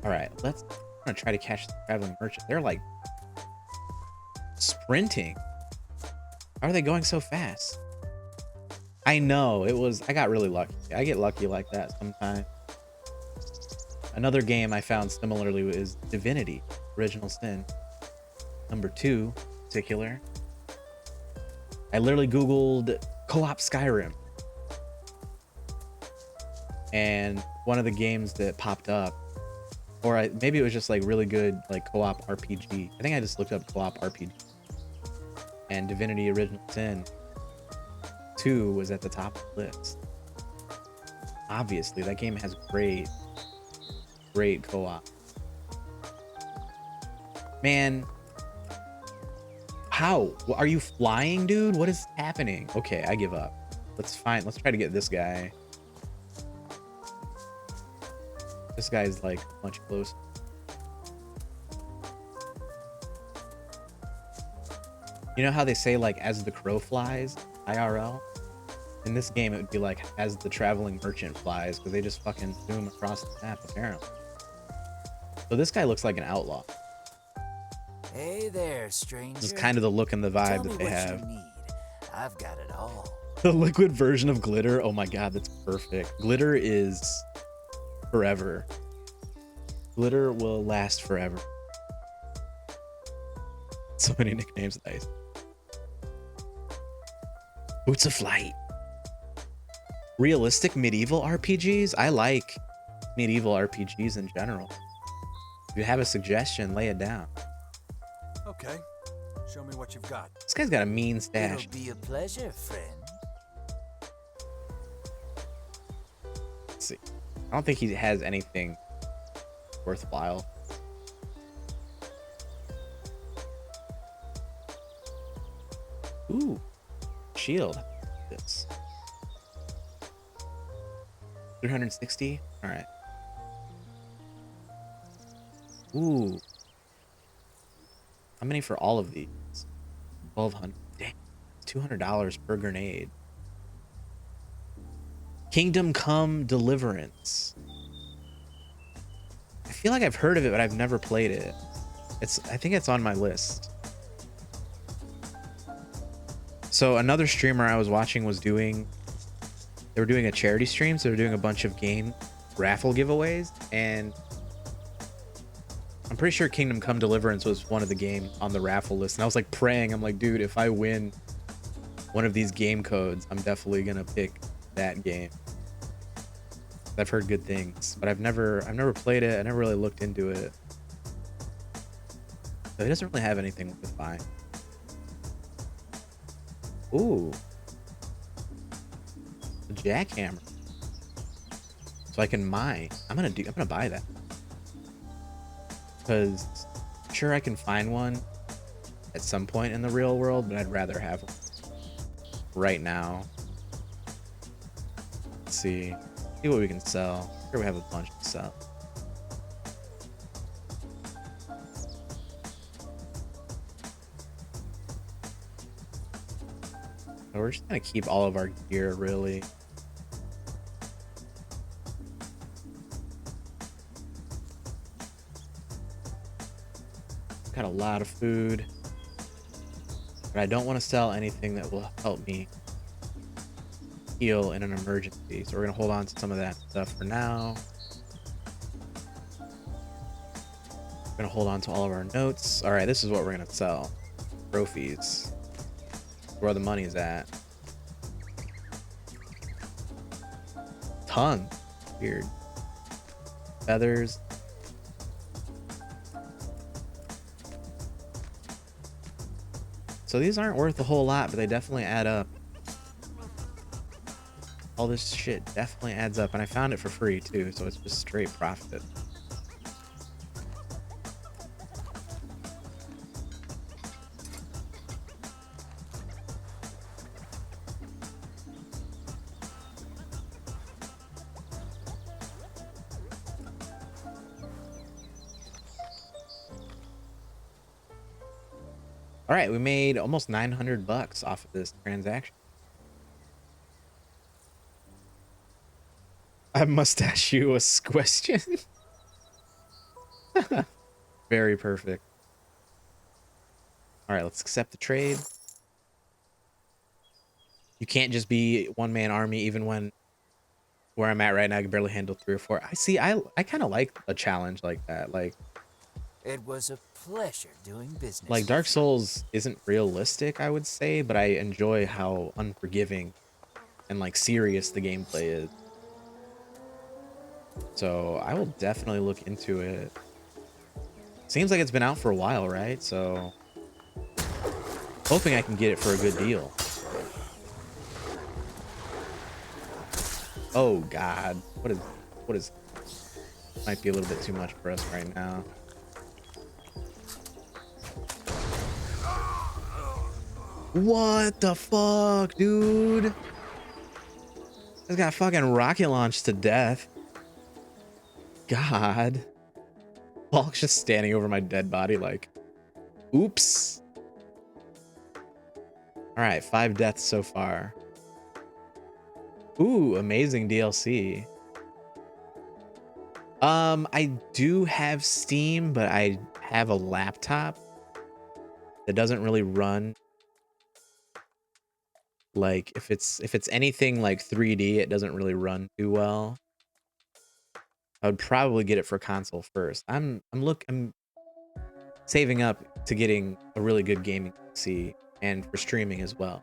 Alright, I'm gonna try to catch the traveling merchant. They're like sprinting. How are they going so fast? I know, I got really lucky. I get lucky like that sometimes. Another game I found similarly is Divinity, Original Sin. Number 2, in particular. I literally Googled co-op Skyrim. And one of the games that popped up, or maybe it was just like really good like co-op RPG. I think I just looked up co-op RPG. And Divinity Original Sin 2 was at the top of the list. Obviously, that game has great co-op. Man, how? Are you flying, dude? What is happening? Okay, I give up. Let's try to get this guy. This guy's like much closer. You know how they say like as the crow flies, IRL? In this game it would be like as the traveling merchant flies, because they just fucking zoom across the map apparently. So this guy looks like an outlaw. Hey there, stranger. This is kind of the look and the vibe Tell that me they what have. you need. I've got it all. The liquid version of glitter. Oh my god, that's perfect. Glitter is forever. Glitter will last forever. So many nicknames, nice. Boots of Flight. Realistic medieval RPGs? I like medieval RPGs in general. If you have a suggestion, lay it down. Okay, show me what you've got. This guy's got a mean stash. It'll be a pleasure, friend. Let's see. I don't think he has anything worthwhile. Ooh, shield. This 360. All right. Ooh. How many for all of these? 1,200. Damn. $200 per grenade. Kingdom Come Deliverance. I feel like I've heard of it, but I've never played it. I think it's on my list. So another streamer I was watching was they were doing a charity stream, so they were doing a bunch of game raffle giveaways, and I'm pretty sure Kingdom Come Deliverance was one of the games on the raffle list. And I was like praying, I'm like, dude, if I win one of these game codes, I'm definitely gonna pick that game. I've heard good things, but I've never played it. I never really looked into it. So it doesn't really have anything with buying. Ooh, a jackhammer. So I can mine. I'm gonna buy that. Because sure, I can find one at some point in the real world, but I'd rather have one right now. Let's see what we can sell. Here we have a bunch to sell. So we're just gonna keep all of our gear, really. Got a lot of food, but I don't want to sell anything that will help me heal in an emergency. So we're gonna hold on to some of that stuff for now. We're gonna hold on to all of our notes. All right, this is what we're gonna sell. Trophies. Where the money's at. Tongue. Weird. Feathers. So these aren't worth a whole lot, but they definitely add up. All this shit definitely adds up, and I found it for free too, so it's just straight profit. All right, we made almost 900 bucks off of this transaction. I must ask you a question. Very perfect. All right, let's accept the trade. You can't just be one-man army, even when where I'm at right now, I can barely handle 3 or 4. I see. I kind of like a challenge like that. It was a pleasure doing business. Like Dark Souls isn't realistic, I would say, but I enjoy how unforgiving and like serious the gameplay is. So I will definitely look into it. Seems like it's been out for a while, right? So hoping I can get it for a good deal. Oh God, what is might be a little bit too much for us right now. What the fuck, dude? This got fucking rocket launched to death. God. Bulk's just standing over my dead body like, oops. All right, 5 deaths so far. Ooh, amazing DLC. I do have Steam, but I have a laptop that doesn't really run. Like if it's anything like 3D, it doesn't really run too well. I would probably get it for console first. I'm saving up to getting a really good gaming PC and for streaming as well.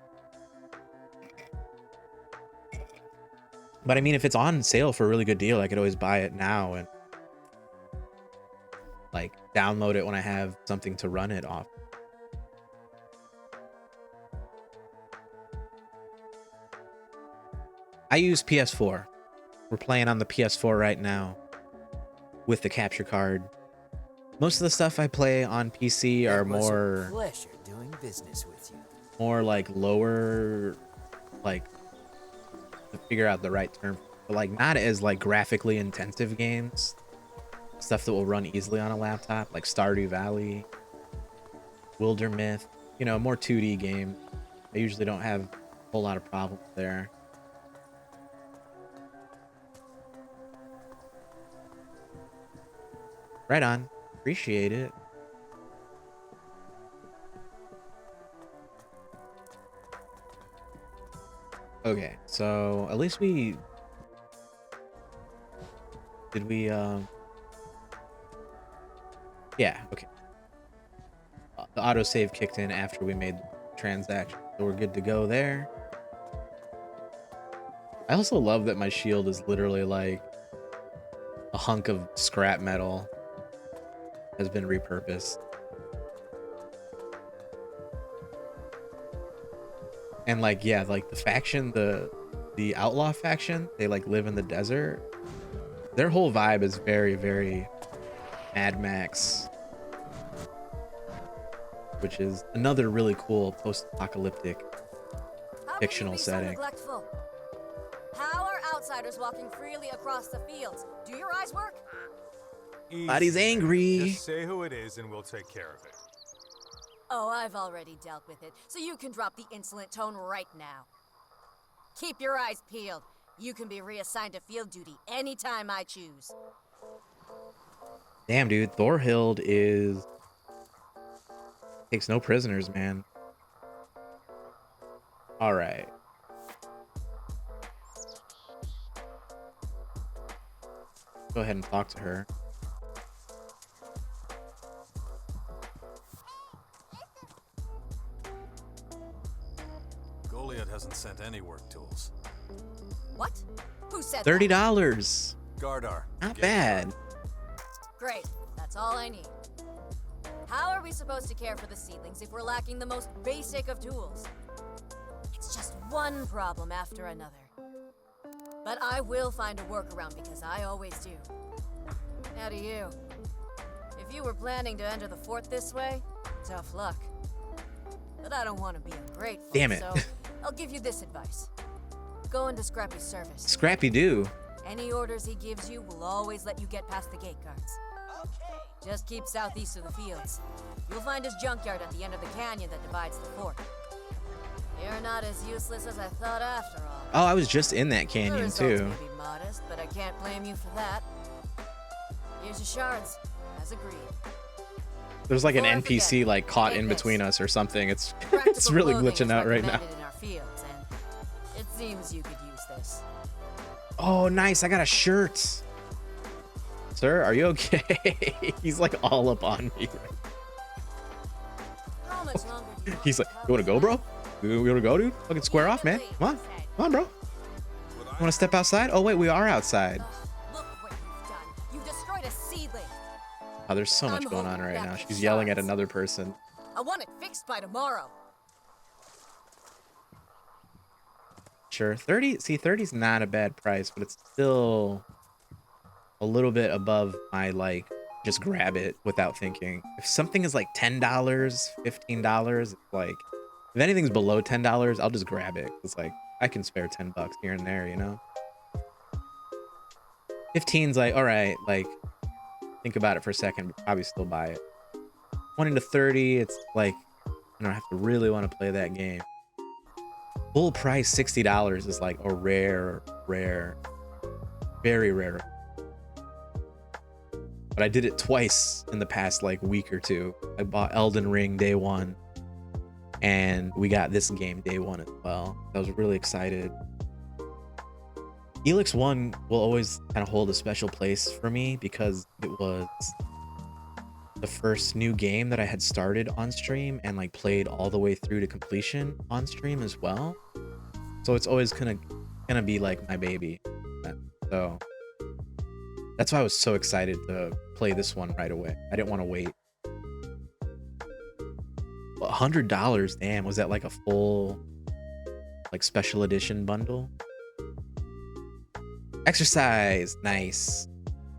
But I mean, if it's on sale for a really good deal, I could always buy it now and like download it when I have something to run it off. I use PS4. We're playing on the PS4 right now with the capture card. Most of the stuff I play on PC are more Pleasure doing business with you. more like lower, like to figure out the right term, but like not as like graphically intensive games. Stuff that will run easily on a laptop, like Stardew Valley, Wildermyth, you know, more 2D game. I usually don't have a whole lot of problems there. Right on. Appreciate it. Okay, so at least we... Did we, yeah, okay. The autosave kicked in after we made the transaction, so we're good to go there. I also love that my shield is literally like a hunk of scrap metal has been repurposed. And like, yeah, like the faction, the outlaw faction, they like live in the desert. Their whole vibe is very, very Mad Max, which is another really cool post-apocalyptic fictional setting. Neglectful? How are outsiders walking freely across the fields? Do your eyes work? Body's angry. Just say who it is and we'll take care of it. Oh, I've already dealt with it, so you can drop the insolent tone right now. Keep your eyes peeled. You can be reassigned to field duty anytime I choose. Damn, dude, Thorhild takes no prisoners, man. All right. Go ahead and talk to her. Goliath hasn't sent any work tools. What? Who said $30. Gardar. Not bad. Great. That's all I need. How are we supposed to care for the seedlings if we're lacking the most basic of tools? It's just one problem after another. But I will find a workaround because I always do. Now to you. If you were planning to enter the fort this way, tough luck. But I don't want to be ungrateful. Damn it. So I'll give you this advice. Go into Scrappy's service. Scrappy do. Any orders he gives you will always let you get past the gate guards. Just keep southeast of the fields. You'll find his junkyard at the end of the canyon that divides the fort. You're not as useless as I thought after all. Oh, I was just in that The canyon results too. may be modest, but I can't blame you for that. Here's your shards, as agreed. There's like an Before I NPC forget, like caught take in this. between us or something. It's Practical it's really clothing glitching is out right now. recommended in our fields, and it seems you could use this. Oh, nice. I got a shirt. Sir, are you okay? He's like all up on me. How much longer do you He's like, you wanna go, bro? You wanna go, dude? Fucking square off, man. Come on. Come on, bro. You wanna step outside? Oh wait, we are outside. look what you've done? You've destroyed a seedling. Oh, there's so much I'm going on holding right back now. the She's yelling at shots. another person. I want it fixed by tomorrow. Sure. 30, see, 30's not a bad price, but it's still a little bit above my, like, just grab it without thinking. If something is like $10, $15, it's like, if anything's below $10, I'll just grab it. It's like, I can spare 10 bucks here and there, you know? 15's like, all right, like, think about it for a second, but probably still buy it. 20 to 30, it's like, I don't have to really want to play that game. Full price $60 is like a rare, very rare. But I did it twice in the past like week or two. I bought Elden Ring day one, and we got this game day one as well. I was really excited. ELEX2 will always kind of hold a special place for me because it was the first new game that I had started on stream and like played all the way through to completion on stream as well. So it's always gonna be like my baby. So that's why I was so excited to play this one right away. I didn't want to wait. $100, damn, was that like a full like special edition bundle? Exercise, nice.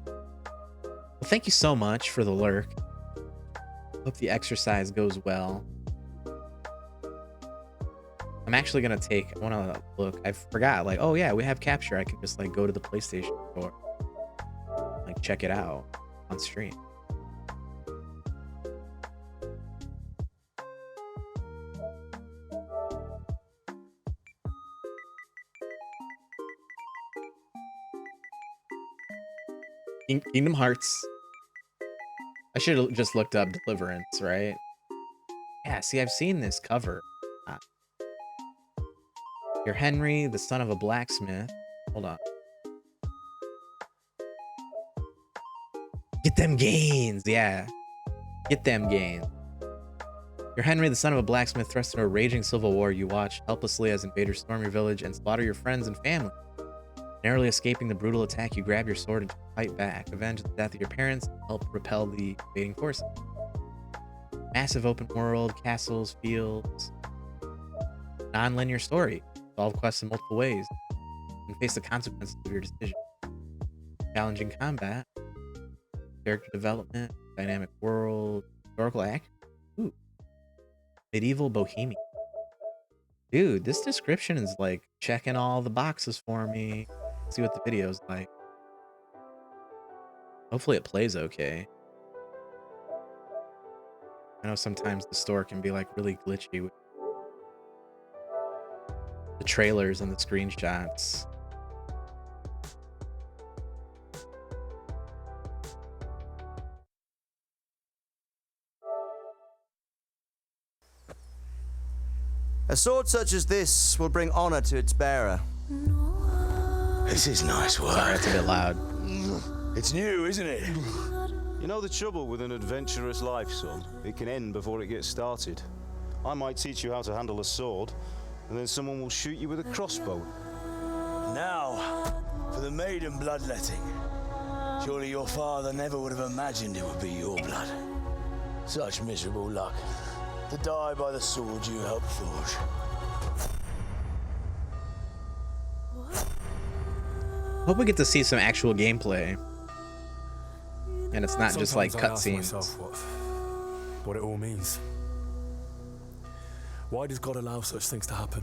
Well, thank you so much for the lurk. Hope the exercise goes well. I'm actually gonna I wanna look, I forgot, like, oh yeah, we have capture. I can just like go to the PlayStation store, like check it out on stream. Kingdom Hearts. I should have just looked up Deliverance, right? Yeah, see, I've seen this cover. You're Henry, the son of a blacksmith. Hold on. Get them gains, yeah. Get them gains. You're Henry, the son of a blacksmith, thrust into a raging civil war. You watch helplessly as invaders storm your village and slaughter your friends and family. Narrowly escaping the brutal attack, you grab your sword and fight back. Avenge the death of your parents and help repel the invading forces. Massive open world, castles, fields. Non-linear story. Solve quests in multiple ways. And face the consequences of your decision. Challenging combat. Character development. Dynamic world. Historical act. Ooh. Medieval Bohemia. Dude, this description is like checking all the boxes for me. Let's see what the video's like. Hopefully it plays okay. I know sometimes the store can be like really glitchy with the trailers and the screenshots. A sword such as this will bring honor to its bearer. This is nice work. Sorry, it's a bit loud. It's new, isn't it? You know the trouble with an adventurous life, son? It can end before it gets started. I might teach you how to handle a sword, and then someone will shoot you with a crossbow. Now, for the maiden bloodletting. Surely your father never would have imagined it would be your blood. Such miserable luck. To die by the sword you helped forge. Hope we get to see some actual gameplay. And it's not just like Sometimes I ask cutscenes. myself what it all means. Why does God allow such things to happen?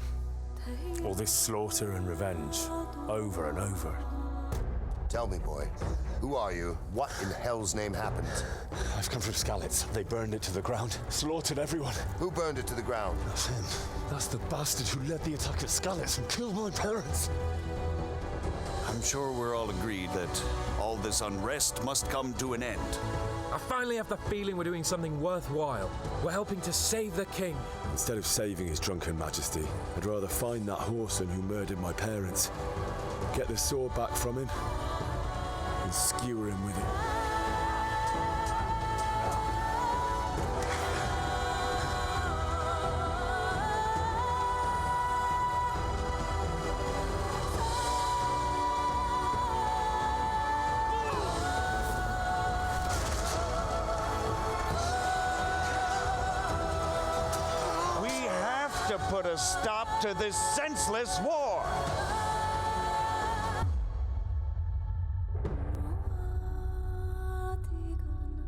All this slaughter and revenge, over and over. Tell me, boy, who are you? What in hell's name happened? I've come from Skalitz. They burned it to the ground, slaughtered everyone. Who burned it to the ground? That's him. That's the bastard who led the attack at Skalitz and killed my parents. I'm sure we're all agreed that all this unrest must come to an end. I finally have the feeling we're doing something worthwhile. We're helping to save the king. Instead of saving his drunken majesty, I'd rather find that whoreson who murdered my parents, get the sword back from him, and skewer him with it. We have to put a stop to this senseless war.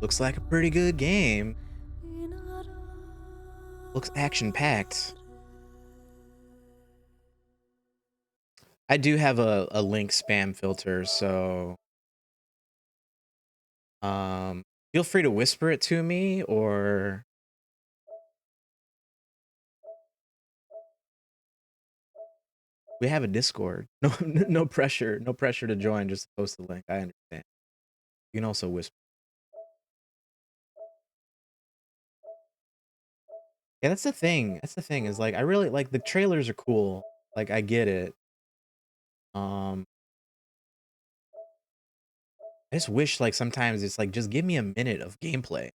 Looks like a pretty good game. Looks action-packed. I do have a link spam filter, so feel free to whisper it to me, or we have a Discord. No pressure, no pressure to join, just post the link. I understand. You can also whisper. Yeah, that's the thing. That's the thing, is like I really like the trailers are cool. Like I get it. I just wish like sometimes it's like just give me a minute of gameplay.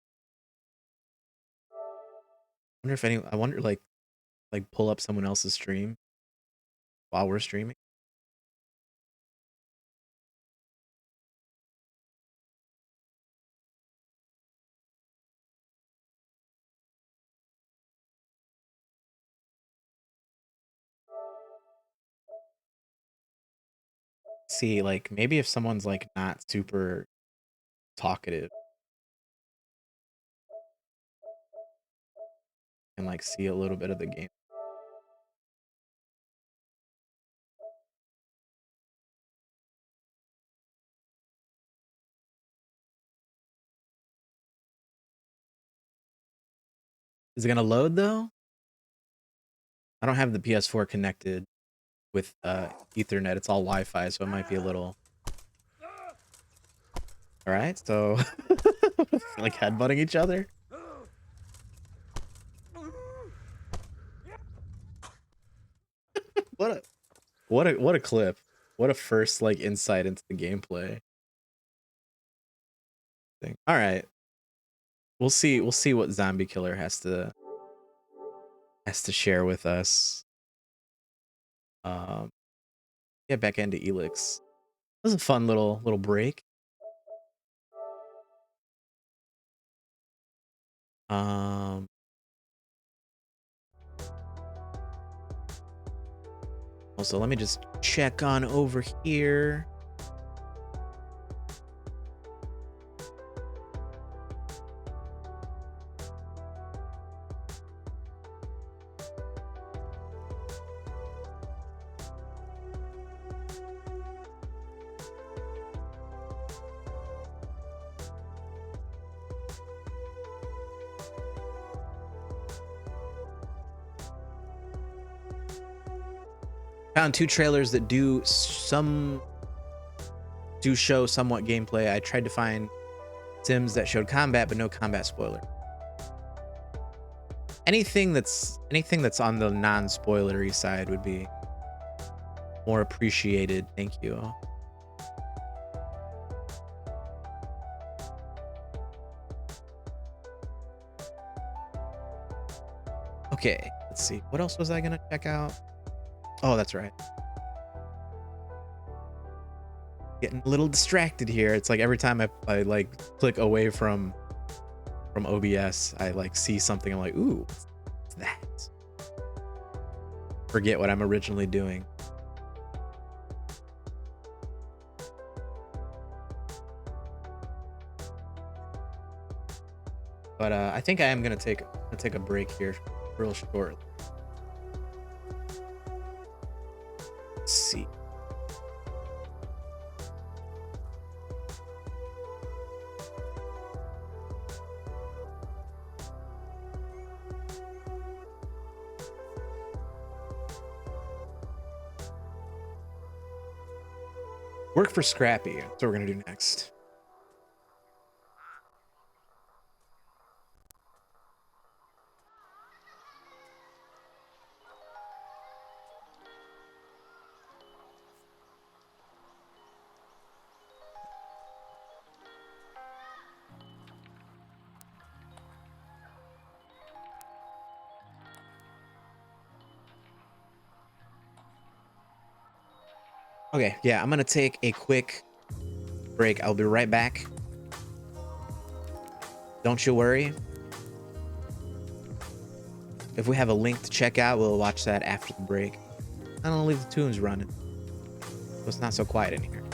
I wonder like pull up someone else's stream while we're streaming. See, like maybe if someone's like not super talkative and like see a little bit of the game. Is it gonna load though? I don't have the PS4 connected with Ethernet. It's all Wi-Fi, so it might be a little. All right, so like headbutting each other. What a clip. What a first like insight into the gameplay. All right. We'll see what Zombie Killer has to share with us. Get back into ELEX. That was a fun little break. Also, let me just check on over here. Found 2 trailers that do show somewhat gameplay. I tried to find sims that showed combat, but no combat spoiler. Anything that's on the non-spoilery side would be more appreciated. Thank you. Okay, let's see. What else was I gonna check out? Oh, that's right. Getting a little distracted here. It's like every time I like click away from OBS, I like see something. I'm like, ooh, what's that? Forget what I'm originally doing. But I think I am gonna take a break here real short. Let's see. Work for Scrappy. That's what we're gonna do next. Okay, yeah, I'm gonna take a quick break. I'll be right back. Don't you worry. If we have a link to check out, we'll watch that after the break. I don't leave the tunes running, so it's not so quiet in here.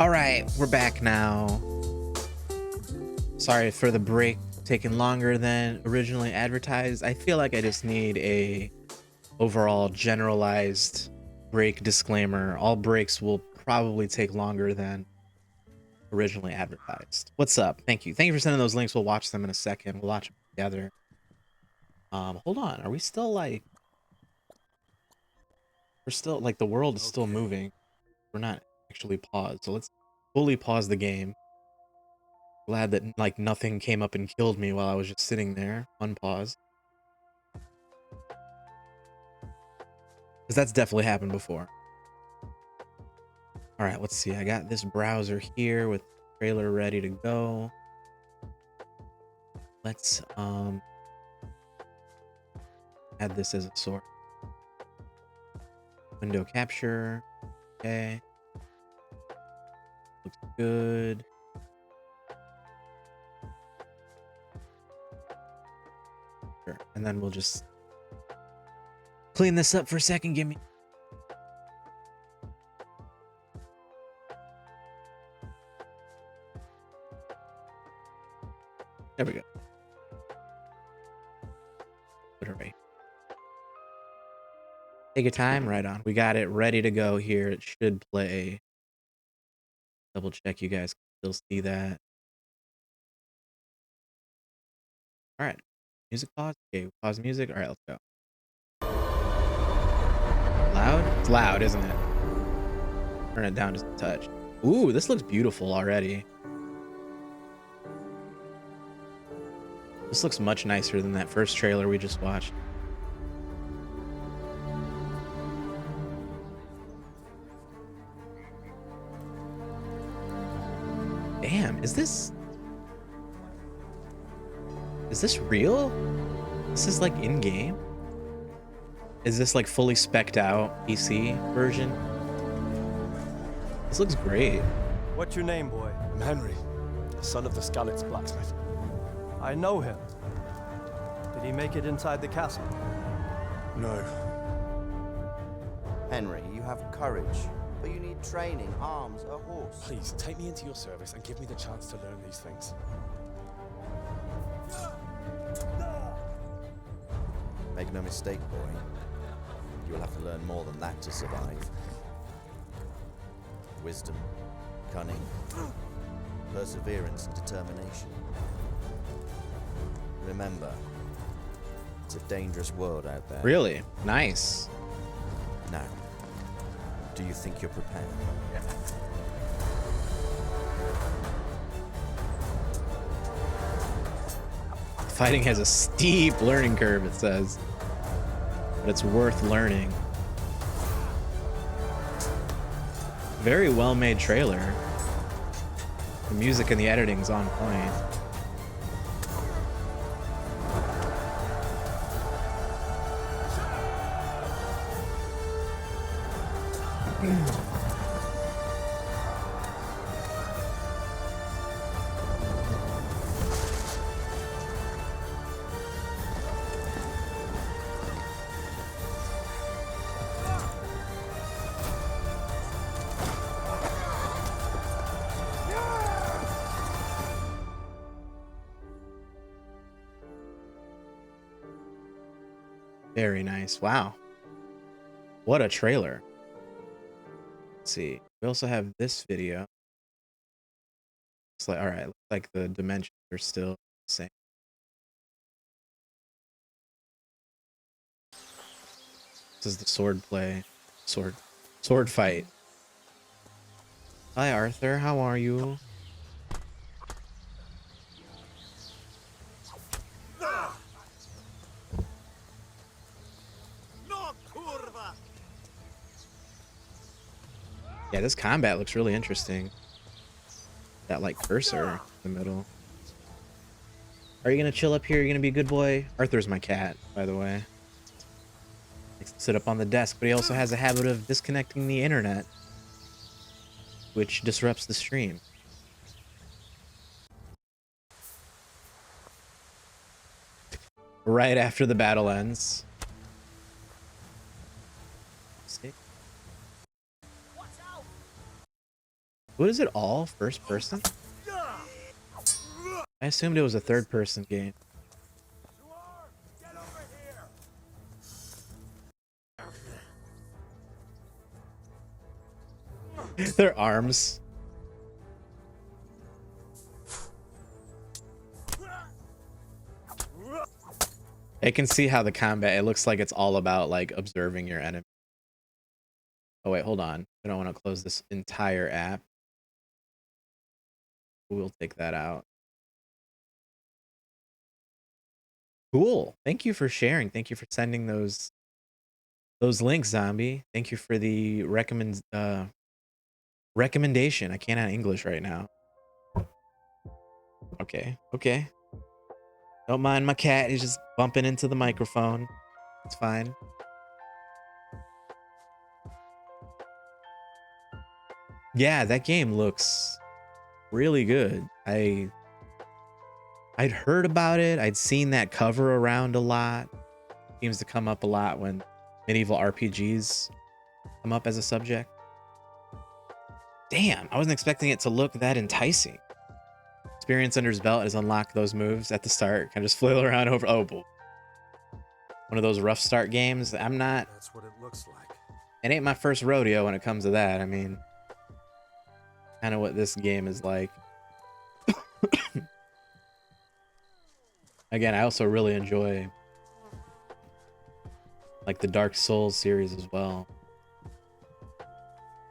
All right, we're back now. Sorry for the break taking longer than originally advertised. I feel like I just need a overall generalized break disclaimer. All breaks will probably take longer than originally advertised. What's up? Thank you. Thank you for sending those links. We'll watch them in a second. We'll watch them together. Hold on. Are we still like... We're still like the world is still moving. We're not actually paused. So let's fully pause the game. Glad that like nothing came up and killed me while I was just sitting there. Unpause. Because that's definitely happened before. All right, let's see. I got this browser here with the trailer ready to go. Let's add this as a source. Window capture. Okay. Looks good. Sure. And then we'll just clean this up for a second. Give me. There we go. Put it right. Take your time. Right on. We got it ready to go here. It should play. Double check you guys can still see that. All right. Music pause. Okay, pause music. All right, let's go. Loud? It's loud, isn't it? Turn it down just a touch. Ooh, this looks beautiful already. This looks much nicer than that first trailer we just watched. Damn, is this real? This is like in-game? Is this like fully spec'd out PC version? This looks great. What's your name, boy? I'm Henry, son of the Skalitz blacksmith. I know him. Did he make it inside the castle? No. Henry, you have courage, but you need training, arms, a horse. Please, take me into your service and give me the chance to learn these things. Make no mistake, boy. You will have to learn more than that to survive. Wisdom, cunning, perseverance and determination. Remember, it's a dangerous world out there. Really? Nice. Now, do you think you're prepared? Fighting has a steep learning curve, it says. But it's worth learning. Very well made trailer. The music and the editing's on point. Very nice. Wow. What a trailer. Let's see. We also have this video. It's like, all right, looks like the dimensions are still the same. This is the sword play. Sword fight. Hi, Arthur. How are you? Yeah, this combat looks really interesting. That like cursor in the middle. Are you gonna chill up here? You're gonna be a good boy? Arthur's my cat, by the way. Likes to sit up on the desk, but he also has a habit of disconnecting the internet, which disrupts the stream. Right after the battle ends. What is it all? First person? I assumed it was a third person game. Their arms. I can see how the combat, it looks like it's all about like observing your enemy. Oh wait, hold on. I don't want to close this entire app. We'll take that out. Cool. Thank you for sharing. Thank you for sending those links, Zombie. Thank you for the recommendation. I can't add English right now. Okay. Okay. Don't mind my cat. He's just bumping into the microphone. It's fine. Yeah, that game looks really good. I'd heard about it. I'd seen that cover around a lot. Seems to come up a lot when medieval RPGs come up as a subject. Damn, I wasn't expecting it to look that enticing. Experience under his belt has unlocked those moves at the start. Can just flail around over. Oh, boy. One of those rough start games. I'm not. That's what it looks like. It ain't my first rodeo when it comes to that. I mean, kind of what this game is like. Again, I also really enjoy like the Dark Souls series as well.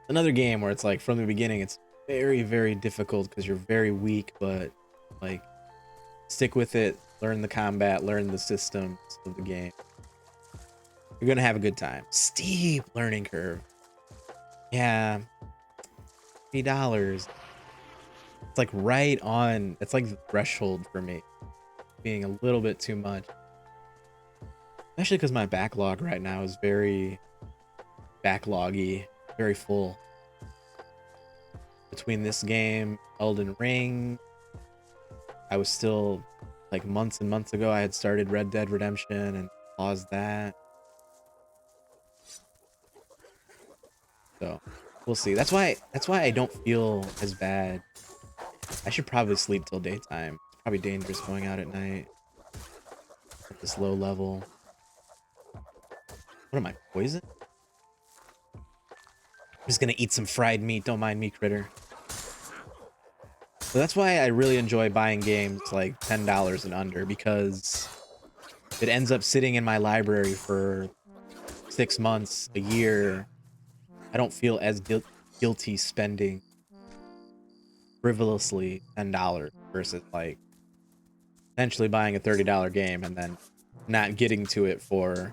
Another game where it's like from the beginning, it's very, very difficult because you're very weak, but like stick with it, learn the combat, learn the systems of the game. You're gonna have a good time. Steep learning curve. Yeah, $3. It's like right on. It's like the threshold for me, being a little bit too much. Especially because my backlog right now is very backloggy, very full. Between this game, Elden Ring, I was still like months and months ago, I had started Red Dead Redemption and paused that. So we'll see. That's why I don't feel as bad. I should probably sleep till daytime. It's probably dangerous going out at night at this low level. What am I, poison? I'm just gonna eat some fried meat. Don't mind me, critter. So that's why I really enjoy buying games like $10 and under, because it ends up sitting in my library for 6 months, a year. I don't feel as guilty spending frivolously $10 versus like potentially buying a $30 game and then not getting to it for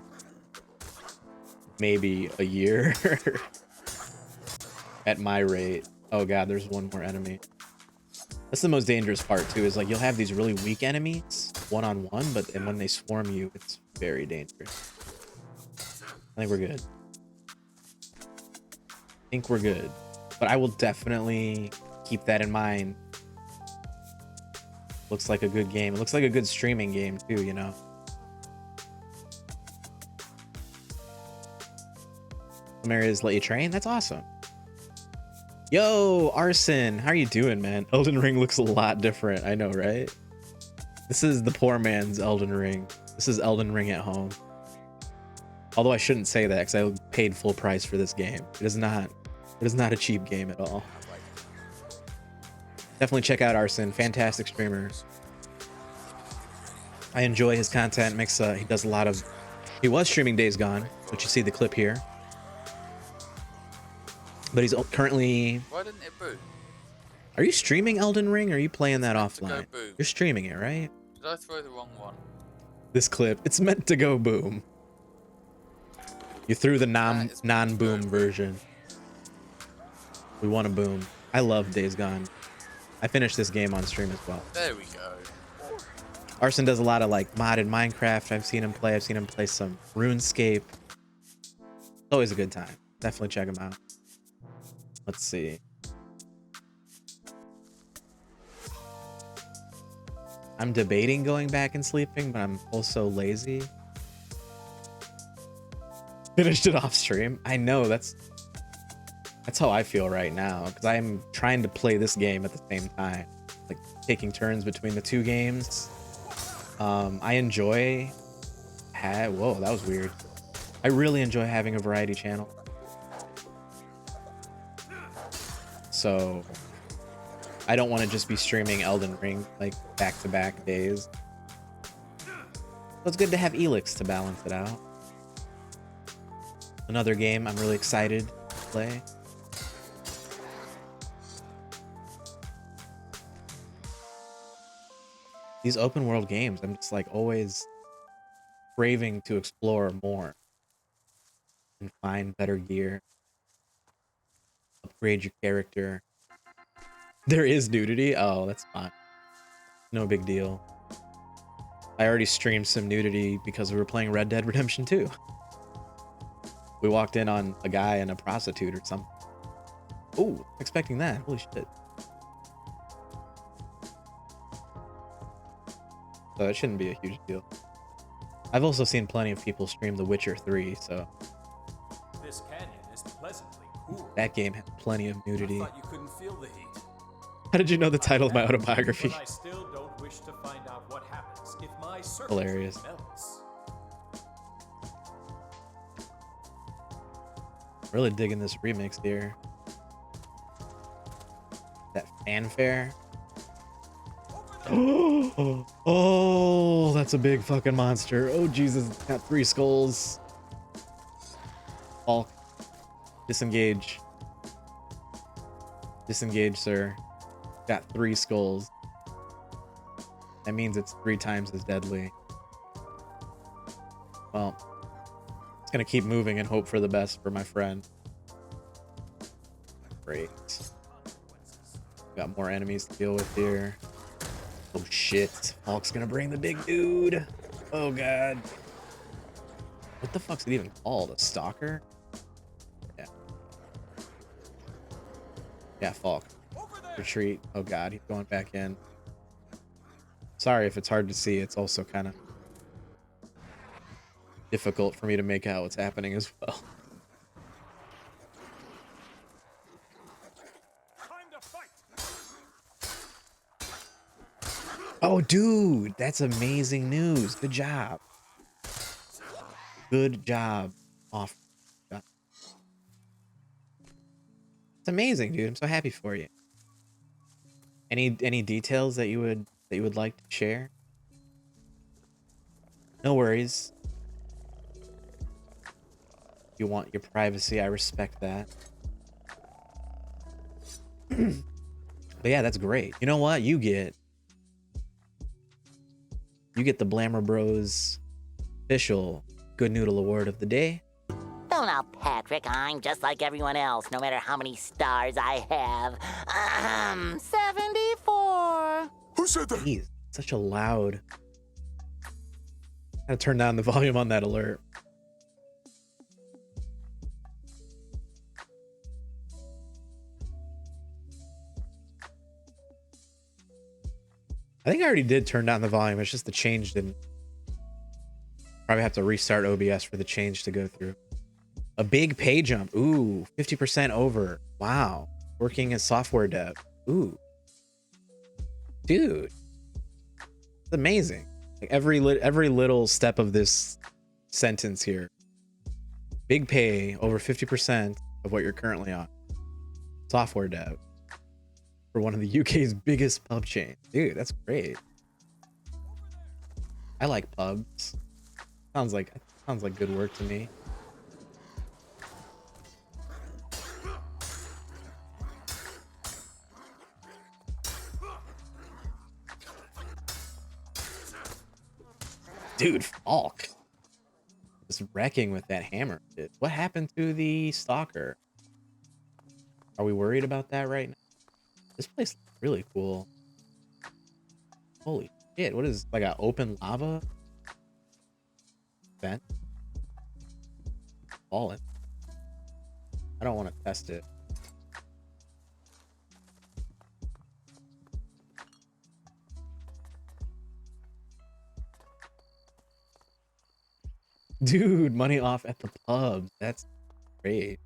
maybe a year at my rate. Oh god, there's one more enemy. That's the most dangerous part too, is like you'll have these really weak enemies one-on-one, but and when they swarm you, it's very dangerous. I think we're good. I think we're good. But I will definitely keep that in mind. Looks like a good game. It looks like a good streaming game too, you know? Some areas let you train? That's awesome. Yo, Arson, how are you doing, man? Elden Ring looks a lot different. I know, right? This is the poor man's Elden Ring. This is Elden Ring at home. Although I shouldn't say that because I paid full price for this game. It is not a cheap game at all. Definitely check out Arson. Fantastic streamer. I enjoy his content. He does a lot of... He was streaming Days Gone, which you see the clip here. But he's currently... Why didn't it boot? Are you streaming Elden Ring or are you playing that offline? You're streaming it, right? Did I throw the wrong one? This clip, it's meant to go boom. You threw the non-boom version. We want a boom. I love Days Gone. I finished this game on stream as well. There we go. Arson does a lot of like modded Minecraft. I've seen him play some RuneScape. It's always a good time. Definitely check him out. Let's see. I'm debating going back and sleeping, but I'm also lazy. Finished it off stream. I know, that's That's how I feel right now, because I'm trying to play this game at the same time, like taking turns between the two games. I enjoy. Whoa, that was weird. I really enjoy having a variety channel. So I don't want to just be streaming Elden Ring like back-to-back days. So it's good to have ELEX to balance it out. Another game I'm really excited to play. These open world games, I'm just like always craving to explore more and find better gear, upgrade your character. There is nudity? Oh, that's fine. No big deal. I already streamed some nudity because we were playing Red Dead Redemption 2. We walked in on a guy and a prostitute or something. Oh, expecting that. Holy shit. So it shouldn't be a huge deal. I've also seen plenty of people stream The Witcher 3, so This canyon is pleasantly cool. that game had plenty of nudity. I thought you couldn't feel the heat. How did you know the title of my autobiography? But I still don't wish to find out what happens if my surface Hilarious. melts. Really digging this remix here. That fanfare. Oh, that's a big fucking monster. Oh, Jesus. It's got 3 skulls. Falk. Disengage. Disengage, sir. Got 3 skulls. That means it's 3 times as deadly. Well, it's gonna keep moving and hope for the best for my friend. Great. Got more enemies to deal with here. Oh shit. Hulk's gonna bring the big dude. Oh god. What the fuck's it even called? A stalker? Yeah. Yeah, Falk. Retreat. Oh god, he's going back in. Sorry if it's hard to see. It's also kind of difficult for me to make out what's happening as well. Oh, dude, that's amazing news. Good job. Good job. Off. It's amazing, dude. I'm so happy for you. Any details that you would like to share? No worries. You want your privacy, I respect that. But yeah, that's great. You know what? You get the Blammer Bros official Good Noodle Award of the day. Oh, now, Patrick, I'm just like everyone else, no matter how many stars I have. 74. Who said that? Jeez, such a loud. Gotta turn down the volume on that alert. I think I already did turn down the volume. It's just the change didn't. Probably have to restart OBS for the change to go through. A big pay jump. Ooh, 50% over. Wow. Working as software dev. Ooh. Dude. It's amazing. Like every little step of this sentence here. Big pay, over 50% of what you're currently on. Software dev. For one of the UK's biggest pub chains. Dude, that's great. I like pubs. Sounds like good work to me. Dude, Falk. Just wrecking with that hammer. What happened to the stalker? Are we worried about that right now? This place looks really cool. Holy shit, what is like an open lava vent? Fallen. I don't want to test it. Dude, money off at the pub. That's great.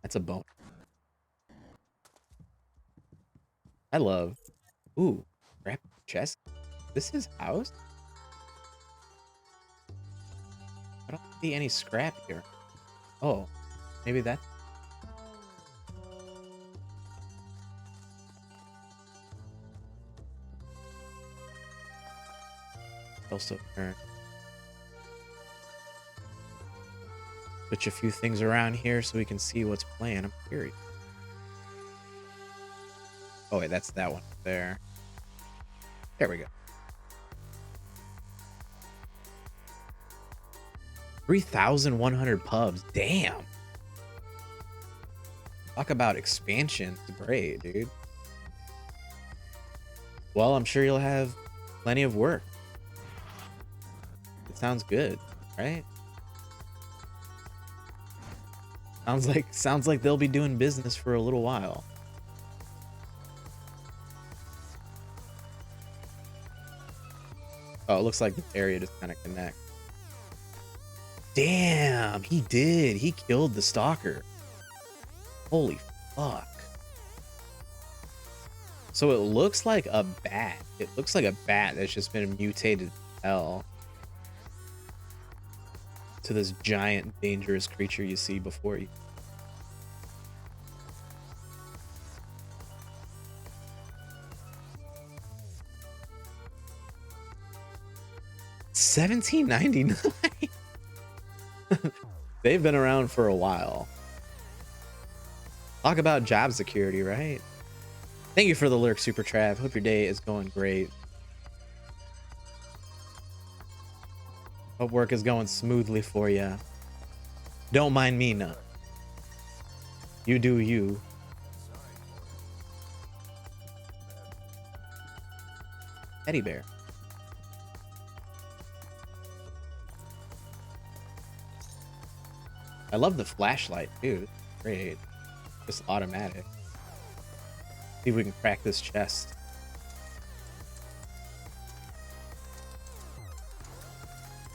That's a bonus. I love. Ooh, crap chest. This is house? I don't see any scrap here. Oh, maybe that. Also turn. Switch a few things around here so we can see what's playing. I'm curious. Oh wait, that's that one there. There we go. 3,100 pubs. Damn. Talk about expansion. It's great, dude. Well, I'm sure you'll have plenty of work. It sounds good, right? Sounds like they'll be doing business for a little while. Oh, it looks like the area just kind of connects. Damn, he did. He killed the stalker. Holy fuck. So it looks like a bat. It looks like a bat that's just been mutated to hell. To this giant, dangerous creature you see before you. $17.99. They've been around for a while. Talk about job security, right? Thank you for the lurk, Super Trav. Hope your day is going great. Hope work is going smoothly for you. Don't mind me none. You do you. Teddy bear. I love the flashlight, dude. Great. Just automatic. See if we can crack this chest.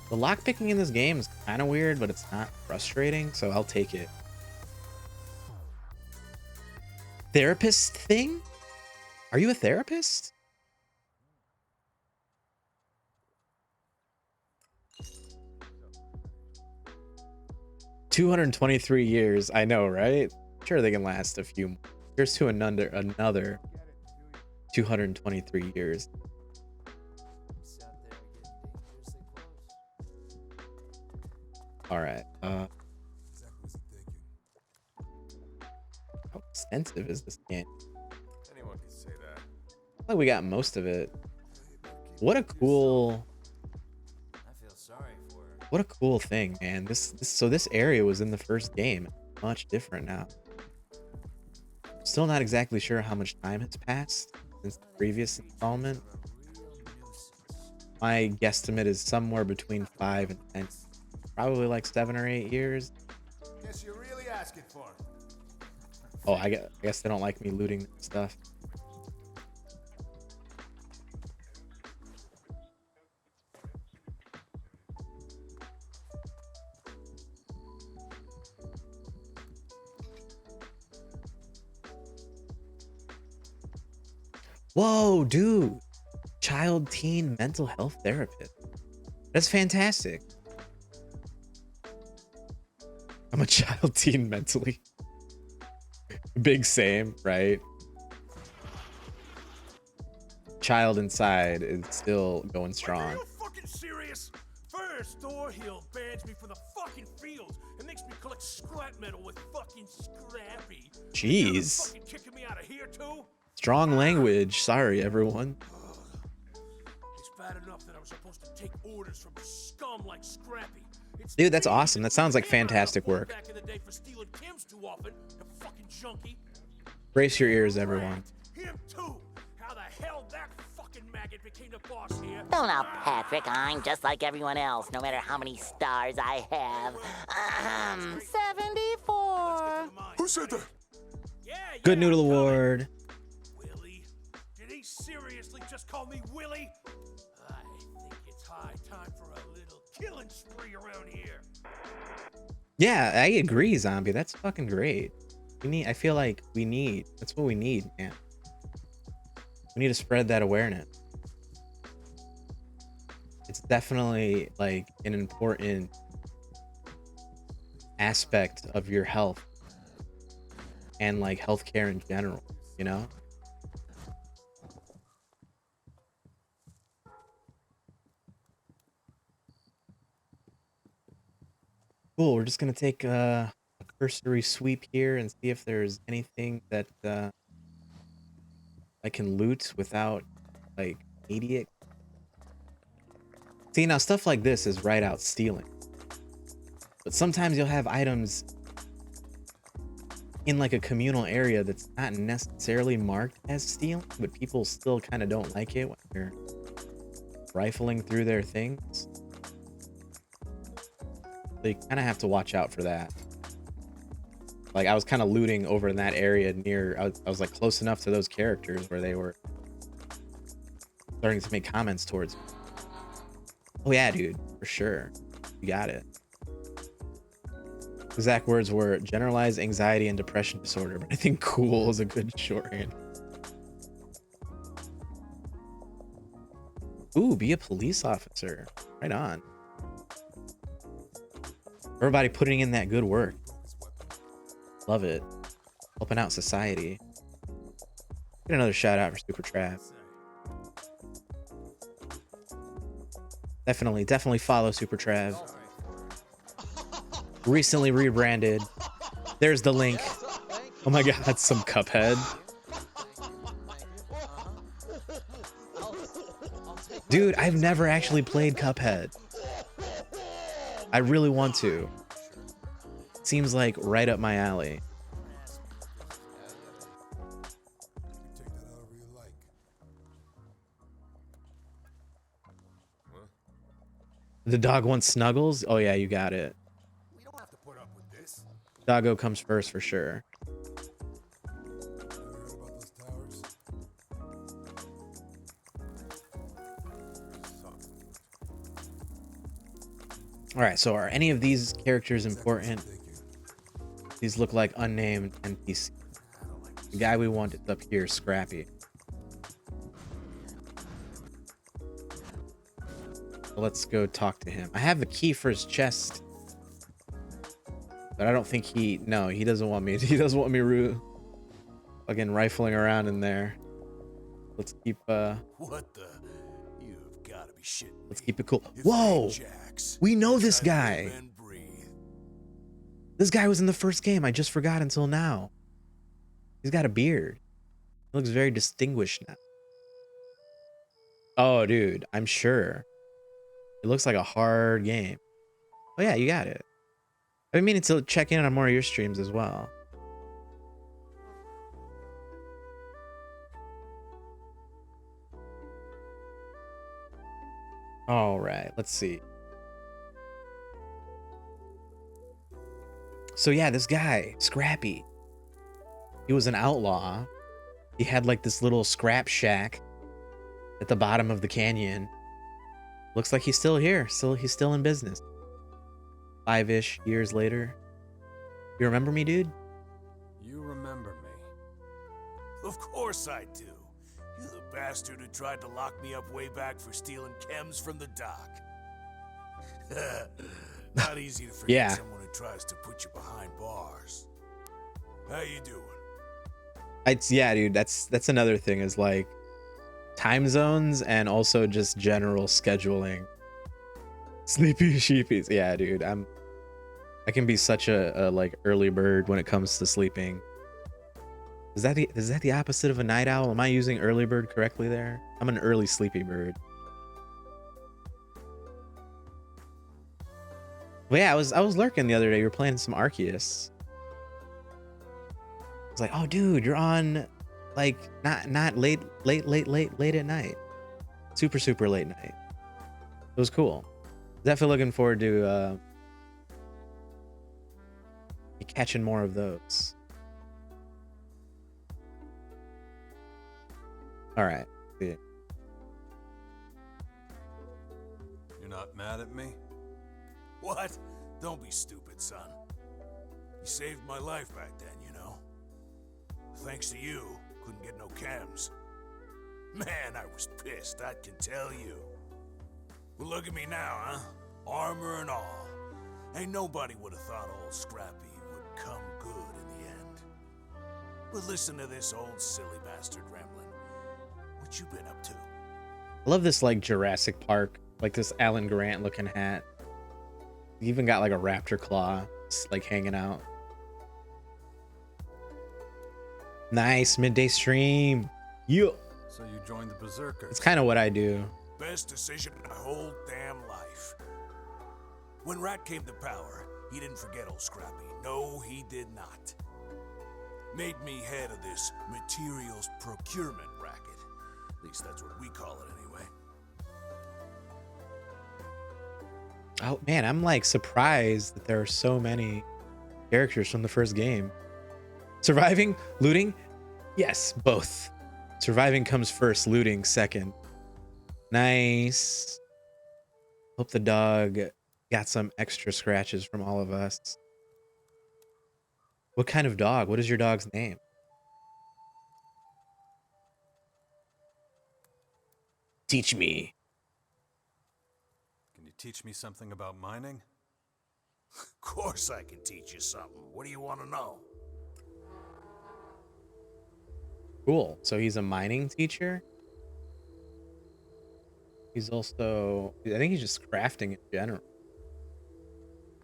The lockpicking in this game is kind of weird, but it's not frustrating, so I'll take it. Therapist thing? Are you a therapist? $223 years. I know, right? Sure, they can last a few more. Here's to another 223 years. All right. How extensive is this game? Anyone can say that. Like we got most of it. What a cool. What a cool thing, man. So this area was in the first game. Much different now. Still not exactly sure how much time has passed since the previous installment. My guesstimate is somewhere between 5 and 10. Probably like 7 or 8 years. Guess you're really asking for it. Oh, I guess they don't like me looting stuff. Whoa, dude. Child teen mental health therapist. That's fantastic. I'm a child teen mentally. Big same, right? Child inside is still going strong. Are you fucking serious? First, Thorhill bans me from the fucking fields and makes me collect scrap metal with fucking Scrappy. Jeez. Fucking kicking me out of here too? Strong language. Sorry, everyone. It's bad enough that I was supposed to take orders from scum like Scrappy. Dude, that's awesome. That sounds like fantastic work. Back in the day for stealing Tim's too often, the fucking junkie. Brace your ears, everyone. Him too. How the hell that fucking maggot became the boss here? Oh, now, Patrick, I'm just like everyone else, no matter how many stars I have. 74. Who said that? Good Noodle Award. Willie? Did he seriously just call me Willie? I think it's high time for a little killing spree around here. Yeah, I agree, Zombie. That's fucking great. I feel like that's what we need, man. We need to spread that awareness. It's definitely like an important aspect of your health and like healthcare in general, you know? Cool, we're just gonna take a cursory sweep here and see if there's anything that I can loot without like immediate. See, now stuff like this is right out stealing. But sometimes you'll have items in like a communal area that's not necessarily marked as stealing, but people still kind of don't like it when you're rifling through their things. So you kind of have to watch out for that. Like I was kind of looting over in that area near, I was like close enough to those characters where they were starting to make comments towards me. Oh yeah, dude, for sure. You got it. Exact words were generalized anxiety and depression disorder, but I think cool is a good shorthand. Ooh, be a police officer. Right on. Everybody putting in that good work. Love it. Helping out society. Get another shout out for Super Trav. Definitely follow Super Trav. Recently rebranded. There's the link. Oh my god, some Cuphead. Dude, I've never actually played Cuphead. I really want to. Seems like right up my alley. The dog wants snuggles? Oh yeah, you got it. Doggo comes first for sure. All right, so are any of these characters important? These look like unnamed NPC. The guy we want is up here, Scrappy. So let's go talk to him. I have the key for his chest, but I don't think he doesn't want me. He doesn't want me fucking rifling around in there. Let's keep What the? You've got to be shitting. Let's keep it cool. Whoa! JAX, We know this guy. This guy was in the first game. I just forgot until now. He's got a beard. He looks very distinguished now. Oh, dude, I'm sure. It looks like a hard game. Oh yeah, you got it. I've been meaning to check in on more of your streams as well. All right, let's see. So yeah, this guy, Scrappy, he was an outlaw. He had like this little scrap shack at the bottom of the canyon. Looks like he's still here. He's still in business. 5-ish years later. You remember me, dude? You remember me? Of course I do. You're the bastard who tried to lock me up way back for stealing chems from the dock. Not easy to forget someone who tries to put you behind bars. How you doing? Yeah, dude, that's another thing is like time zones and also just general scheduling. Sleepy sheepies. Yeah, dude, I can be such a like early bird when it comes to sleeping. Is that the opposite of a night owl? Am I using early bird correctly there? I'm an early sleepy bird. Well, yeah, I was lurking the other day. You were playing some Arceus. I was like, oh, dude, you're on like not late at night. Super late night. It was cool. Definitely looking forward to catching more of those. All right. Yeah. You're not mad at me? What? Don't be stupid, son. You saved my life back then, you know. Thanks to you, couldn't get no chems. Man, I was pissed, I can tell you. Well, look at me now, huh? Armor and all. Ain't nobody would have thought old Scrappy would come good in the end. But listen to this old silly bastard rambling. What you been up to? I love this like Jurassic Park, like this Alan Grant looking hat. You even got like a raptor claw, just, like hanging out. Nice midday stream. You. So you joined the Berserkers. It's kind of what I do. Best decision in my whole damn life. When Rat came to power, he didn't forget old Scrappy. No, he did not. Made me head of this materials procurement racket. At least that's what we call it anyway. Oh man, I'm like surprised that there are so many characters from the first game. Surviving, looting, yes, both. Surviving comes first, looting second. Nice. Hope the dog got some extra scratches from all of us. What kind of dog? What is your dog's name? Teach me. Can you teach me something about mining? Of course I can teach you something. What do you want to know? Cool. So he's a mining teacher. He's also, I think he's just crafting in general.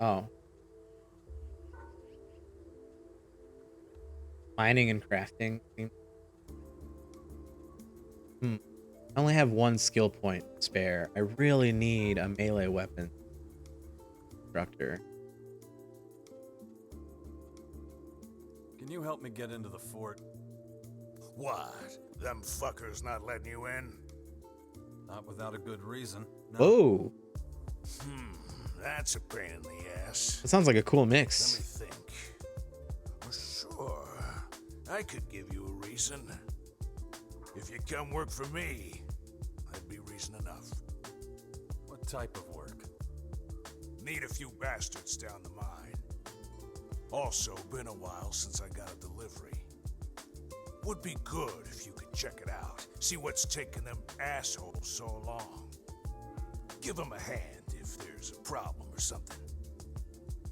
Oh. Mining and crafting. I only have one skill point spare. I really need a melee weapon instructor. Can you help me get into the fort? What? Them fuckers not letting you in? Not without a good reason. No. Whoa. That's a pain in the ass. That sounds like a cool mix. Let me think. Well, sure. I could give you a reason. If you come work for me, that'd be reason enough. What type of work? Need a few bastards down the mine. Also, been a while since I got a delivery. Would be good if you could check it out. See what's taking them assholes so long. Give them a hand if there's a problem or something.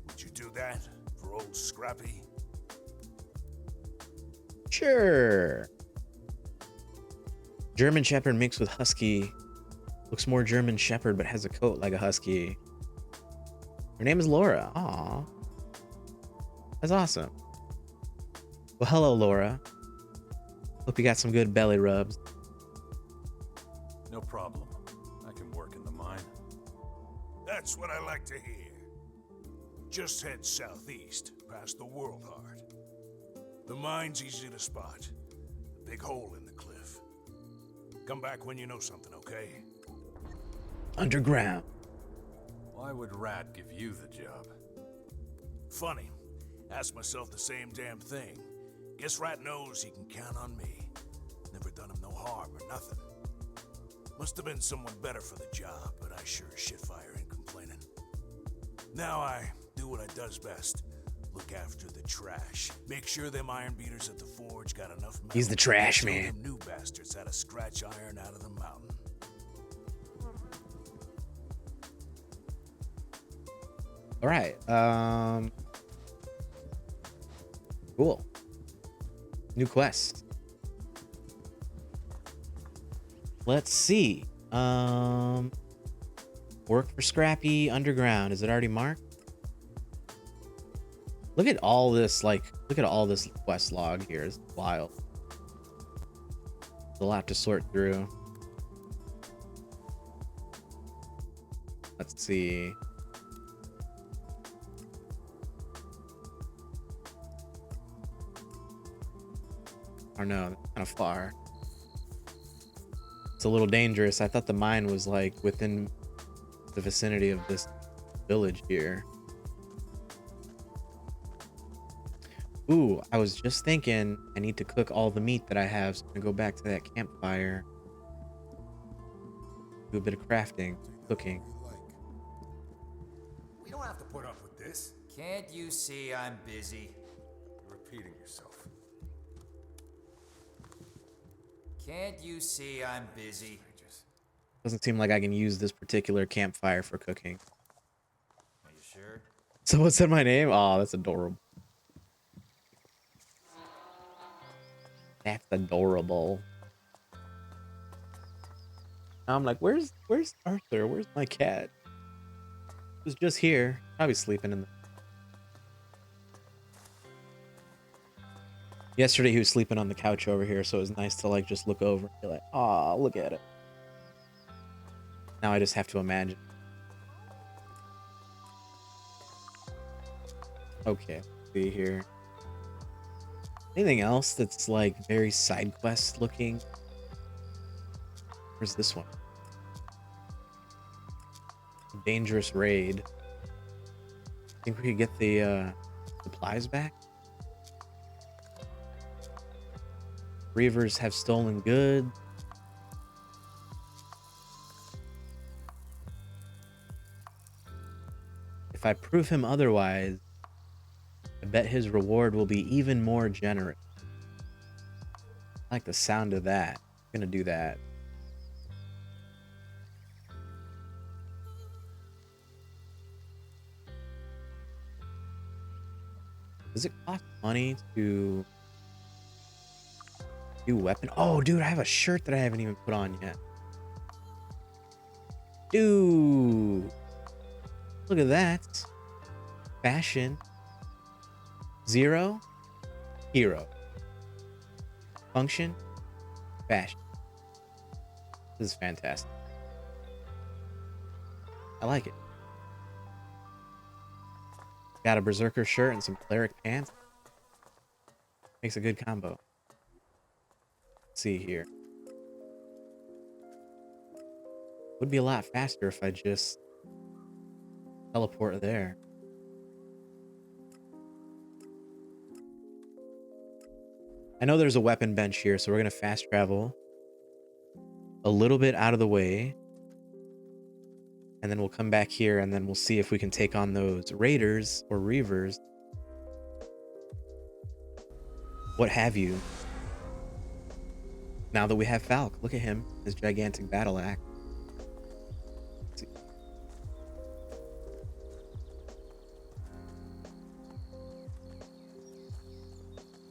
Would you do that for old Scrappy? Sure. German Shepherd mixed with Husky. Looks more German Shepherd but has a coat like a Husky. Her name is Laura. Aw. That's awesome. Well, hello, Laura. Hope you got some good belly rubs. No problem. I can work in the mine. That's what I like to hear. Just head southeast, past the World Heart. The mine's easy to spot. A big hole in the cliff. Come back when you know something, okay? Underground. Why would Rat give you the job? Funny. Ask myself the same damn thing. Guess Rat knows he can count on me. Never done him no harm or nothing. Must have been someone better for the job, but I sure as shit fire ain't complaining. Now I do what I does best. Look after the trash. Make sure them iron beaters at the forge got enough metal. He's the trash to show man. Them new bastards how to scratch iron out of the mountain. All right. Cool. New quest. Let's see. Work for Scrappy Underground. Is it already marked? Look at all this, look at all this quest log here. It's wild. There's a lot to sort through. Let's see. Or no, that's kind of far. It's a little dangerous. I thought the mine was like within the vicinity of this village here. Ooh, I was just thinking I need to cook all the meat that I have, so I'm gonna go back to that campfire. Do a bit of crafting, cooking. We don't have to put up with this. Can't you see I'm busy? You're repeating yourself. Can't you see I'm busy? Doesn't seem like I can use this particular campfire for cooking. Are you sure? Someone said my name? Oh, that's adorable. That's adorable. Now I'm like, where's Arthur? Where's my cat? He was just here. Probably sleeping in the... Yesterday he was sleeping on the couch over here, so it was nice to like just look over and be like, oh, look at it. Now I just have to imagine. Okay, let's see here. Anything else that's like very side quest looking? Where's this one? Dangerous raid. Think we could get the supplies back? Reavers have stolen goods. If I prove him otherwise, I bet his reward will be even more generous. I like the sound of that. I'm gonna do that. Does it cost money to do weapon? Oh, dude, I have a shirt that I haven't even put on yet. Dude, look at that. Fashion. 0, hero. Function, fashion. This is fantastic. I like it. Got a berserker shirt and some cleric pants. Makes a good combo. Let's see here. Would be a lot faster if I just teleport there. I know there's a weapon bench here, so we're gonna fast travel a little bit out of the way, and then we'll come back here and then we'll see if we can take on those raiders or reavers, what have you. Now that we have Falk, look at him, his gigantic battle axe.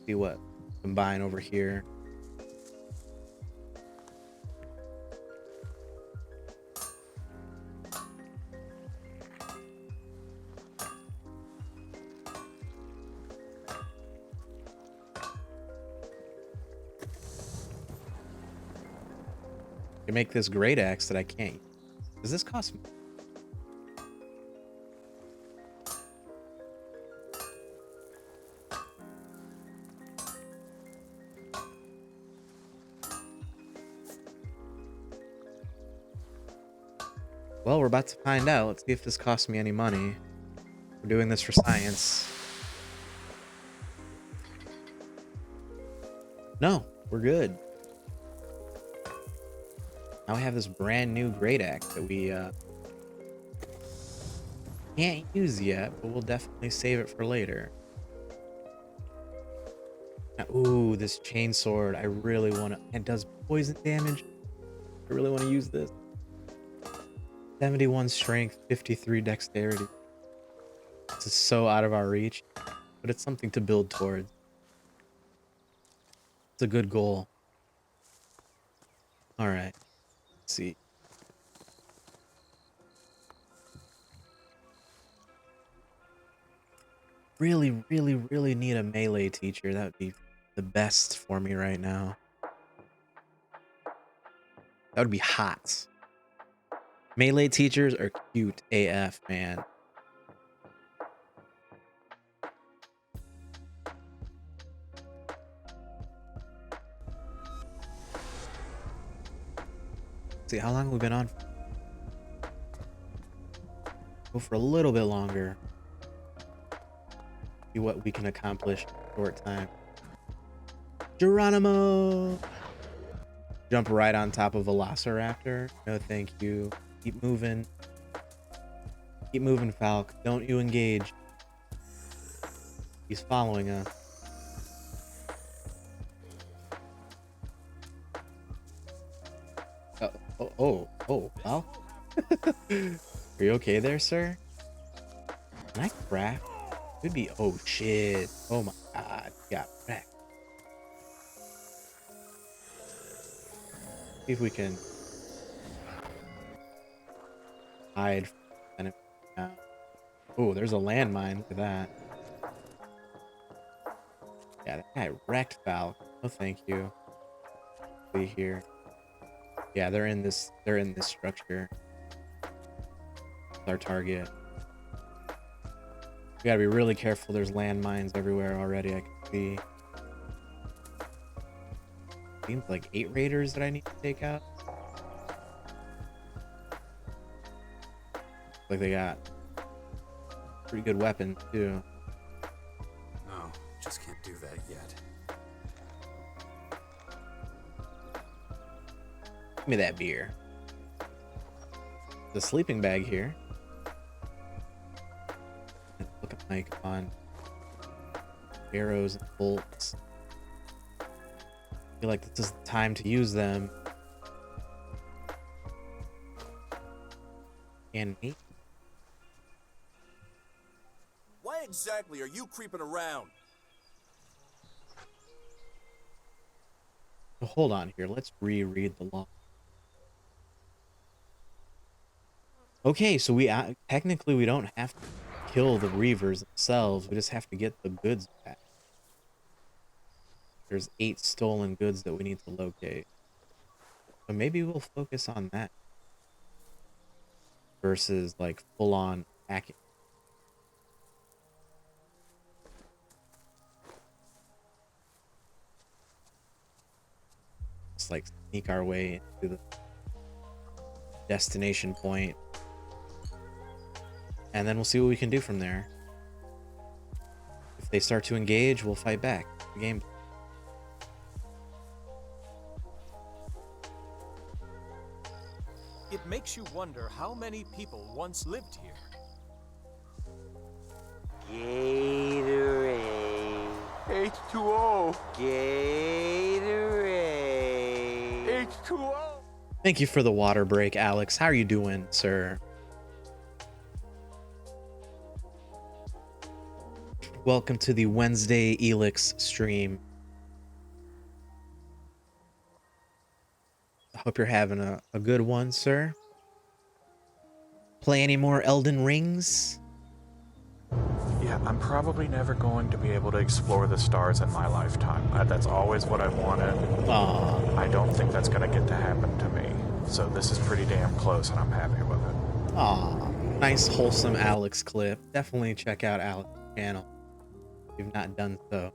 See what combine over here. You make this great axe that I can't. Does this cost me? Well, we're about to find out. Let's see if this costs me any money. We're doing this for science. No, we're good. Now we have this brand new great axe that we can't use yet, but we'll definitely save it for later. Now, ooh, this chainsword. I really want to... It does poison damage. I really want to use this. 71 strength, 53 dexterity. This is so out of our reach, but it's something to build towards. It's a good goal. All right. Let's see. Really, really, really need a melee teacher. That would be the best for me right now. That would be hot. Melee teachers are cute AF, man. Let's see, how long have we been on? Go for a little bit longer. See what we can accomplish in a short time. Geronimo! Jump right on top of Velociraptor. No, thank you. Keep moving. Keep moving, Falk. Don't you engage. He's following us. Well. Are you okay there, sir? Can I craft? Could be. Oh shit. Oh my god. You got wrecked. See if we can hide from enemy now. Oh, there's a landmine. Look at that. Yeah, that guy wrecked Val. No, thank you. See here. Yeah, they're in this structure. It's our target. We gotta be really careful. There's landmines everywhere already, I can see. Seems like 8 raiders that I need to take out. Like they got pretty good weapons too. No, just can't do that yet. Give me that beer. The sleeping bag here. Look at my on arrows and bolts. I feel like this is the time to use them. And me. Why exactly are you creeping around? So hold on here. Let's reread the law. Okay, so we technically we don't have to kill the Reavers themselves. We just have to get the goods back. There's 8 stolen goods that we need to locate. So maybe we'll focus on that versus like full-on hacking. Just like sneak our way into the destination point. And then we'll see what we can do from there. If they start to engage, we'll fight back. The game. It makes you wonder how many people once lived here. Gatorade. H2O. Gatorade. H2O. Thank you for the water break, Alex. How are you doing, sir? Welcome to the Wednesday ELEX stream. I hope you're having a good one, sir. Play any more Elden Rings? Yeah, I'm probably never going to be able to explore the stars in my lifetime. That's always what I wanted. Aww. I don't think that's going to get to happen to me. So this is pretty damn close, and I'm happy with it. Aw, nice wholesome Alex clip. Definitely check out Alex's channel if you've not done so.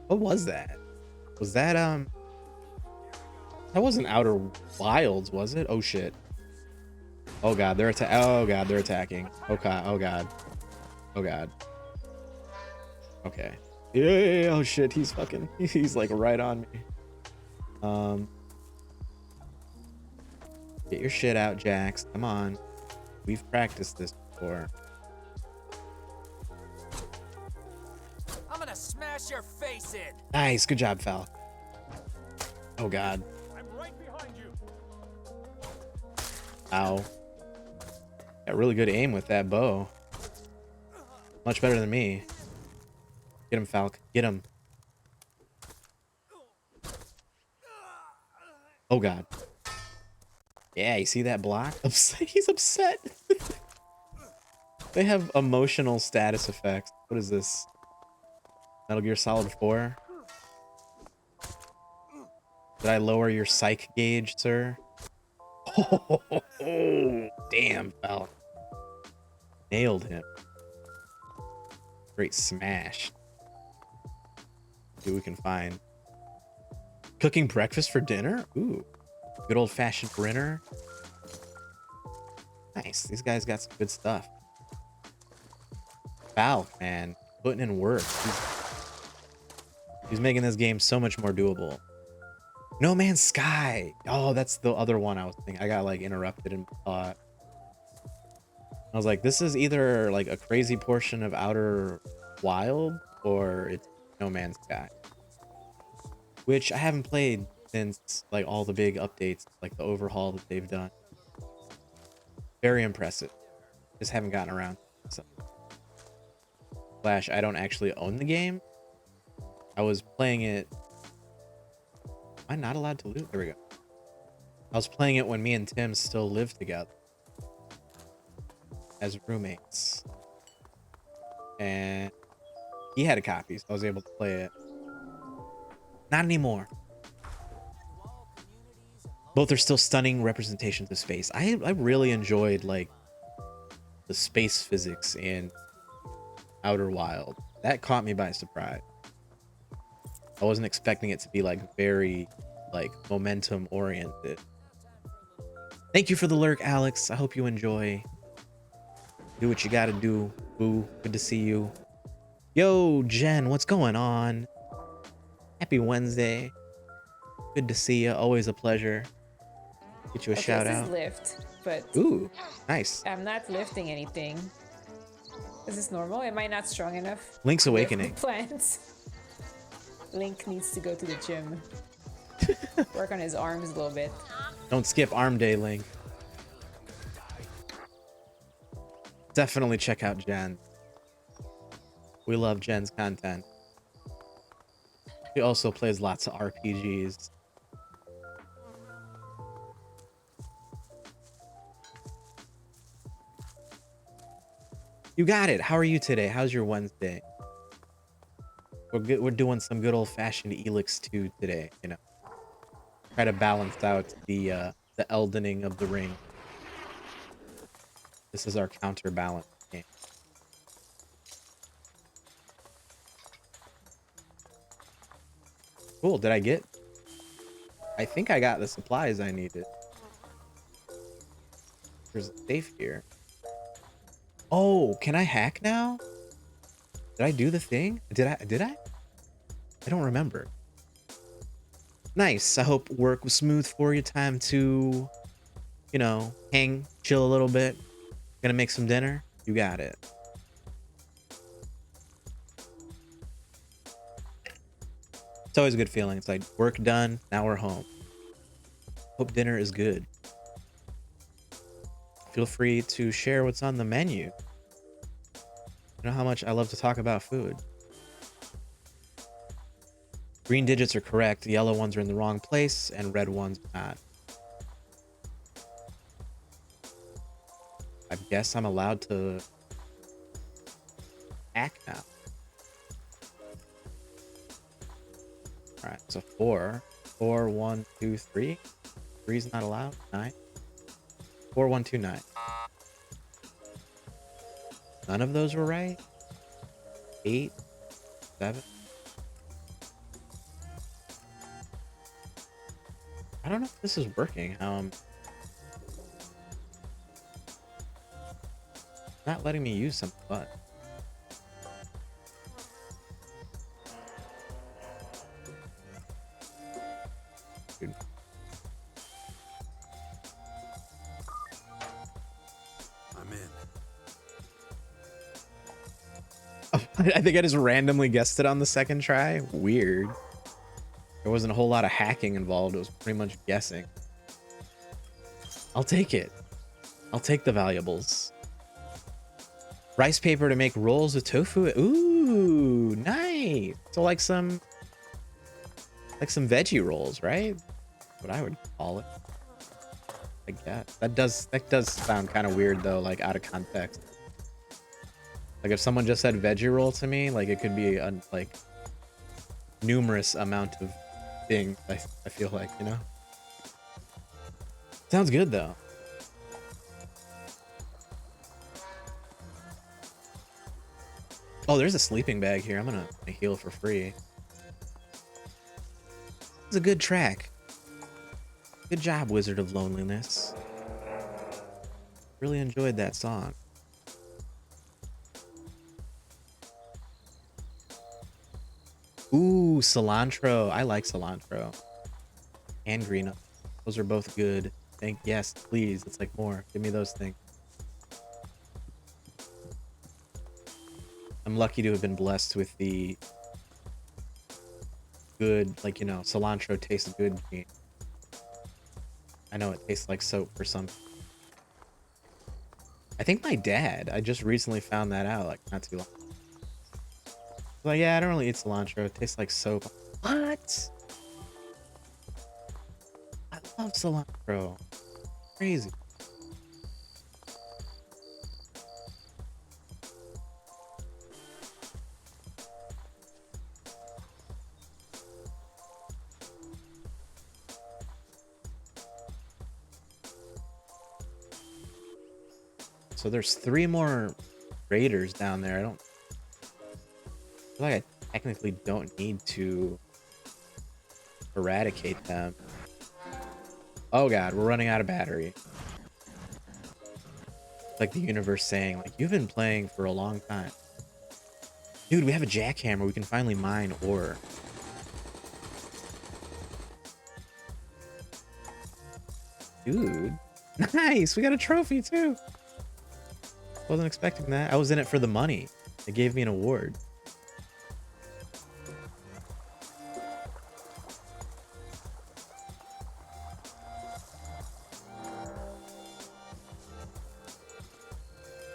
What was that? Was that that wasn't Outer Wilds, was it? Oh shit. Oh god, they're attacking. Okay, oh god. Oh god. Okay. Yeah, oh shit, he's like right on me. Get your shit out, Jax. Come on. We've practiced this before. I'm gonna smash your face in. Nice, good job, Fal. Oh god. I'm right behind you. Ow. Got really good aim with that bow. Much better than me. Get him, Falk. Get him. Oh god. Yeah, you see that block? He's upset. They have emotional status effects. What is this? Metal Gear Solid 4? Did I lower your psych gauge, sir? Oh, damn, Falk. Nailed him. Great smash. See what we can find. Cooking breakfast for dinner? Ooh. Good old-fashioned dinner. Nice. These guys got some good stuff. Falk, man. Putting in work. He's making this game so much more doable. No Man's Sky. Oh, that's the other one I was thinking. I got like interrupted and thought. I was like, this is either like a crazy portion of Outer Wild or it's No Man's Sky. which I haven't played since like all the big updates, like the overhaul that they've done. Very impressive. Just haven't gotten around. So. Flash, I don't actually own the game. I was playing it. Am I not allowed to loot? There we go. I was playing it when me and Tim still lived together as roommates. And he had a copy, so I was able to play it. Not anymore. Both are still stunning representations of space. I really enjoyed like the space physics in Outer Wild. That caught me by surprise. I wasn't expecting it to be like very like momentum oriented. Thank you for the lurk, Alex. I hope you enjoy. Do what you gotta do, boo. Good to see you. Yo, Jen, what's going on? Happy Wednesday. Good to see you. Always a pleasure. Get you a shout this out. is lift, but Ooh, nice. I'm not lifting anything. Is this normal? Am I not strong enough? Link's to lift Awakening. Plants. Link needs to go to the gym. Work on his arms a little bit. Don't skip arm day, Link. Definitely check out Jen. We love Jen's content. She also plays lots of RPGs. You got it. How are you today? How's your Wednesday? We're doing some good old-fashioned ELEX2 today, you know. Try to balance out the Eldening of the Ring. This is our counterbalance game. Cool. Did I get? I think I got the supplies I needed. There's a safe here. Oh, can I hack now? Did I do the thing? Did I? I don't remember. Nice. I hope work was smooth for you. Time to, you know, hang, chill a little bit. Gonna make some dinner. You got it. It's always a good feeling. It's like work done. Now we're home. Hope dinner is good. Feel free to share what's on the menu. You know how much I love to talk about food. Green digits are correct. The yellow ones are in the wrong place, and red ones are not. I guess I'm allowed to hack now. All right, so 4, 1, 2, 3. 3's not allowed. 9. 4, 1, 2, 9. None of those were right. 8, 7. I don't know if this is working. Not letting me use some butt. Dude. I'm in. I think I just randomly guessed it on the second try. Weird. There wasn't a whole lot of hacking involved. It was pretty much guessing. I'll take it. I'll take the valuables. Rice paper to make rolls with tofu. Ooh, nice. So like some veggie rolls, right? What I would call it. I guess that does sound kind of weird though, like out of context. Like if someone just said veggie roll to me, like it could be a like numerous amount of things. I feel like, you know. Sounds good though. Oh, there's a sleeping bag here. I'm gonna heal for free. It's a good track. Good job, Wizard of Loneliness. Really enjoyed that song. Ooh, cilantro. I like cilantro. And green onion. Those are both good. Yes, please. It's like more. Give me those things. I'm lucky to have been blessed with the good, like, you know, cilantro tastes good gene. I know it tastes like soap for some. I think my dad, I just recently found that out, like, not too long. Like, yeah, I don't really eat cilantro. It tastes like soap. What? I love cilantro. Crazy. So there's 3 more raiders down there. I feel like I technically don't need to eradicate them. Oh god, we're running out of battery. It's like the universe saying, like, you've been playing for a long time. Dude, we have a jackhammer. We can finally mine ore. Dude. Nice! We got a trophy too! Wasn't expecting that. I was in it for the money. They gave me an award.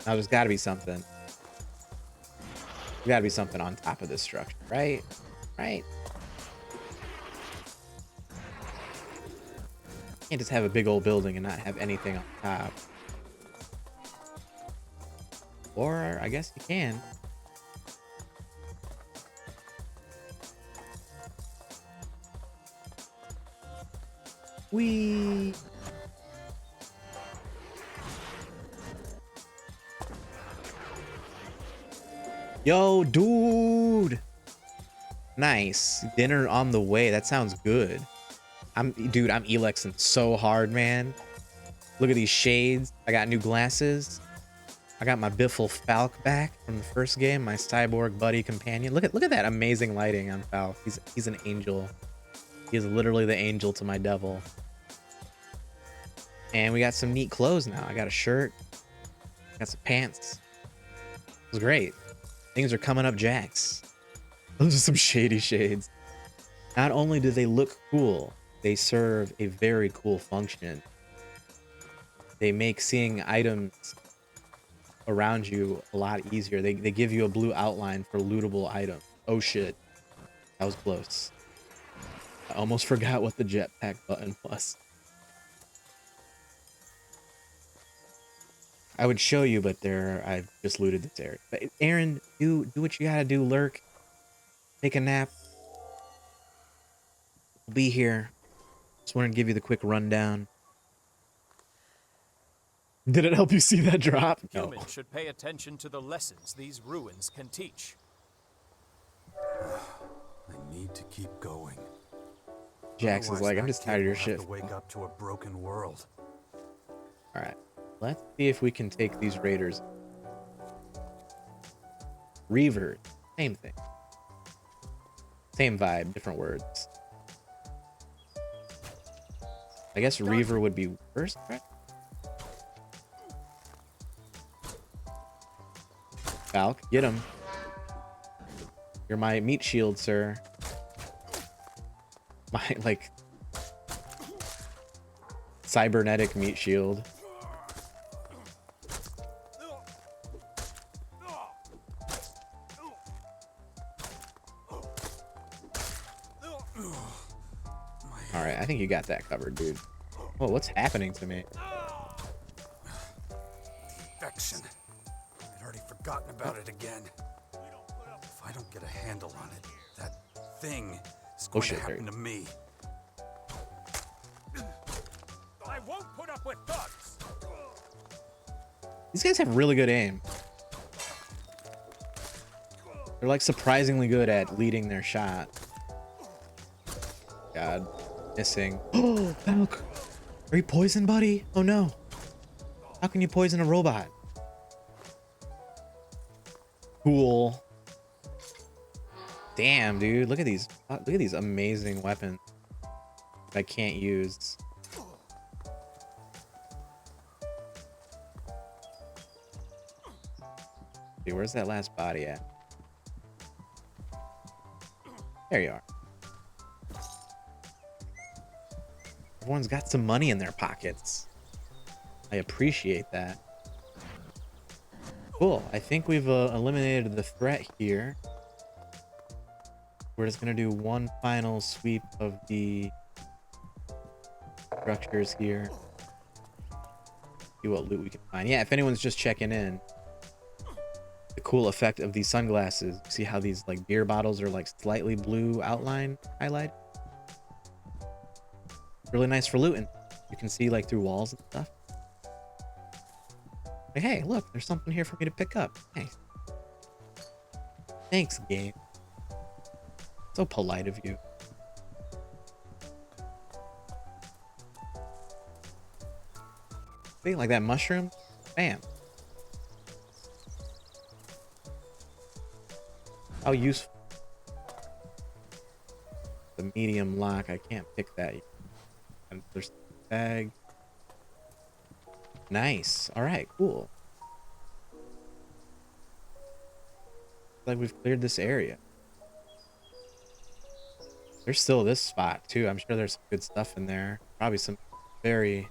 Now there's gotta be something. There's gotta be something on top of this structure, right? Right? Can't just have a big old building and not have anything on top. Or I guess you can. Whee! Yo, dude! Nice. Dinner on the way. That sounds good. Dude, I'm ELEXing so hard, man. Look at these shades. I got new glasses. I got my Biffle Falk back from the first game, my cyborg buddy companion. Look at that amazing lighting on Falk. He's an angel. He is literally the angel to my devil. And we got some neat clothes now. I got a shirt. Got some pants. It was great. Things are coming up, JAX. Those are some shady shades. Not only do they look cool, they serve a very cool function. They make seeing items around you a lot easier. They give you a blue outline for lootable items. Oh shit. That was close. I almost forgot what the jetpack button was. I would show you, but I've just looted this area. But Aaron, do what you gotta do, lurk. Take a nap. We'll be here. Just wanted to give you the quick rundown. Did it help you see that drop? No. Humans should pay attention to the lessons these ruins can teach. I need to keep going. Jax is like, I'm Otherwise, just that tired of your kid will have shit. to wake up to a broken world. All right, let's see if we can take these raiders. Reaver, same thing. Same vibe, different words. I guess Reaver would be worse, right? Falk, get him. You're my meat shield, sir. My, like, cybernetic meat shield. Alright, I think you got that covered, dude. Oh, what's happening to me? Infection. I'd already forgotten about it again. If I don't get a handle on it, that thing is going to happen to me. I won't put up with thugs. These guys have really good aim. They're like surprisingly good at leading their shot. God, missing. Oh, Falk. Are you poisoned, buddy? Oh no. How can you poison a robot? Cool. Damn, dude. Look at these amazing weapons I can't use. Dude, where's that last body at? There you are. Everyone's got some money in their pockets. I appreciate that. Cool. I think we've eliminated the threat here. We're just going to do one final sweep of the structures here. See what loot we can find. Yeah, if anyone's just checking in, the cool effect of these sunglasses. See how these like beer bottles are like slightly blue outline highlight? Really nice for looting. You can see like through walls and stuff. Like, hey, look, there's something here for me to pick up. Hey. Thanks, game. So polite of you. See, like that mushroom? Bam. How useful. The medium lock, I can't pick that yet. And there's the bag. Nice. All right, cool. Like we've cleared this area. There's still this spot too. I'm sure there's some good stuff in there. Probably some very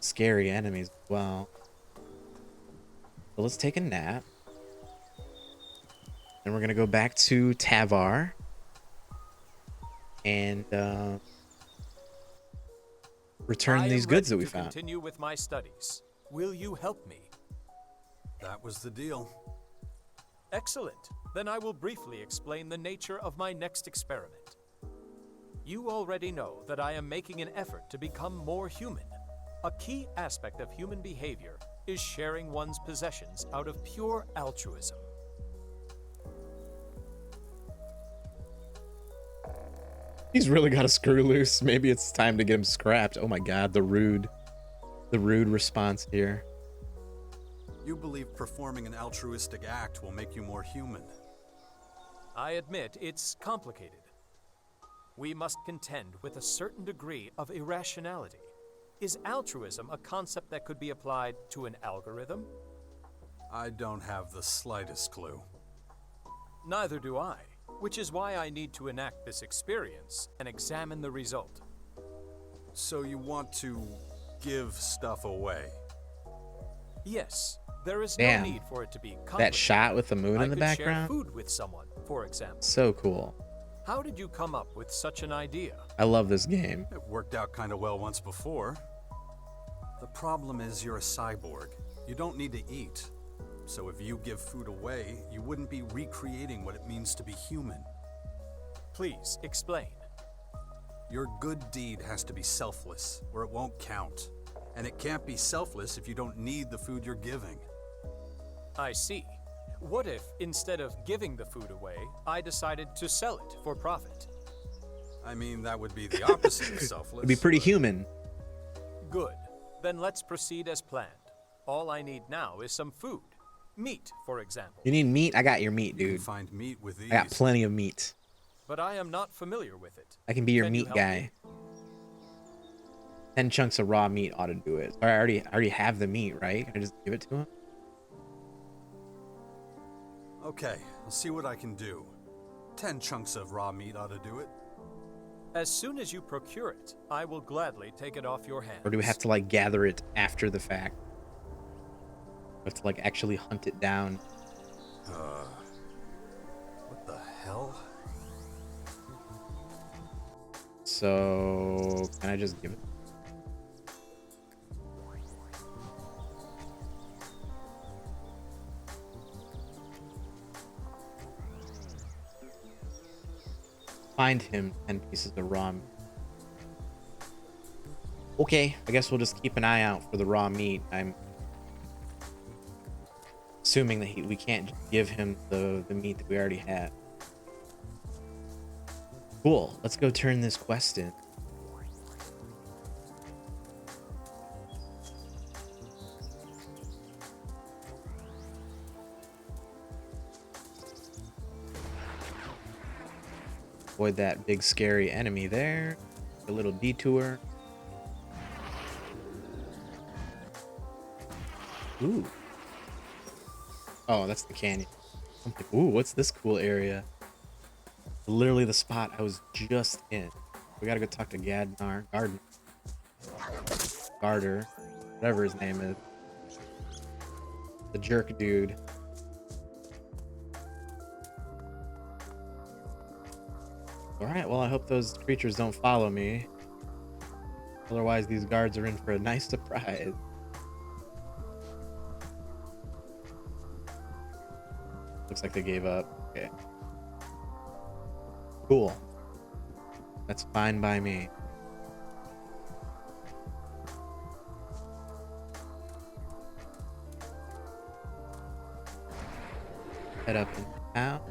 scary enemies as well. So let's take a nap. Then we're gonna go back to Tavar. And return these goods that we found. Continue with my studies. Will you help me? That was the deal. Excellent. Then I will briefly explain the nature of my next experiment. You already know that I am making an effort to become more human. A key aspect of human behavior is sharing one's possessions out of pure altruism. He's really got a screw loose. Maybe it's time to get him scrapped. Oh my god, the rude response here. You believe performing an altruistic act will make you more human. I admit it's complicated. We must contend with a certain degree of irrationality. Is altruism a concept that could be applied to an algorithm? I don't have the slightest clue. Neither do I, which is why I need to enact this experience and examine the result. So you want to give stuff away? Yes. There is Damn. no need for it to be complicated. That shot with the moon in the background? I could share food with someone, for example. So cool. How did you come up with such an idea? I love this game. It worked out kind of well once before. The problem is you're a cyborg. You don't need to eat. So if you give food away, you wouldn't be recreating what it means to be human. Please, explain. Your good deed has to be selfless, or it won't count. And it can't be selfless if you don't need the food you're giving. I see. What if, instead of giving the food away, I decided to sell it for profit? I mean, that would be the opposite of selfless. It'd be pretty human. Good. Then let's proceed as planned. All I need now is some food. Meat, for example. You need meat? I got your meat, dude. You can find meat with these. I got plenty of meat. But I am not familiar with it. I can be your meat guy. 10 chunks of raw meat ought to do it. Or I already have the meat, right? Can I just give it to him? Okay, I'll see what I can do. 10 chunks of raw meat ought to do it. As soon as you procure it, I will gladly take it off your hands. Or do we have to like gather it after the fact? We have to like actually hunt it down. What the hell? So can I just give it? Find him 10 pieces of raw meat. Okay, I guess we'll just keep an eye out for the raw meat. I'm assuming that we can't just give him the meat that we already have. Cool, let's go turn this quest in. Avoid that big scary enemy there. A little detour. Ooh. Oh, that's the canyon. Ooh, what's this cool area? Literally the spot I was just in. We gotta go talk to Garter, whatever his name is. The jerk dude. Alright, well, I hope those creatures don't follow me. Otherwise, these guards are in for a nice surprise. Looks like they gave up. Okay. Cool. That's fine by me. Head up and out.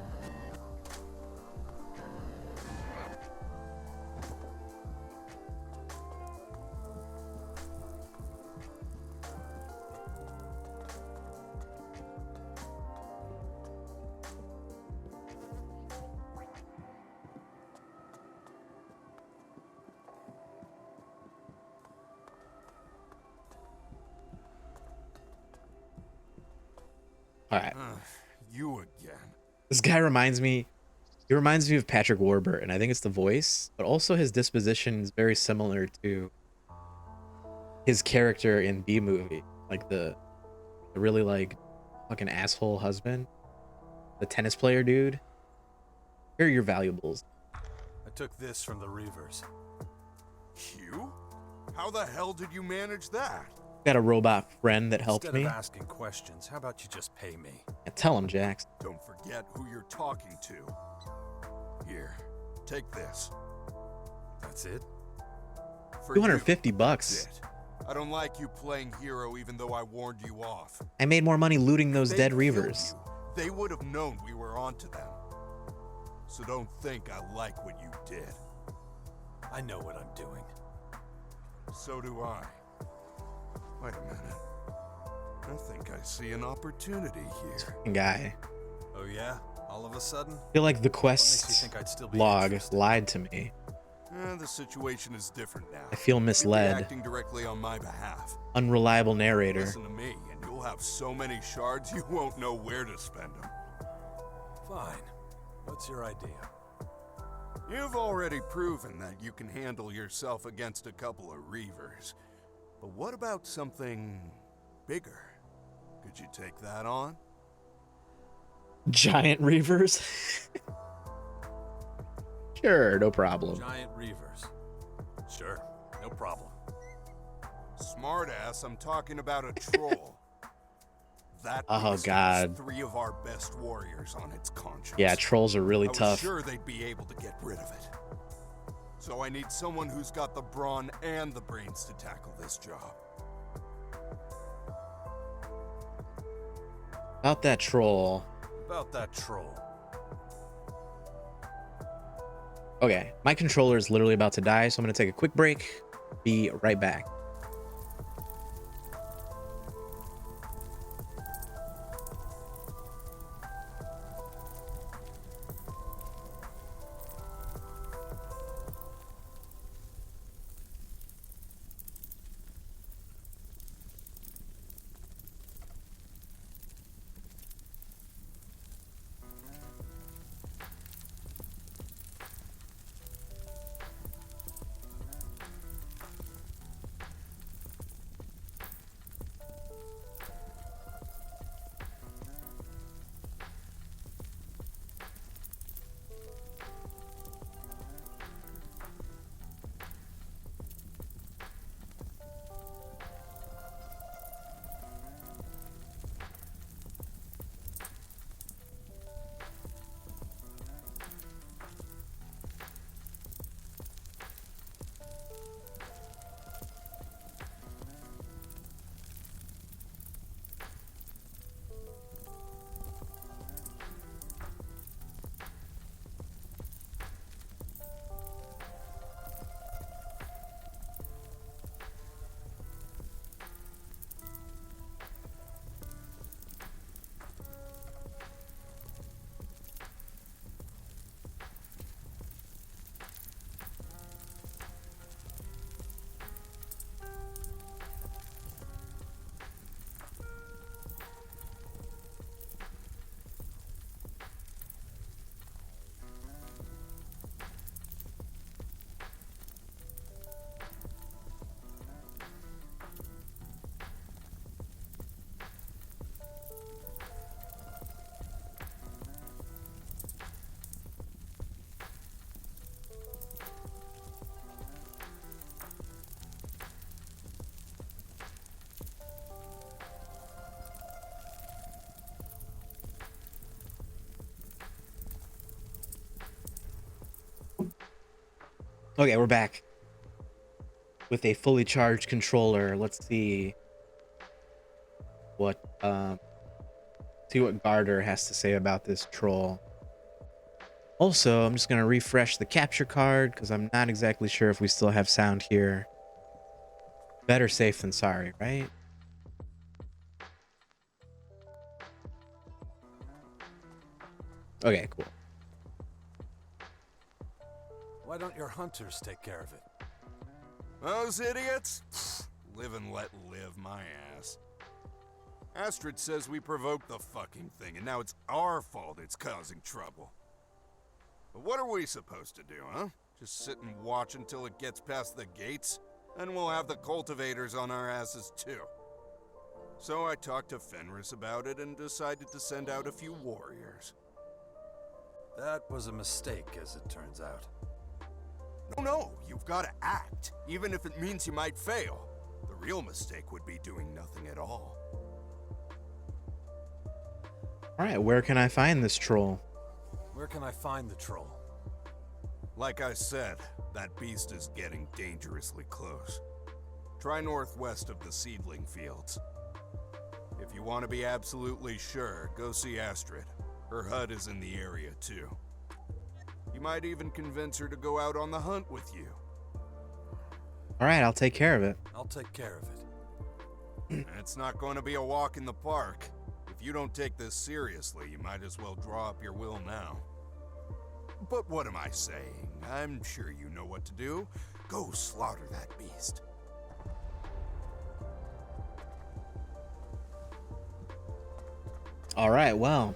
All right. You again. This guy reminds me of Patrick Warburton. I think it's the voice, but also his disposition is very similar to his character in B-Movie, like the really like fucking asshole husband, the tennis player dude. Here are your valuables. I took this from the Reavers. You? How the hell did you manage that? Got a robot friend that helped Instead me. of asking questions, how about you just pay me? Tell him, Jax. Don't forget who you're talking to. Here, take this. That's it? For 250 you, bucks. that's it. I don't like you playing hero even though I warned you off. I made more money looting those They dead killed Reavers. you. They would have known we were onto them. So don't think I like what you did. I know what I'm doing. So do I. Wait a minute. I think I see an opportunity here. Guy. Oh yeah? All of a sudden? I feel like the What makes you quest think I'd still be log interested? lied to me. The situation is different now. I feel You'd be misled. acting directly on my behalf. Unreliable narrator. Listen to me, and you'll have so many shards you won't know where to spend them. Fine. What's your idea? You've already proven that you can handle yourself against a couple of Reavers. But what about something bigger? Could you take that on? Giant Reavers? Sure, no problem. Giant Reavers. Sure, no problem. Smartass, I'm talking about a troll. That Oh, beast God. has 3 of our best warriors on its conscience. Yeah, trolls are really I was tough. sure they'd be able to get rid of it. So I need someone who's got the brawn and the brains to tackle this job. About that troll. About that troll. Okay, my controller is literally about to die, so I'm going to take a quick break. Be right back. Okay, we're back with a fully charged controller. Let's see what Garter has to say about this troll. Also, I'm just gonna refresh the capture card because I'm not exactly sure if we still have sound here. Better safe than sorry, right? Okay, cool. Why don't your hunters take care of it? Those idiots? Pfft, live and let live, my ass. Astrid says we provoked the fucking thing, and now it's our fault it's causing trouble. But what are we supposed to do, huh? Just sit and watch until it gets past the gates? And we'll have the cultivators on our asses too. So I talked to Fenris about it and decided to send out a few warriors. That was a mistake, as it turns out. No, you've got to act, even if it means you might fail. The real mistake would be doing nothing at all. Alright, where can I find this troll? Where can I find the troll? Like I said, that beast is getting dangerously close. Try northwest of the seedling fields. If you want to be absolutely sure, go see Astrid. Her hut is in the area too. You might even convince her to go out on the hunt with you. Alright, I'll take care of it. I'll take care of it. It's not going to be a walk in the park. If you don't take this seriously, you might as well draw up your will now. But what am I saying? I'm sure you know what to do. Go slaughter that beast. Alright, well.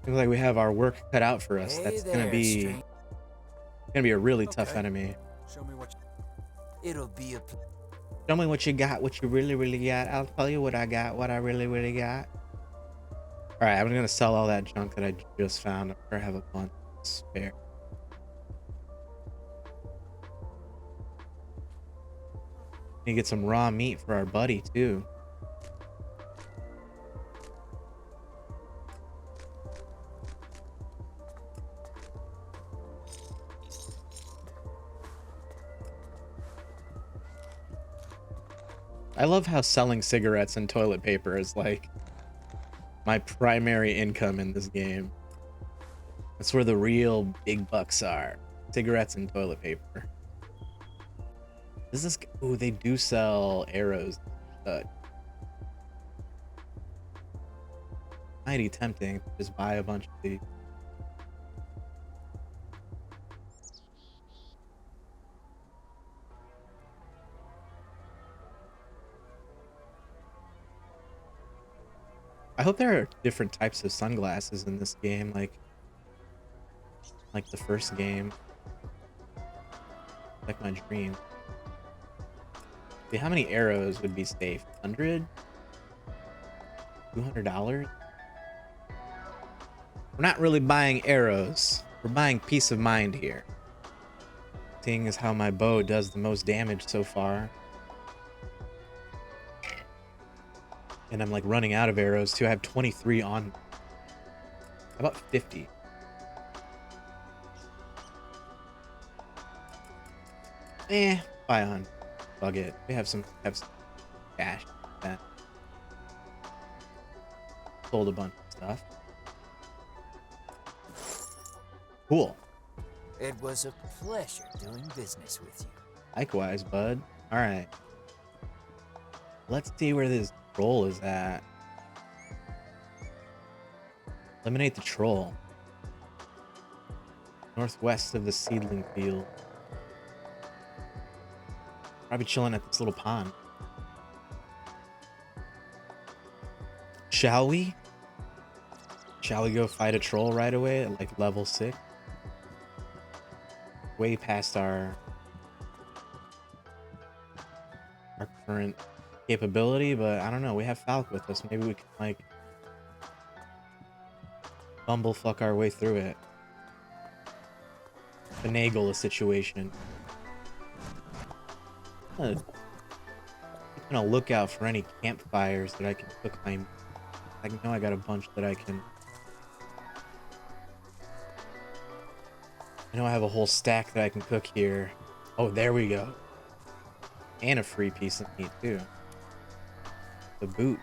Looks like we have our work cut out for us. Hey That's there, gonna be a really tough enemy. Show me what It'll be a... Show me what you got, what you really got. I'll tell you what I got, what I really got. Alright, I'm gonna sell all that junk that I just found. I'm sure I have a bunch spare. Need to get some raw meat for our buddy too. I love how selling cigarettes and toilet paper is like my primary income in this game. That's where the real big bucks are. Cigarettes and toilet paper. Is this? Ooh, they do sell arrows. Mighty tempting to just buy a bunch of these. I hope there are different types of sunglasses in this game, like the first game. Like my dream. See, how many arrows would be safe? 100? $200? We're not really buying arrows. We're buying peace of mind here. Seeing as how my bow does the most damage so far. And I'm like running out of arrows too. I have 23 on. How about 50? Buy on. Bug it. We have some cash. That sold a bunch of stuff. Cool. It was a pleasure doing business with you. Likewise, bud. All right. Let's see where this troll is at. Eliminate the troll. Northwest of the seedling field. Probably chilling at this little pond. Shall we? Shall we go fight a troll right away at like level 6? Way past our current capability, but I don't know. We have Falk with us. Maybe we can like bumblefuck our way through it. Finagle a situation. I'm gonna look out for any campfires that I can cook my. I know I got a bunch that I can I know I have a whole stack that I can cook here. Oh, there we go. And a free piece of meat, too. The boot.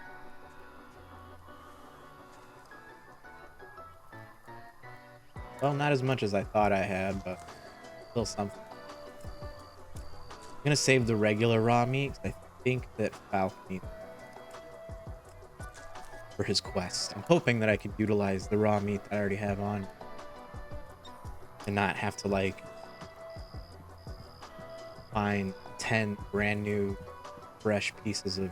Well, not as much as I thought I had, but still something. I'm gonna save the regular raw meat, 'cause I think that Falk needs for his quest. I'm hoping that I can utilize the raw meat that I already have on and not have to, like, find 10 brand new, fresh pieces of.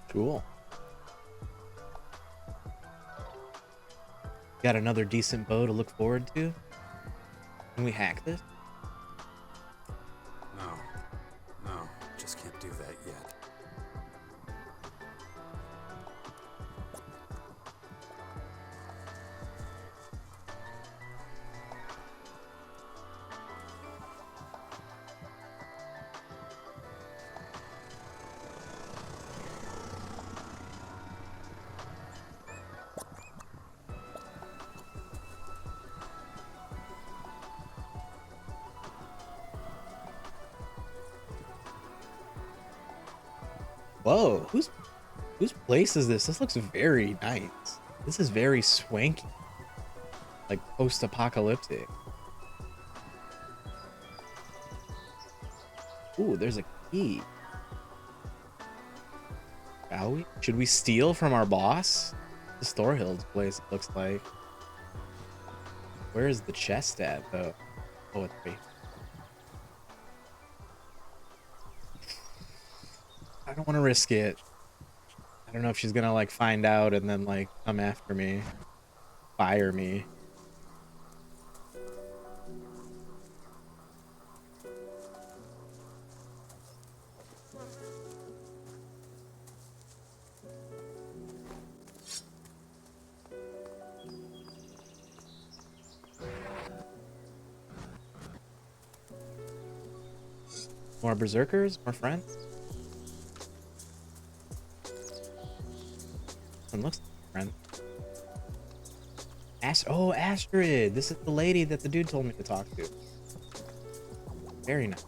Cool. Got another decent bow to look forward to? Can we hack this? No, just can't do that yet. Whoa, whose place is this? This looks very nice. This is very swanky. Like post-apocalyptic. Ooh, there's a key. Shall we? Should we steal from our boss? The Thorhild's place, it looks like. Where is the chest at, though? Oh, it's right. I don't want to risk it. I don't know if she's gonna, like, find out and then, like, come after me. Fire me. More berserkers? More friends? One looks like a friend. Oh, Astrid! This is the lady that the dude told me to talk to. Very nice.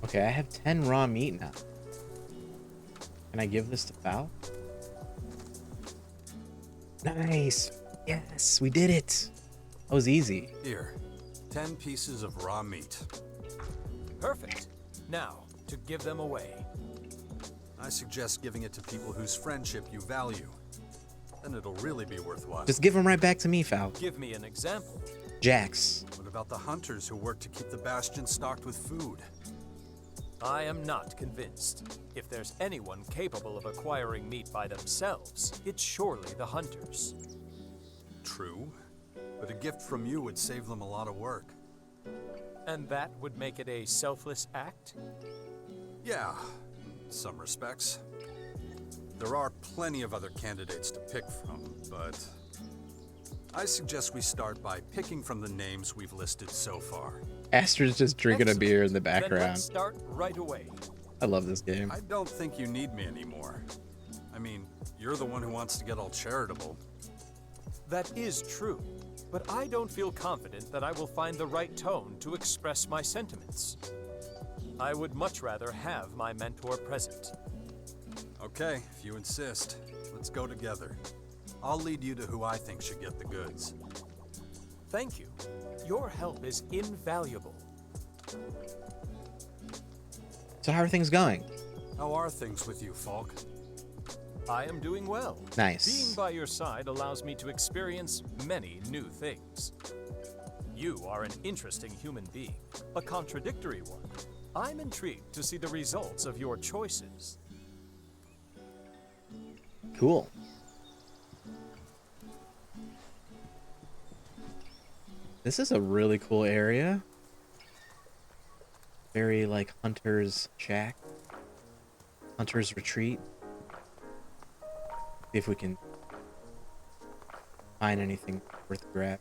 Okay, I have 10 raw meat now. Can I give this to Val? Nice! Yes, we did it! That was easy. Here, 10 pieces of raw meat. Perfect. Now, to give them away. I suggest giving it to people whose friendship you value. Then it'll really be worthwhile. Just give them right back to me, Val. Give me an example. JAX. What about the hunters who work to keep the bastion stocked with food? I am not convinced. If there's anyone capable of acquiring meat by themselves, it's surely the hunters. True, but a gift from you would save them a lot of work. And that would make it a selfless act? Yeah, in some respects. There are plenty of other candidates to pick from, but I suggest we start by picking from the names we've listed so far. Astrid's just drinking a beer in the Then background. let's start right away. I love this game. I don't think you need me anymore. I mean, you're the one who wants to get all charitable. That is true, but I don't feel confident that I will find the right tone to express my sentiments. I would much rather have my mentor present. Okay, if you insist. Let's go together. I'll lead you to who I think should get the goods. Thank you. Your help is invaluable. So how are things going? How are things with you, Falk? I am doing well. Nice. Being by your side allows me to experience many new things. You are an interesting human being, a contradictory one. I'm intrigued to see the results of your choices. Cool. This is a really cool area. Very like hunter's shack. Hunter's retreat. See if we can find anything worth grab.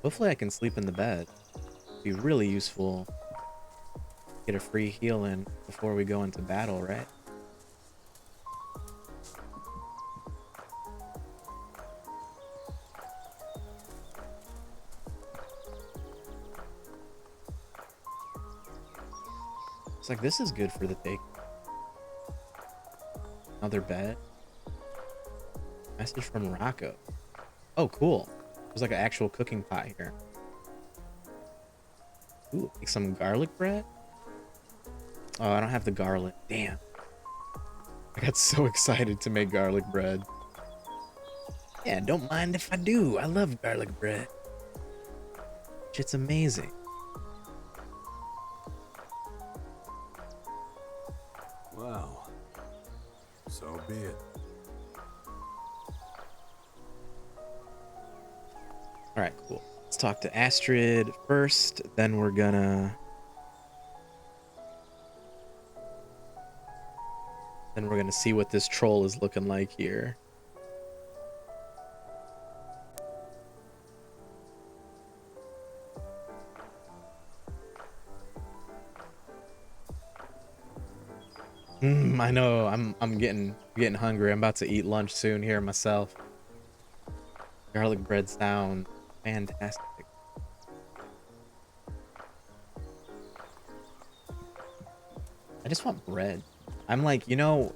Hopefully I can sleep in the bed. Be really useful. Get a free heal in before we go into battle, right? It's like this is good for the take. Another bed. Message from Rocco. Oh, cool. There's like an actual cooking pot here. Ooh, like some garlic bread? Oh, I don't have the garlic. Damn. I got so excited to make garlic bread. Yeah, don't mind if I do. I love garlic bread. Shit's amazing. Well, so be it. All right, cool. Let's talk to Astrid first, then we're gonna see what this troll is looking like here. I know. I'm getting hungry. I'm about to eat lunch soon here myself. Garlic bread sound fantastic. I just want bread. I'm like, you know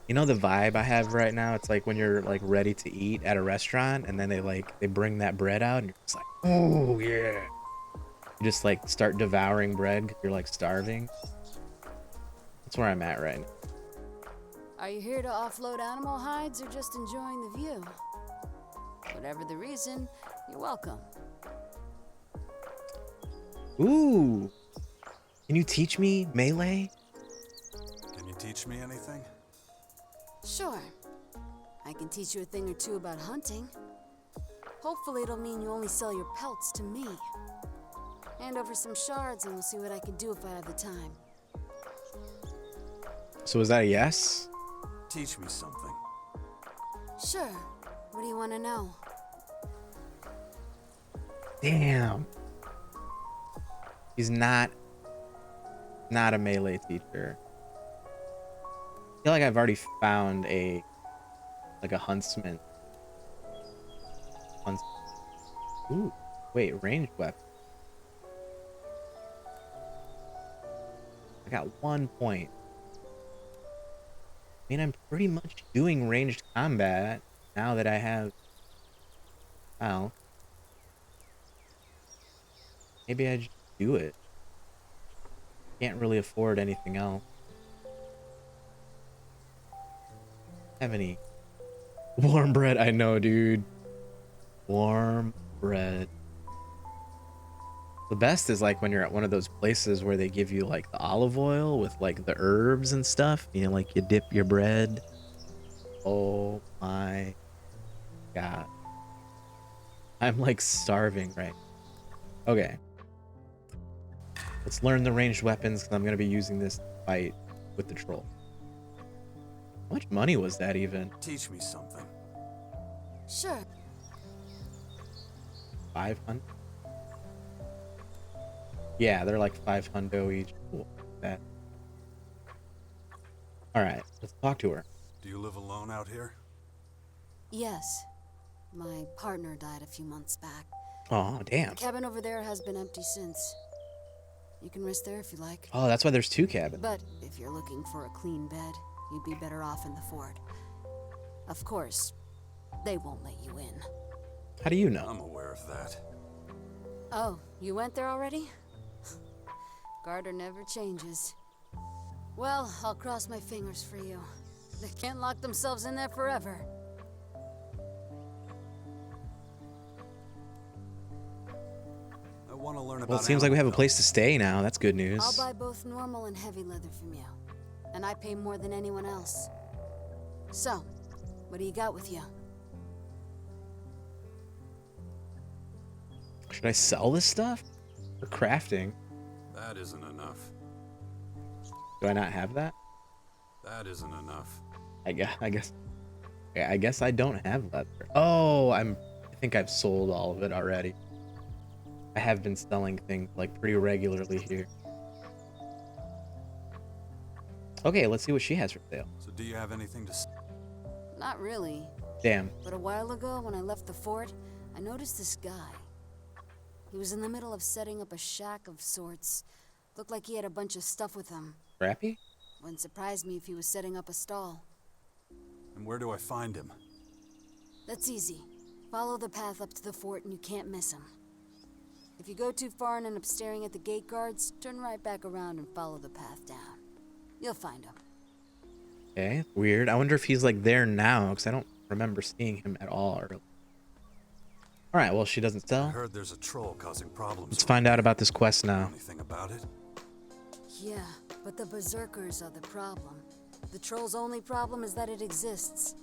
the vibe I have right now? It's like when you're like ready to eat at a restaurant and then they bring that bread out and you're just like, oh yeah. You just like start devouring bread 'cause you're like starving. That's where I'm at right now. Are you here to offload animal hides or just enjoying the view? Whatever the reason, you're welcome. Ooh. Can you teach me melee? Can you teach me anything? Sure. I can teach you a thing or two about hunting. Hopefully it'll mean you only sell your pelts to me. Hand over some shards and we'll see what I can do if I have the time. So is that a yes? Teach me something. Sure. What do you want to know? Damn. He's not a melee teacher. I feel like I've already found a huntsman. Ooh, wait, ranged weapon. I got 1 point. I mean, I'm pretty much doing ranged combat now that I have. Well, maybe I just do it. Can't really afford anything else. Have any warm bread? I know, dude. Warm bread. The best is like when you're at one of those places where they give you like the olive oil with like the herbs and stuff. You know, like you dip your bread. Oh my God. I'm like starving right now. Okay. Let's learn the ranged weapons because I'm going to be using this to fight with the troll. How much money was that even? Teach me something. Sure. 500? Yeah, they're like 500 each. Cool. That. All right, let's talk to her. Do you live alone out here? Yes. My partner died a few months back. Oh, damn. The cabin over there has been empty since. You can rest there if you like. Oh, that's why there's 2 cabins. But if you're looking for a clean bed, you'd be better off in the fort. Of course, they won't let you in. How do you know? I'm aware of that. Oh, you went there already? Garter never changes. Well, I'll cross my fingers for you. They can't lock themselves in there forever. I want to learn about. Well, it seems like we have a place to stay now. That's good news. I'll buy both normal and heavy leather from you. And I pay more than anyone else. So, what do you got with you? Should I sell this stuff for crafting? That isn't enough. Do I not have that? That isn't enough. I guess I don't have leather. Oh, I think I've sold all of it already. I have been selling things like pretty regularly here. Okay, let's see what she has for sale. So do you have anything to say? Not really. Damn. But a while ago, when I left the fort, I noticed this guy. He was in the middle of setting up a shack of sorts. Looked like he had a bunch of stuff with him. Scrappy? Wouldn't surprise me if he was setting up a stall. And where do I find him? That's easy. Follow the path up to the fort and you can't miss him. If you go too far and end up staring at the gate guards, turn right back around and follow the path down. You'll find him. Okay, weird. I wonder if he's like there now, because I don't remember seeing him at all earlier. All right, well, she doesn't sell. I heard there's a troll causing problems. Let's find out about this quest now. Anything about it? Yeah, but the berserkers are the problem. The troll's only problem is that it exists.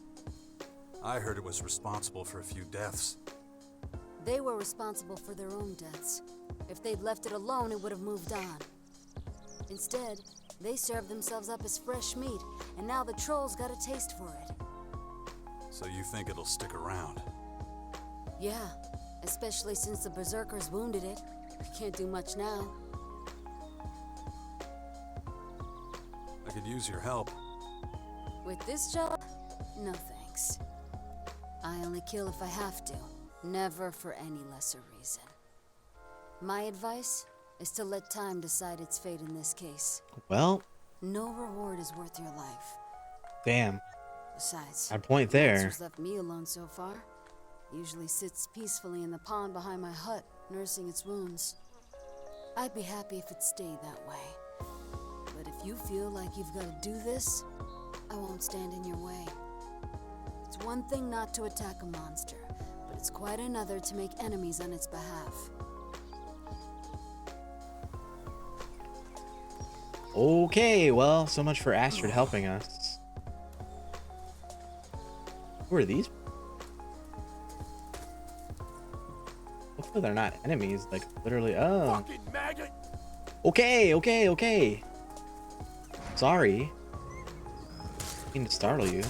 I heard it was responsible for a few deaths. They were responsible for their own deaths. If they'd left it alone, it would have moved on. Instead, they served themselves up as fresh meat, and now the troll's got a taste for it. So you think it'll stick around? Yeah, especially since the berserkers wounded it. Can't do much now. I could use your help. With this job? No thanks. I only kill if I have to, never for any lesser reason. My advice is to let time decide its fate in this case. Well, no reward is worth your life. Damn. Besides, Our point there. who's left me alone so far. Usually sits peacefully in the pond behind my hut, nursing its wounds. I'd be happy if it stayed that way. But if you feel like you've got to do this, I won't stand in your way. It's one thing not to attack a monster, but it's quite another to make enemies on its behalf. Okay, well, so much for Astrid helping us. Who are these? Hopefully they're not enemies, like literally. Oh. Fucking maggot. Okay. Sorry. I mean to startle you.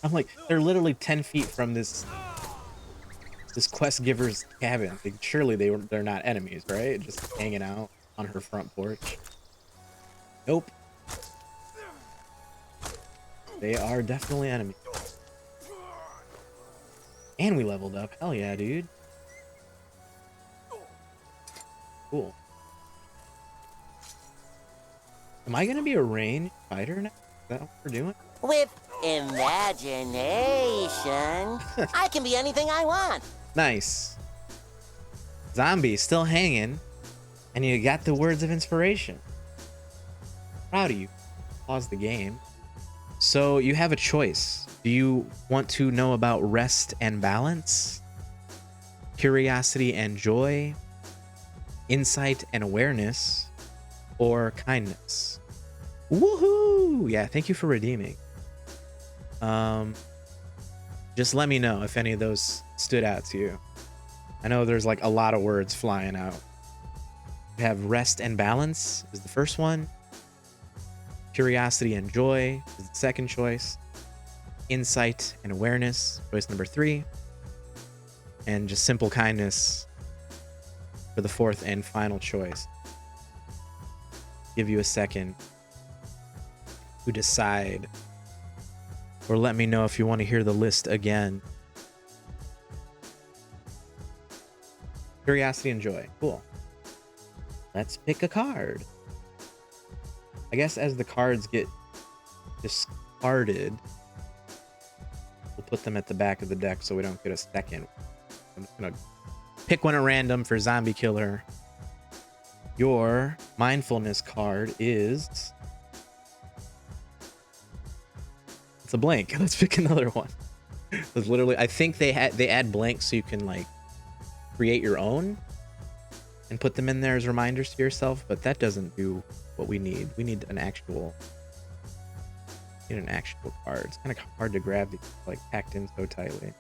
I'm like, they're literally 10 feet from this quest giver's cabin. Like, surely they're not enemies, right? Just hanging out on her front porch. Nope. They are definitely enemies. And we leveled up. Hell yeah, dude. Cool. Am I gonna be a ranged fighter now? Is that what we're doing? With imagination, I can be anything I want. Nice. Zombie still hanging, and you got the words of inspiration. Proud of you. Pause the game. So you have a choice. Do you want to know about rest and balance? Curiosity and joy? Insight and awareness? Or kindness? Woohoo! Yeah, thank you for redeeming. Just let me know if any of those stood out to you. I know there's like a lot of words flying out. We have rest and balance is the first one. Curiosity and joy is the second choice. Insight and awareness, choice number 3. And just simple kindness for the fourth and final choice. Give you a second to decide. Or let me know if you want to hear the list again. Curiosity and joy. Cool. Let's pick a card. I guess as the cards get discarded, we'll put them at the back of the deck so we don't get a second. I'm just gonna pick one at random for Zombie Killer. Your mindfulness card is... It's a blank. Let's pick another one. It's literally, I think they add blanks so you can like create your own. and put them in there as reminders to yourself, but that doesn't do what we need. We need an actual card. It's kind of hard to grab these, like packed in so tightly.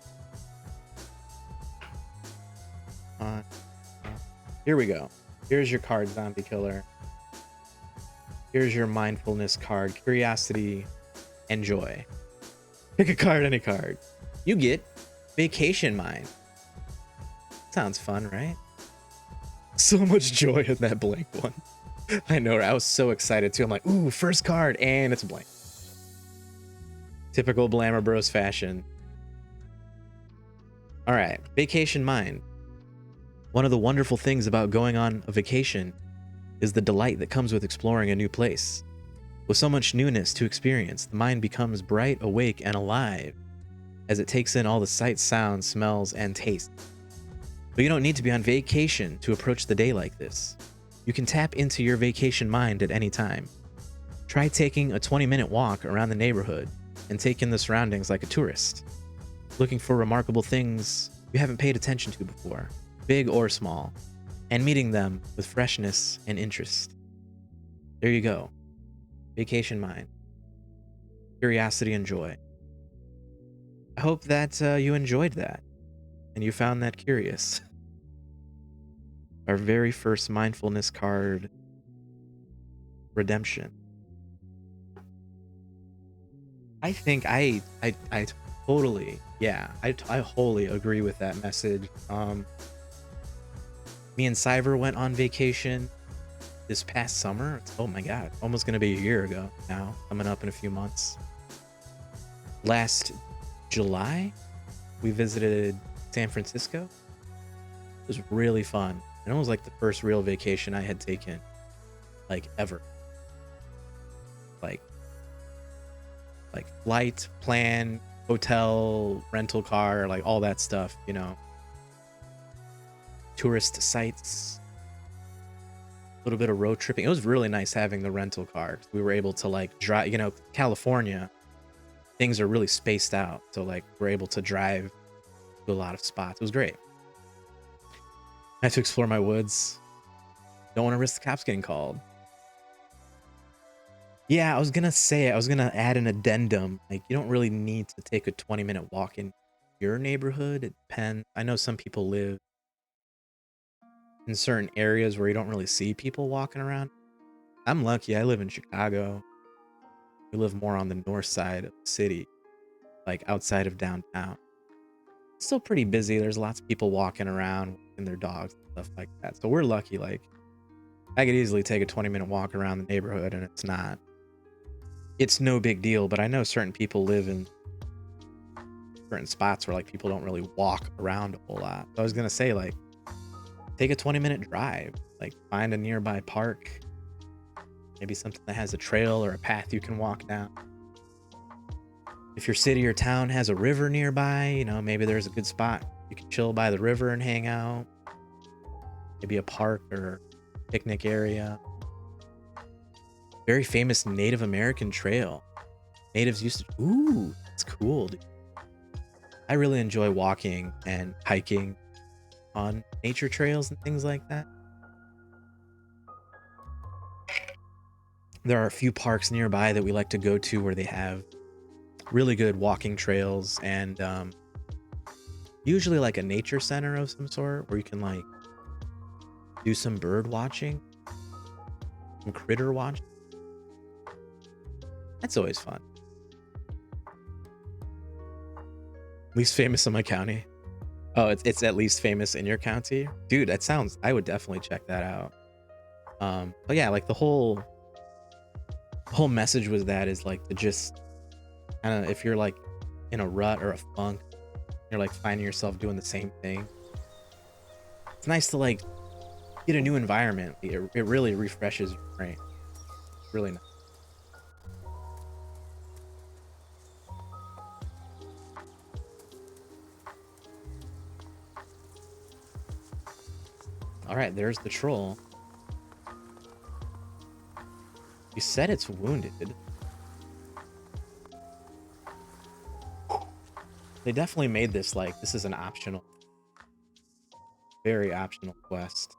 Here we go. Here's your card, Zombie Killer. Here's your mindfulness card, Curiosity and Joy. Pick a card, any card. You get Vacation Mind. Sounds fun, right? So much joy in that blank one. I know, I was so excited too. I'm like, ooh, first card, and it's a blank. Typical Blammer Bros fashion. All right, Vacation Mind. One of the wonderful things about going on a vacation is the delight that comes with exploring a new place. With so much newness to experience, the mind becomes bright, awake, and alive as it takes in all the sights, sounds, smells, and tastes. But you don't need to be on vacation to approach the day like this. You can tap into your vacation mind at any time. Try taking a 20-minute walk around the neighborhood and take in the surroundings like a tourist, looking for remarkable things you haven't paid attention to before, big or small, and meeting them with freshness and interest. There you go. Vacation Mind. Curiosity and Joy. I hope that you enjoyed that and you found that curious. Our very first mindfulness card redemption. I think I totally, yeah, I wholly agree with that message. Me and Cyver went on vacation this past summer. Oh my god, almost gonna be a year ago now, coming up in a few months. Last July, we visited San Francisco. It was really fun. And it was like the first real vacation I had taken, like ever. Like flight, plan, hotel, rental car, like all that stuff, you know. Tourist sites, a little bit of road tripping. It was really nice having the rental car. We were able to like drive, you know, California, things are really spaced out. So like we're able to drive to a lot of spots. It was great. I had to explore my woods. Don't want to risk the cops getting called. Yeah, I was gonna add an addendum. Like, you don't really need to take a 20-minute walk in your neighborhood. It depends. I know some people live in certain areas where you don't really see people walking around. I'm lucky. I live in Chicago. We live more on the north side of the city, like outside of downtown. It's still pretty busy. There's lots of people walking around and their dogs and stuff like that. So we're lucky. Like, I could easily take a 20-minute walk around the neighborhood and it's no big deal. But I know certain people live in certain spots where like people don't really walk around a whole lot. So I was gonna say, like, take a 20-minute drive, like find a nearby park, maybe something that has a trail or a path you can walk down. If your city or town has a river nearby, you know, maybe there's a good spot you can chill by the river and hang out. Maybe a park or picnic area. Very famous Native American trail. Natives used to, ooh, that's cool, dude. I really enjoy walking and hiking on nature trails and things like that. There are a few parks nearby that we like to go to where they have really good walking trails and usually like a nature center of some sort where you can like do some bird watching, some critter watching. That's always fun. Least famous in my county. Oh, it's at least famous in your county? Dude, that sounds, I would definitely check that out. But yeah, like the whole message was that is like to just kind of, if you're like in a rut or a funk, you're like finding yourself doing the same thing. It's nice to like get a new environment. It really refreshes your brain. Really nice. All right, there's the troll. You said it's wounded. They definitely made this like, this is an optional, very optional quest.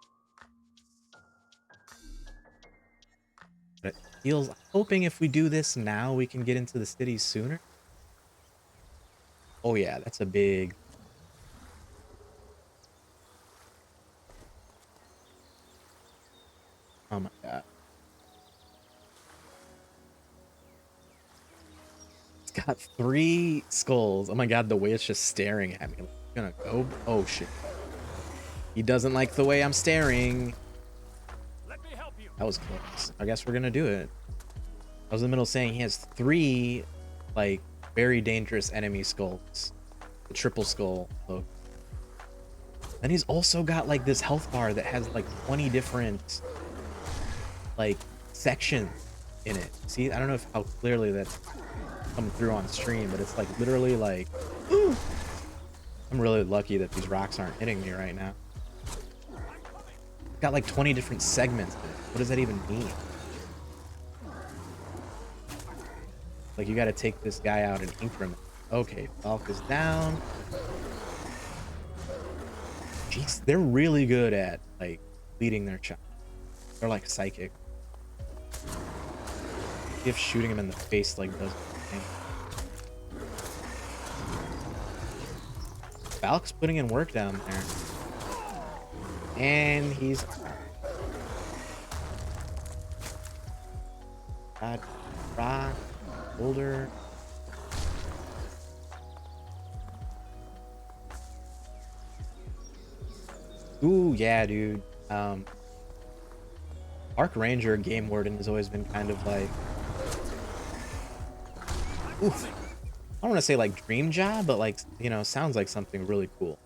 But it feels, hoping if we do this now, we can get into the city sooner. Oh yeah, that's a big... Oh my god. It's got 3 skulls. Oh my god, the way it's just staring at me. I'm gonna go. Oh shit. He doesn't like the way I'm staring. That was close. I guess we're gonna do it. I was in the middle saying he has 3, like, very dangerous enemy skulls. The triple skull look. And he's also got, like, this health bar that has, like, 20 different, like, sections in it. See, I don't know how clearly that's coming through on stream, but it's, like, literally, like... Ooh. I'm really lucky that these rocks aren't hitting me right now. Got, like, 20 different segments in it. What does that even mean? Like, you gotta take this guy out in increments. Okay, Falk is down. Jeez, they're really good at, like, leading their shot. They're like psychic. If shooting him in the face, like, does anything. Falk's putting in work down there. And he's... God, rock, boulder. Ooh, yeah, dude. Arc Ranger Game Warden has always been kind of like... Oof. I don't want to say like dream job, but like, you know, sounds like something really cool.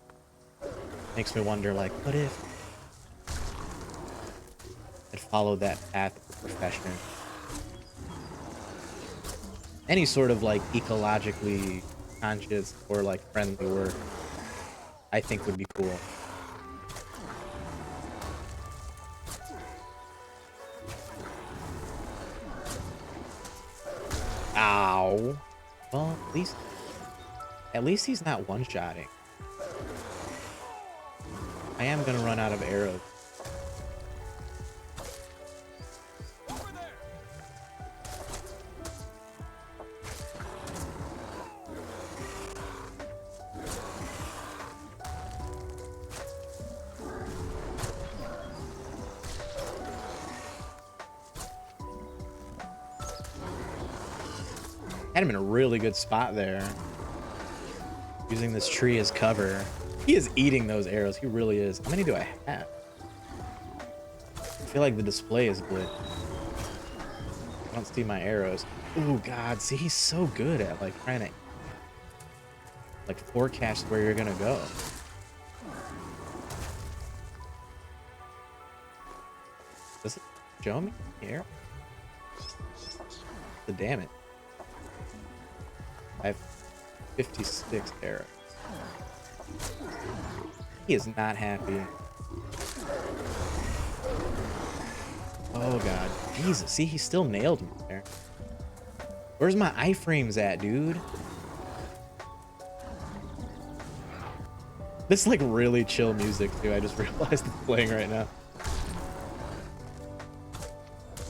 Makes me wonder, like, what if I'd follow that path of profession? Any sort of like ecologically conscious or like friendly work, I think would be cool. Ow. Well, at least he's not one-shotting. I am gonna run out of arrows. Had him in a really good spot there. Using this tree as cover. He is eating those arrows. He really is. How many do I have? I feel like the display is glitched. I don't see my arrows. Oh god, see, he's so good at like trying to like forecast where you're gonna go. Does it show me the arrow? Damn it. I have 56 arrows. He is not happy. Oh god. Jesus, see, he still nailed me there. Where's my iframes at, dude? This is like really chill music too. I just realized it's playing right now.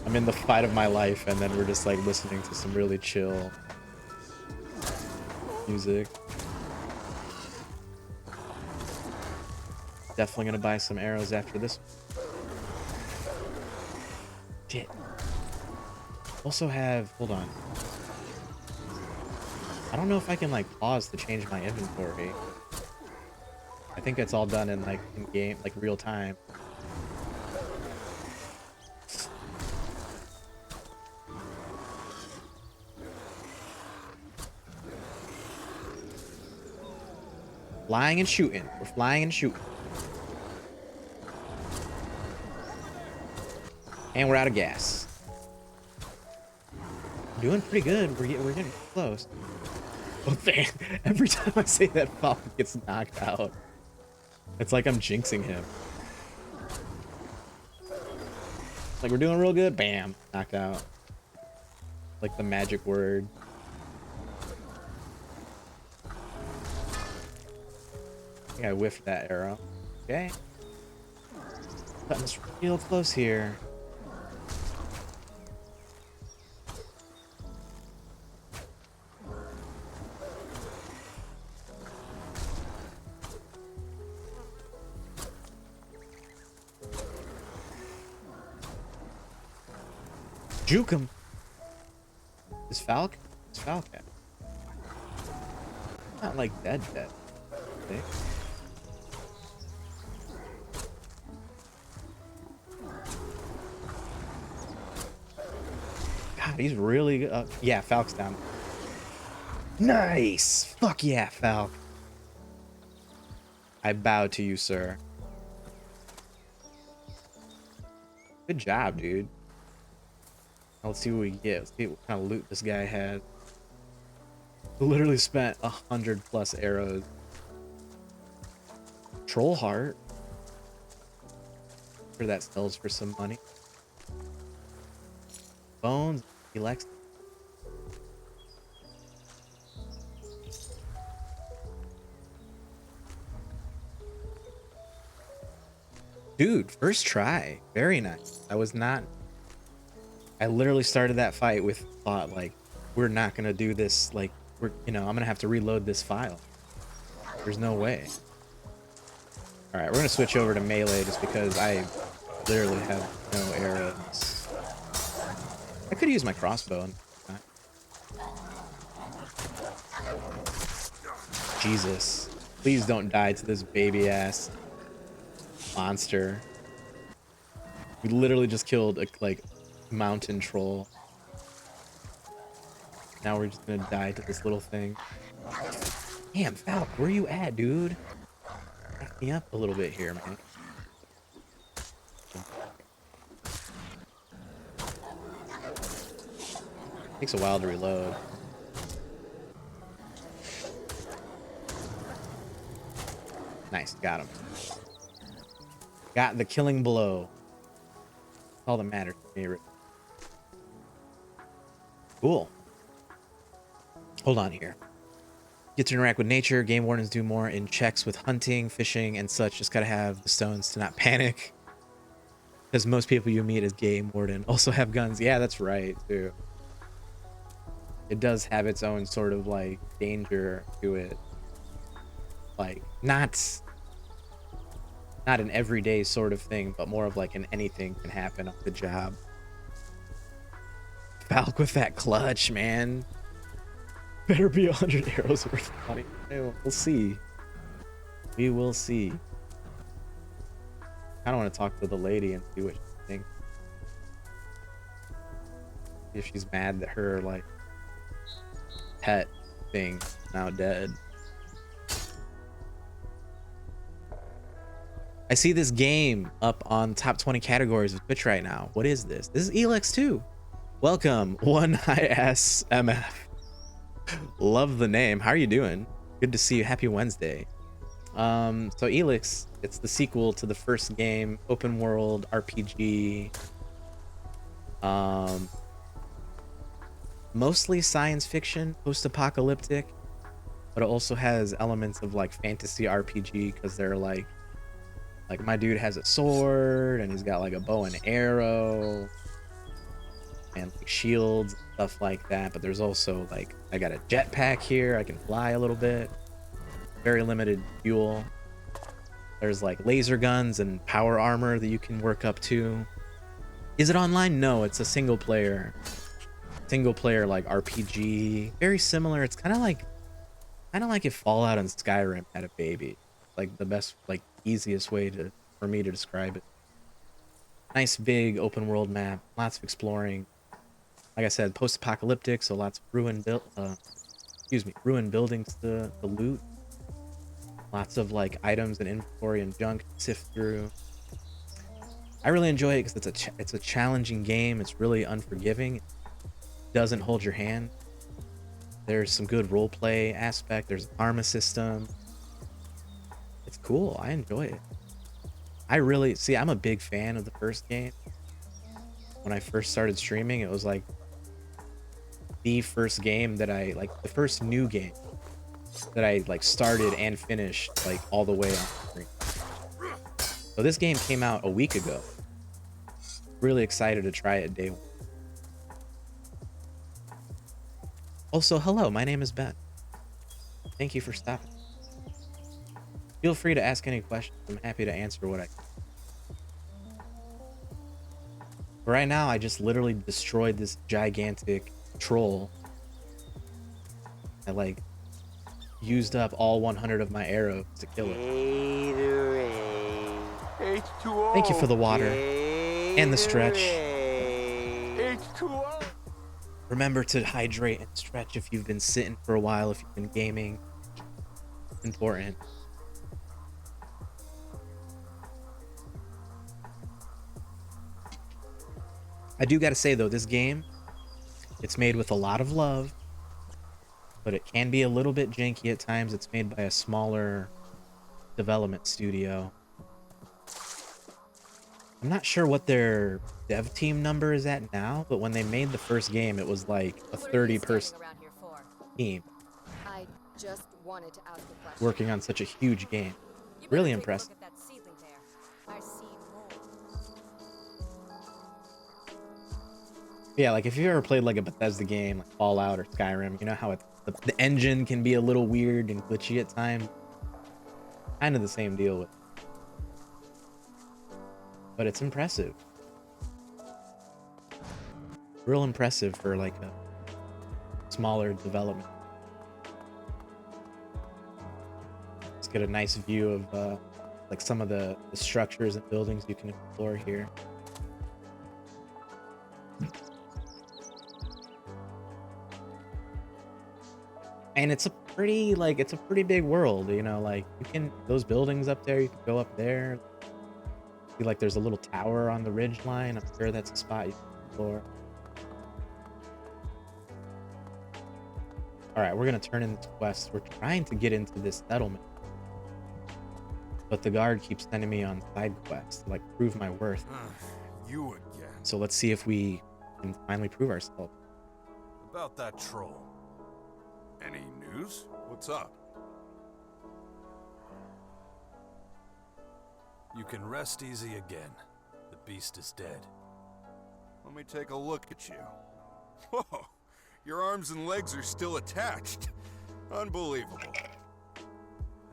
I'm in the fight of my life and then we're just like listening to some really chill music. Definitely gonna buy some arrows after this. Shit. Also have, hold on. I don't know if I can like pause to change my inventory. I think it's all done in like in game, like real time. Flying and shooting. We're flying and shooting. And we're out of gas. Doing pretty good. We're getting close. Oh man, every time I say that, Falk gets knocked out. It's like I'm jinxing him. Like we're doing real good. Bam, knocked out. Like the magic word. I think I whiffed that arrow. Okay. Cutting this real close here. Juke him. Is Falk? Is Falk at? Not like dead. Okay. God, he's really yeah, Falk's down. Nice. Fuck yeah, Falk. I bow to you, sir. Good job, dude. Let's see what we get. Let's see what kind of loot this guy had. Literally spent 100+ arrows. Troll heart. Sure that sells for some money. Bones. ELEX2. Dude, first try. Very nice. I literally started that fight with thought like, we're not gonna do this, like, I'm gonna have to reload this file. There's no way. Alright, we're gonna switch over to melee just because I literally have no arrows. I could use my crossbow. Jesus. Please don't die to this baby ass monster. We literally just killed a mountain troll. Now we're just gonna die to this little thing. Damn, Falk, where you at, dude? Back me up a little bit here, man. Takes a while to reload. Nice, got him. Got the killing blow. That's all that matters to me. Cool. Hold on here. Get to interact with nature. Game wardens do more in checks with hunting, fishing, and such. Just gotta have the stones to not panic. Because most people you meet as game warden also have guns. Yeah, that's right, too. It does have its own sort of, like, danger to it. Like, not an everyday sort of thing, but more of like an anything can happen on the job. Falk with that clutch, man. Better be 100 arrows worth of money. We'll see. We will see. I don't want to talk to the lady and see what she thinks. See if she's mad that her, like, pet thing is now dead. I see this game up on top 20 categories of Twitch right now. What is this? This is ELEX2. Welcome, One High Ass MF. Love the name. How are you doing? Good to see you. Happy Wednesday. So ELEX, it's the sequel to the first game, open world RPG. Mostly science fiction, post-apocalyptic, but it also has elements of like fantasy RPG because they're like my dude has a sword and he's got like a bow and arrow and like shields, stuff like that. But there's also like, I got a jetpack here. I can fly a little bit. Very limited fuel. There's like laser guns and power armor that you can work up to. Is it online? No, it's a single player like RPG. Very similar. It's kind of like if Fallout and Skyrim had a baby. Like the best, like easiest way for me to describe it. Nice big open world map, lots of exploring. Like I said, post-apocalyptic, so lots of ruined buildings to loot. Lots of like items and inventory and junk to sift through. I really enjoy it because it's a challenging game. It's really unforgiving. It doesn't hold your hand. There's some good role play aspect. There's an armor system. It's cool. I enjoy it. I'm a big fan of the first game. When I first started streaming, it was like the first game that the first new game that I like started and finished like all the way on screen. So this game came out a week ago. Really excited to try it day one. Also, hello, my name is Ben. Thank you for stopping. Feel free to ask any questions. I'm happy to answer what I can. Right now, I just literally destroyed this gigantic troll. I like used up all 100 of my arrows to kill it. H2O. Thank you for the water and the stretch. H2O. Remember to hydrate and stretch if you've been sitting for a while, if you've been gaming. It's important. I do gotta say though, this game, it's made with a lot of love, but it can be a little bit janky at times. It's made by a smaller development studio. I'm not sure what their dev team number is at now, but when they made the first game, it was like a 30-person team I just wanted to ask a question. working on such a huge game. Really impressive. Yeah, like if you ever played like a Bethesda game, like Fallout or Skyrim, you know how the engine can be a little weird and glitchy at times. Kind of the same deal with. But it's impressive. Real impressive for like a smaller development. Let's get a nice view of like some of the structures and buildings you can explore here. And it's a pretty big world, you know, like you can, those buildings up there, you can go up there. See, like there's a little tower on the ridge line. I'm sure that's a spot you can explore. All right, we're gonna turn in this quest. We're trying to get into this settlement, but the guard keeps sending me on side quests to like prove my worth. You again. So let's see if we can finally prove ourselves. About that troll. Any news? What's up? You can rest easy again. The beast is dead. Let me take a look at you. Whoa, your arms and legs are still attached. Unbelievable.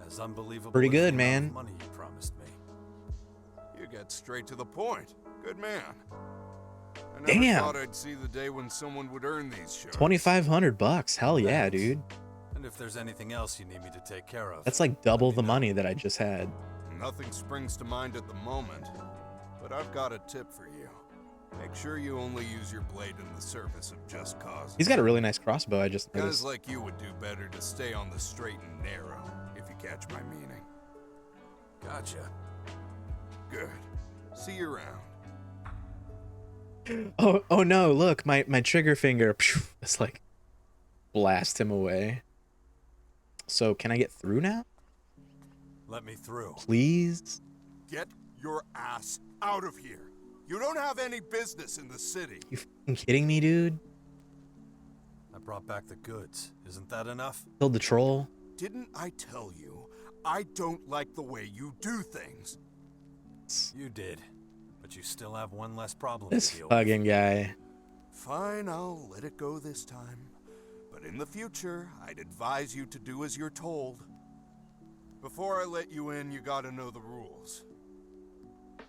As unbelievable. Pretty as good, the amount man. of money you promised me. You get straight to the point. Good man. I never Damn. thought I'd see the day when someone would earn these shards. $2,500. Hell yeah, dude. And if there's anything else you need me to take care of. That's like double the money that I just had. Nothing springs to mind at the moment, but I've got a tip for you. Make sure you only use your blade in the service of just cause. He's got a really nice crossbow, I just Guys noticed. like you would do better to stay on the straight and narrow, if you catch my meaning. Gotcha. Good. See you around. Oh no, look, my trigger finger, it's like blast him away. So can I get through now? Let me through. Please? Get your ass out of here. You don't have any business in the city. You fucking kidding me, dude? I brought back the goods. Isn't that enough? Killed the troll. Didn't I tell you? I don't like the way you do things. You did. But you still have one less problem This to deal fucking guy. Fine, I'll let it go this time. But in the future, I'd advise you to do as you're told. Before I let you in, you gotta know the rules.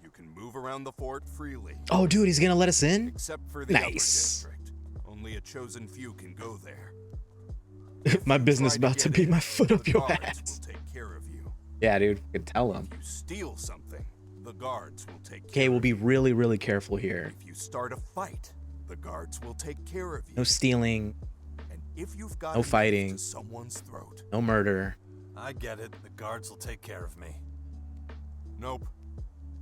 You can move around the fort freely. Oh, dude, he's gonna let us in? Except for the Nice. upper district. Only a chosen few can go there. My business about to be my foot up your Guards ass. will take care of you. Yeah, dude, I can tell him. If you steal something, the guards will take care Okay, we'll be really, really careful here. If you start a fight, the guards will take care of you. No stealing. And if you've got No a knife fighting. to someone's throat, No murder. I get it. The guards will take care of me. nope.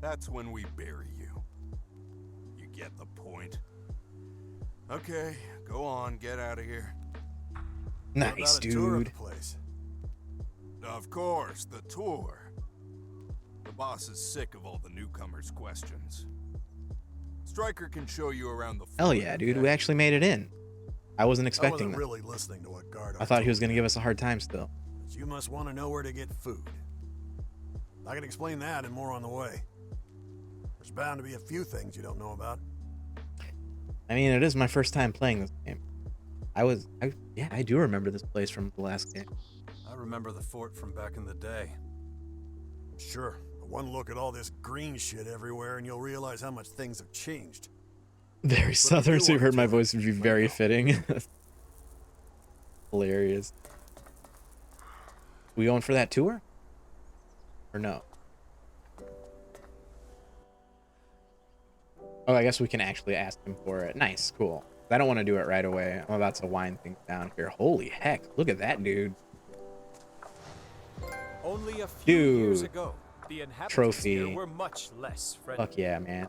That's when we bury you. You get the point. Okay, go on, get out of here. Nice, What about a tour of dude. the place? Of course, the tour. The boss is sick of all the newcomers' questions. Stryker can show you around the Hell fort, yeah, dude. okay? We actually made it in. I wasn't I expecting wasn't that. really listening to what Gardo I thought he told was gonna give us a hard time still. me. You must want to know where to get food. I can explain that and more on the way. There's bound to be a few things you don't know about. I mean, it is my first time playing this game. Yeah, I do remember this place from the last game. I remember the fort from back in the day. Sure, but one look at all this green shit everywhere and you'll realize how much things have changed. Very southern, so you heard my voice would be very fitting. Hilarious. We going for that tour? Or no? Oh, I guess we can actually ask him for it. Nice, cool. I don't want to do it right away. I'm about to wind things down here. Holy heck, look at that dude. Only a few years ago, the inhabitants trophy. here were much less friendly. Fuck yeah, man.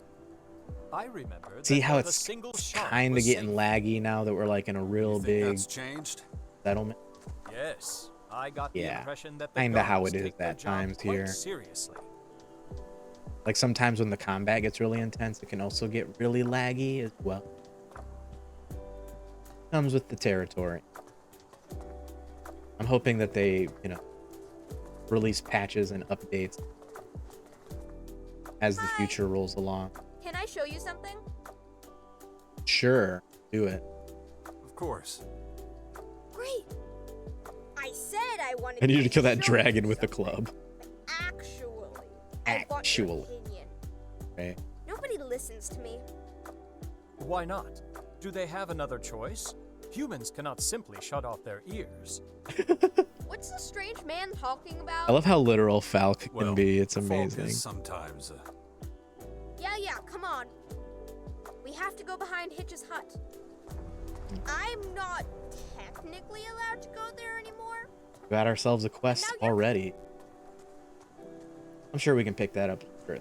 I remember See that how not a it's single shot kind of was getting safe. laggy now that we're like in a real big That's changed? settlement? Yes, I got the Yeah, impression that the kind of how guards it is take their at job times quite here. seriously. Like sometimes when the combat gets really intense, it can also get really laggy as well. Comes with the territory. I'm hoping that they, you know, release patches and updates as the future rolls along. Can I show you something? Sure, do it. Of course. Great. I said I wanted I need you to kill that show you dragon with the club. Actually, I want your Actually. opinion. Right. Nobody listens to me. Why not? Do they have another choice? Humans cannot simply shut off their ears. What's the strange man talking about? I love how literal Falk Well, can be. It's Falk amazing. is sometimes. Yeah, come on. We have to go behind Hitch's hut. I'm not technically allowed to go there anymore. We got ourselves a quest already. I'm sure we can pick that up later.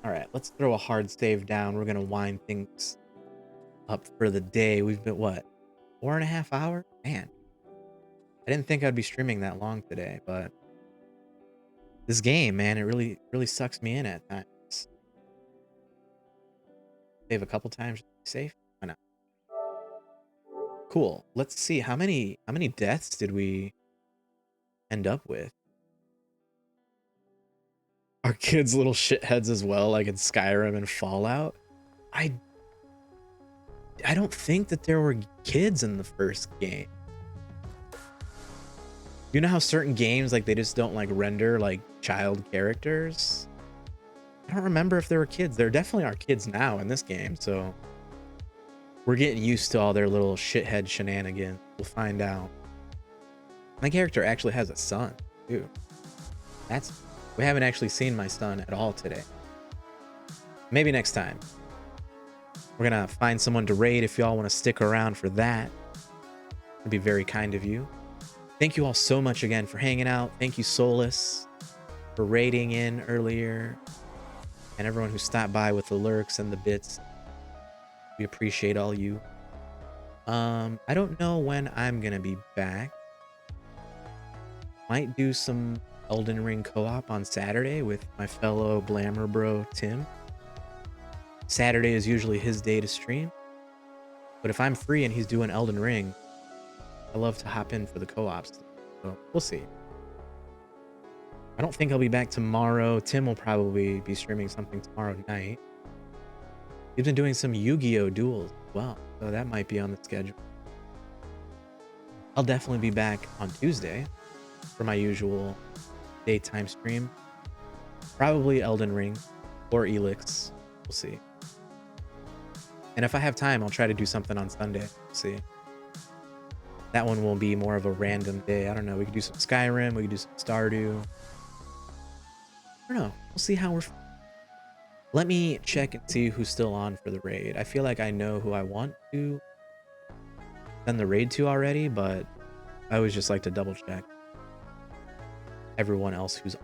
All right, let's throw a hard save down. We're gonna wind things up for the day. We've been what, 4.5 hours? Man, I didn't think I'd be streaming that long today, but this game, man, it really sucks me in at times. Save a couple times, safe. Why not? Cool. Let's see how many deaths did we end up with? Are kids little shitheads as well, like in Skyrim and Fallout? I don't think that there were kids in the first game. You know how certain games, like, they just don't like render like child characters? I don't remember if there were kids. There definitely are kids now in this game, so we're getting used to all their little shithead shenanigans. We'll find out. My character actually has a son, too. We haven't actually seen my son at all today. Maybe next time. We're gonna find someone to raid if y'all want to stick around for that. It'd be very kind of you. Thank you all so much again for hanging out. Thank you, Solus, for raiding in earlier. And everyone who stopped by with the lurks and the bits. We appreciate all you. I don't know when I'm gonna be back. Might do some Elden Ring co-op on Saturday with my fellow Blammer bro, Tim. Saturday is usually his day to stream. But if I'm free and he's doing Elden Ring, I love to hop in for the co-ops. So we'll see. I don't think I'll be back tomorrow. Tim will probably be streaming something tomorrow night. He's been doing some Yu-Gi-Oh! Duels as well, so that might be on the schedule. I'll definitely be back on Tuesday for my usual daytime stream. Probably Elden Ring or ELEX. We'll see. And if I have time, I'll try to do something on Sunday. We'll see. That one will be more of a random day. I don't know. We could do some Skyrim. We could do some Stardew. I don't know. We'll see how we're... Let me check and see who's still on for the raid. I feel like I know who I want to send the raid to already, but I always just like to double check everyone else who's on.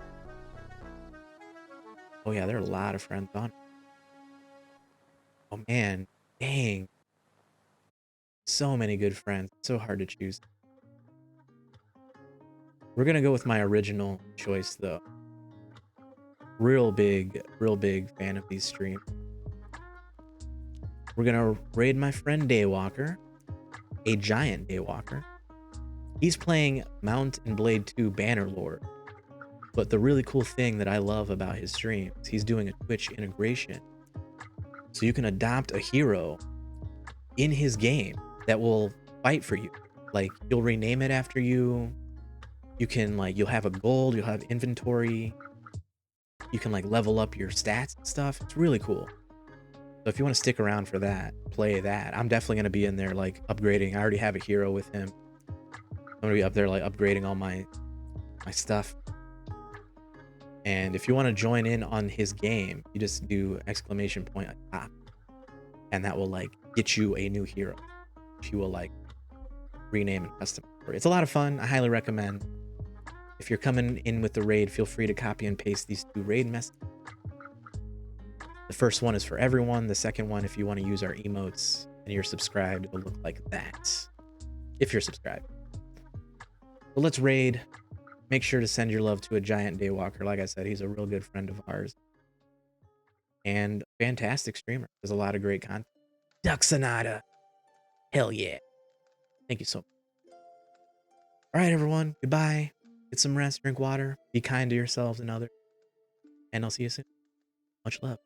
Oh yeah, there are a lot of friends on. Oh man, dang. So many good friends. It's so hard to choose. We're gonna go with my original choice though. Real big fan of these streams. We're gonna raid my friend Daywalker, a giant Daywalker. He's playing Mount and Blade 2 Bannerlord. But the really cool thing that I love about his streams, he's doing a Twitch integration. So you can adopt a hero in his game that will fight for you. Like, you'll rename it after you. You can, like, you'll have a gold, you'll have inventory. You can, like, level up your stats and stuff. It's really cool. So if you want to stick around for that, play that. I'm definitely going to be in there like upgrading. I already have a hero with him. I'm going to be up there like upgrading all my stuff. And if you want to join in on his game, you just do exclamation point at top. And that will like get you a new hero. Which you will like rename and custom. It's a lot of fun. I highly recommend. If you're coming in with the raid, feel free to copy and paste these 2 raid messages. The first one is for everyone. The second one, if you want to use our emotes and you're subscribed, it will look like that. If you're subscribed. Well, let's raid. Make sure to send your love to a giant daywalker. Like I said, he's a real good friend of ours. And fantastic streamer. There's a lot of great content. Duck Sonata. Hell yeah. Thank you so much. All right, everyone. Goodbye. Get some rest, drink water, be kind to yourselves and others. And I'll see you soon. Much love.